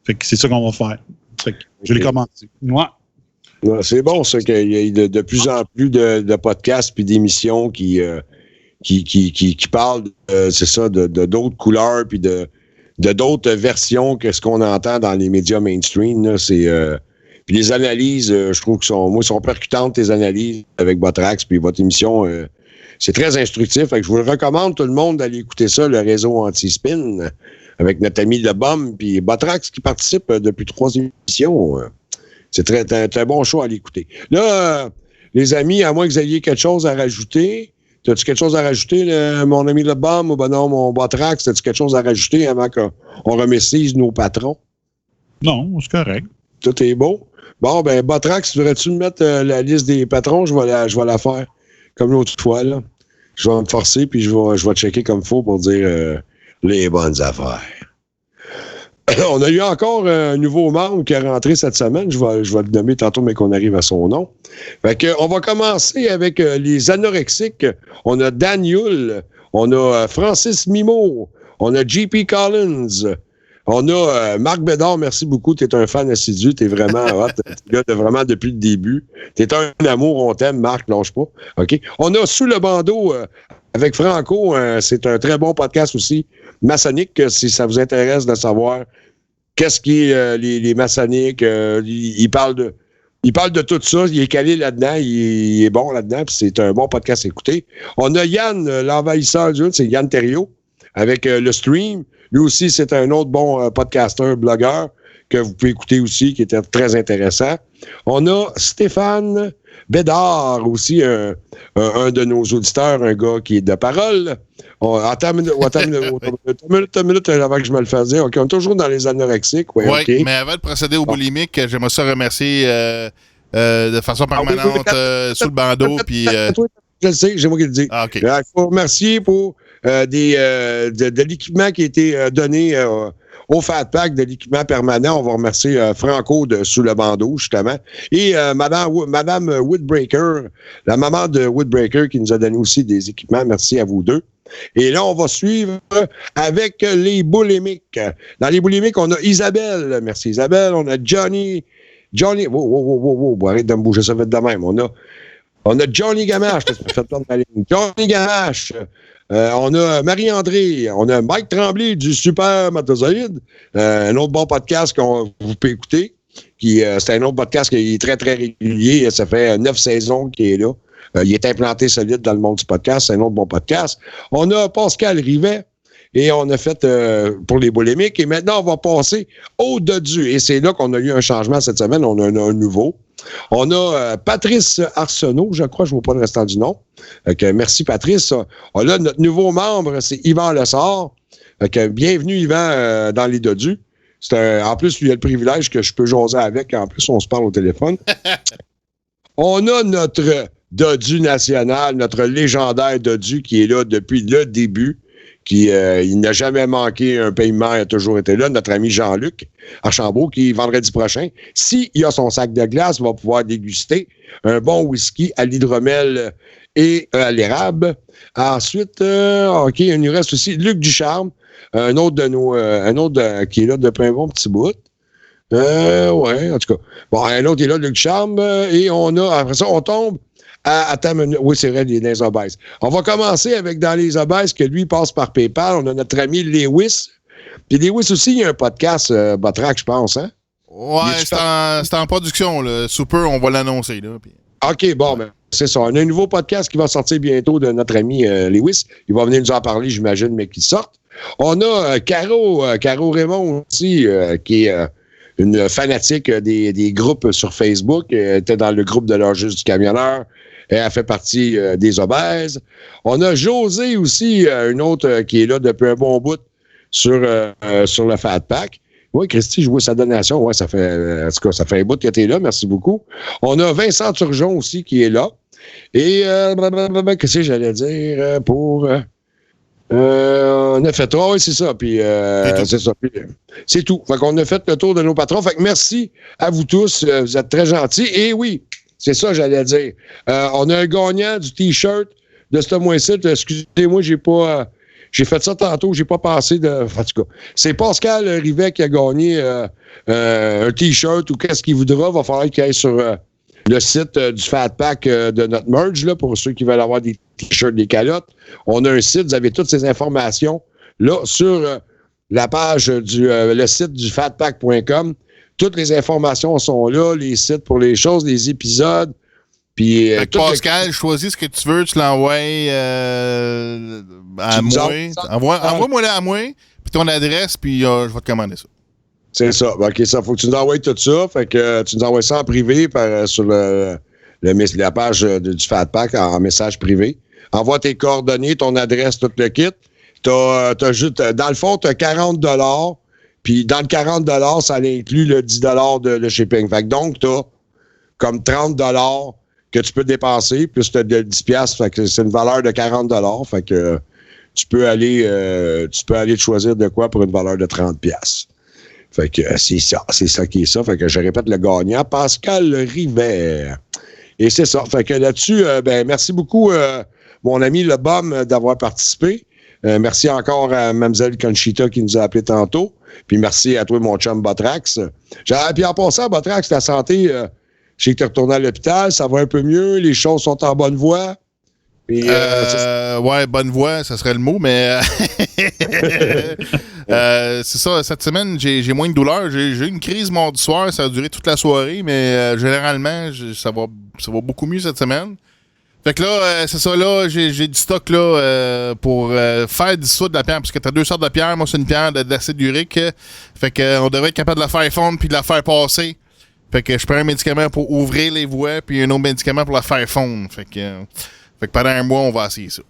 Fait que c'est ça qu'on va faire. Fait que je vais les commencer. Ouais. Ouais, c'est bon, ça, qu'il y ait de plus en plus de podcasts puis d'émissions qui parlent, c'est ça, de d'autres couleurs puis de d'autres versions que ce qu'on entend dans les médias mainstream. Là, c'est puis les analyses, je trouve que sont percutantes, les analyses avec Botrax, puis votre émission, c'est très instructif. Fait que je vous le recommande, tout le monde, d'aller écouter ça, le réseau Anti-Spin, avec notre ami Le Bum, puis Botrax qui participe depuis 3 émissions. C'est très bon show à l'écouter. Là, les amis, à moins que vous ayez quelque chose à rajouter, as-tu quelque chose à rajouter, mon ami Le Bum, ou ben non, mon Botrax, as-tu quelque chose à rajouter avant qu'on remercie nos patrons? Non, c'est correct. Tout est beau. Bon, ben, Botrax, voudrais-tu me mettre la liste des patrons? Je vais la faire comme l'autre fois, là. Je vais me forcer, puis je vais checker comme il faut pour dire les bonnes affaires. On a eu encore un nouveau membre qui est rentré cette semaine. Je vais le nommer tantôt, mais qu'on arrive à son nom. Fait que, on va commencer avec les anorexiques. On a Daniel, on a Francis Mimo, on a JP Collins, on a Marc Bédard, merci beaucoup. T'es un fan assidu, t'es vraiment hot. T'es là vraiment depuis le début. T'es un amour, on t'aime, Marc, lâche pas. OK. On a Sous le bandeau avec Franco. C'est un très bon podcast aussi. Maçonnique, si ça vous intéresse de savoir qu'est-ce qui est les maçonniques. Il parle de tout ça. Il est calé là-dedans. Il est bon là-dedans. Puis c'est un bon podcast à écouter. On a Yann, l'envahisseur du c'est Yann Thériault avec le stream. Lui aussi, c'est un autre bon podcaster, blogueur que vous pouvez écouter aussi, qui était très intéressant. On a Stéphane Bédard aussi, un de nos auditeurs, un gars qui est de parole. Attends une minute avant que je me le fasse dire. OK, on est toujours dans les anorexiques. Oui, okay. Mais avant de procéder au boulimique, j'aimerais ça remercier de façon permanente sous le bandeau. Puis, je le sais, j'ai moi qui le dis. Ah, okay. Il faut remercier pour de l'équipement qui a été donné au Fat Pack, de l'équipement permanent. On va remercier Franco de Sous le bandeau, justement. Et Madame Woodbreaker, la maman de Woodbreaker, qui nous a donné aussi des équipements. Merci à vous deux. Et là, on va suivre avec les boulimiques. Dans les boulimiques, on a Isabelle. Merci Isabelle. On a Johnny. Wow, arrête de me bouger ça vite de même. On a Johnny Gamache. Johnny Gamache. On a Marie-André, on a Mike Tremblay du Super Matozoïde, un autre bon podcast qu'on vous peut écouter. C'est un autre podcast qui est très, très régulier. Ça fait 9 saisons qu'il est là. Il est implanté solide dans le monde du podcast. C'est un autre bon podcast. On a Pascal Rivet et on a fait pour les boulimiques. Et maintenant, on va passer au Dodu. Et c'est là qu'on a eu un changement cette semaine. On a un nouveau. On a Patrice Arsenault, je crois, je ne vois pas le restant du nom. Merci, Patrice. Là, notre nouveau membre, c'est Yvan Lessard. Bienvenue, Yvan, dans les Dodus. En plus, lui, il a le privilège que je peux jaser avec. En plus, on se parle au téléphone. On a notre Dodu national, notre légendaire Dodu qui est là depuis le début. Il n'a jamais manqué un paiement, il a toujours été là. Notre ami Jean-Luc Archambault, qui, vendredi prochain, s'il a son sac de glace, va pouvoir déguster un bon whisky à l'hydromel et à l'érable. Ensuite, OK, il nous reste aussi Luc Ducharme, un autre qui est là depuis un bon petit bout. Ouais, en tout cas. Bon, un autre est là, Luc Ducharme, et après ça, on tombe attends, oui, c'est vrai, les obèses. On va commencer avec dans les obèses que lui passe par PayPal. On a notre ami Lewis. Puis Lewis aussi, il y a un podcast, Botrax, je pense, hein? Ouais, c'est en production, là. Sous peu, on va l'annoncer, là. Puis... OK, bon, ben, c'est ça. On a un nouveau podcast qui va sortir bientôt de notre ami Lewis. Il va venir nous en parler, j'imagine, mais qu'il sorte. On a Caro Raymond aussi, qui est une fanatique des groupes sur Facebook. Elle était dans le groupe de l'Orjuste du camionneur. Elle a fait partie des obèses. On a José aussi, une autre qui est là depuis un bon bout sur le Fat Pack. Oui, Christy, je vois sa donation. Oui, ça fait, en tout cas, ça fait un bout que tu es là. Merci beaucoup. On a Vincent Turgeon aussi qui est là. Et, qu'est-ce que j'allais dire pour... on a fait 3, oui, c'est ça. Puis, c'est ça. Puis, c'est tout. Fait qu'on a fait le tour de nos patrons. Fait que merci à vous tous. Vous êtes très gentils. Et oui, c'est ça, j'allais dire. On a un gagnant du T-shirt de ce mois-ci. Excusez-moi, j'ai pas J'ai fait ça tantôt, j'ai pas passé de... En tout cas, c'est Pascal Rivet qui a gagné un T-shirt ou qu'est-ce qu'il voudra. Va falloir qu'il aille sur le site du Fat Pack de notre merge, là, pour ceux qui veulent avoir des T-shirts, des calottes. On a un site, vous avez toutes ces informations là sur la page le site du fatpack.com. Toutes les informations sont là, les sites pour les choses, les épisodes. Puis, Pascal, choisis ce que tu veux, tu l'envoies à moi. Envoie-moi là à moi, puis ton adresse, puis je vais te commander ça. C'est ça. OK, ça, faut que tu nous envoies tout ça. Fait que tu nous envoies ça en privé sur la page du Fat Pack en message privé. Envoie tes coordonnées, ton adresse, tout le kit. T'as juste, dans le fond, tu as 40$. Puis dans le 40$, ça inclut le 10$ de shipping. Fait que donc, tu as comme 30$ que tu peux dépenser, plus tu as 10$. Fait que c'est une valeur de 40$. Fait que tu peux aller te choisir de quoi pour une valeur de 30$. Fait que c'est ça qui est ça. Fait que je répète le gagnant, Pascal Rivet. Et c'est ça. Fait que là-dessus, merci beaucoup, mon ami Le Bum, d'avoir participé. Merci encore à Mlle Conchita qui nous a appelé tantôt. Puis merci à toi, mon chum Botrax. Puis en passant, Botrax, ta santé, je sais que tu es retourné à l'hôpital, ça va un peu mieux, les choses sont en bonne voie. Puis, ouais, bonne voie, ça serait le mot, mais c'est ça, cette semaine, j'ai moins de douleur. J'ai eu une crise mardi soir, ça a duré toute la soirée, mais généralement, ça va beaucoup mieux cette semaine. Fait que là, c'est ça, là, j'ai du stock là pour faire dissoudre de la pierre, parce que t'as 2 sortes de pierre. Moi, c'est une pierre d'acide urique. Fait que on devrait être capable de la faire fondre puis de la faire passer. Fait que je prends un médicament pour ouvrir les voies, puis un autre médicament pour la faire fondre. Fait que pendant un mois, on va essayer ça.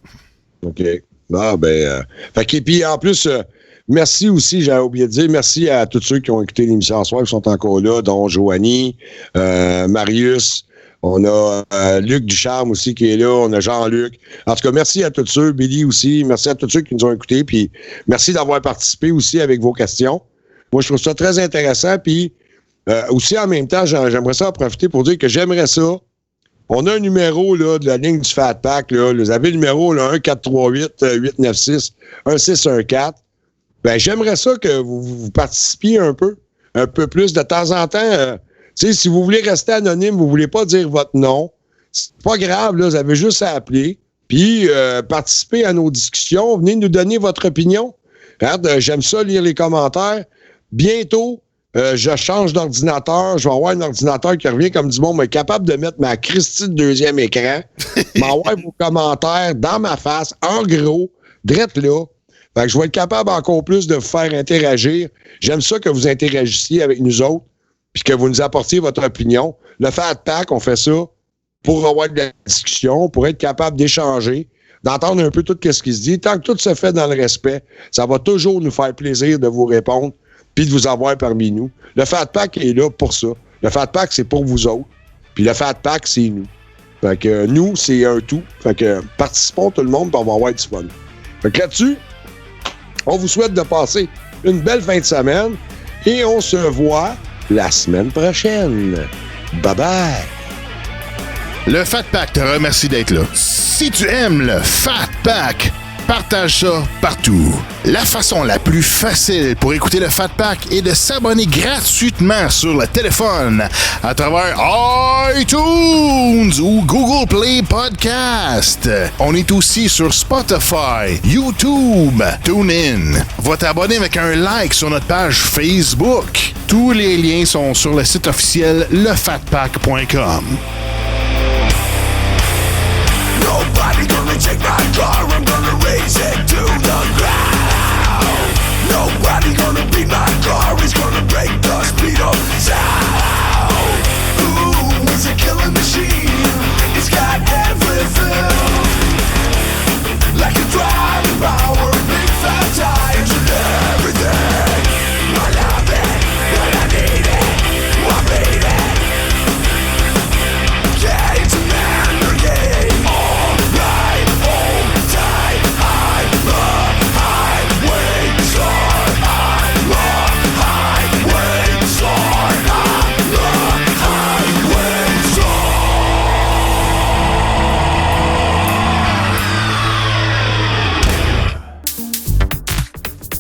OK. Fait que, puis en plus, merci aussi, j'avais oublié de dire, merci à tous ceux qui ont écouté l'émission ce soir, qui sont encore là, dont Joanie, Marius. On a Luc Ducharme aussi qui est là. On a Jean-Luc. En tout cas, merci à tous ceux. Billy aussi. Merci à tous ceux qui nous ont écoutés. Puis merci d'avoir participé aussi avec vos questions. Moi, je trouve ça très intéressant. Puis aussi, en même temps, j'aimerais ça en profiter pour dire que j'aimerais ça. On a un numéro là, de la ligne du Fat Pack. Là. Vous avez le numéro là, 1-438-896-1614. J'aimerais ça que vous participiez un peu plus de temps en temps. Tu sais, si vous voulez rester anonyme, vous voulez pas dire votre nom, c'est pas grave, là, vous avez juste à appeler, puis participer à nos discussions, venez nous donner votre opinion. Regarde, j'aime ça lire les commentaires. Bientôt, je change d'ordinateur, je vais avoir un ordinateur qui revient comme du monde, mais capable de mettre ma Christie de 2e écran, m'envoyer vos commentaires dans ma face, en gros, drette là. Fait que je vais être capable encore plus de vous faire interagir. J'aime ça que vous interagissiez avec nous autres, puis que vous nous apportiez votre opinion. Le Fat Pack, on fait ça pour avoir de la discussion, pour être capable d'échanger, d'entendre un peu tout ce qui se dit. Tant que tout se fait dans le respect, ça va toujours nous faire plaisir de vous répondre puis de vous avoir parmi nous. Le Fat Pack est là pour ça. Le Fat Pack, c'est pour vous autres. Puis le Fat Pack, c'est nous. Fait que nous, c'est un tout. Fait que participons tout le monde, puis on va avoir du fun. Fait que là-dessus, on vous souhaite de passer une belle fin de semaine et on se voit la semaine prochaine. Bye-bye! Le Fat Pack te remercie d'être là. Si tu aimes le Fat Pack, partage ça partout. La façon la plus facile pour écouter le Fat Pack est de s'abonner gratuitement sur le téléphone à travers iTunes ou Google Play Podcast. On est aussi sur Spotify, YouTube, TuneIn. Va t'abonner avec un like sur notre page Facebook. Tous les liens sont sur le site officiel lefatpack.com. Nobody gonna take my car, I'm gonna raise it to the ground. Nobody gonna beat my car, he's gonna break the speed of sound. Ooh, he's a killing machine, he's got everything. Like a driving power, big fat tires and everything. I love it, but I need it, I made it. Yeah, it's a man game. All right, all time, I'm a high.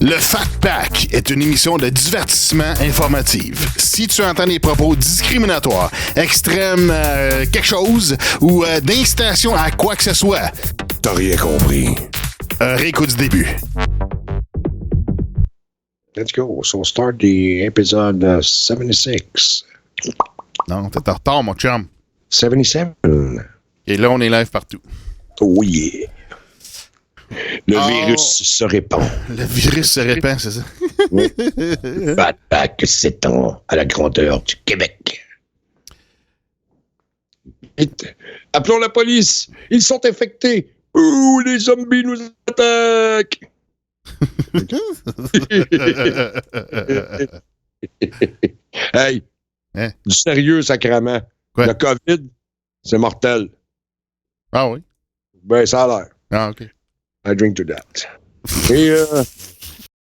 Le Fat Pack est une émission de divertissement informative. Si tu entends des propos discriminatoires, extrêmes, quelque chose, ou d'incitation à quoi que ce soit, t'as rien compris. Réécoute du début. Let's go. So start the episode 76. Non, t'es en retard, mon chum. 77. Et là, on est live partout. Oh yeah. Le virus se répand. Le virus se répand, c'est ça? Oui. Fat Pack s'étend à la grandeur du Québec. Vite. Appelons la police. Ils sont infectés. Ouh, les zombies nous attaquent. Hey, hein? Du sérieux, sacrément. Quoi? Le COVID, c'est mortel. Ah oui? Ben, ça a l'air. Ah, OK. I drink to that. Et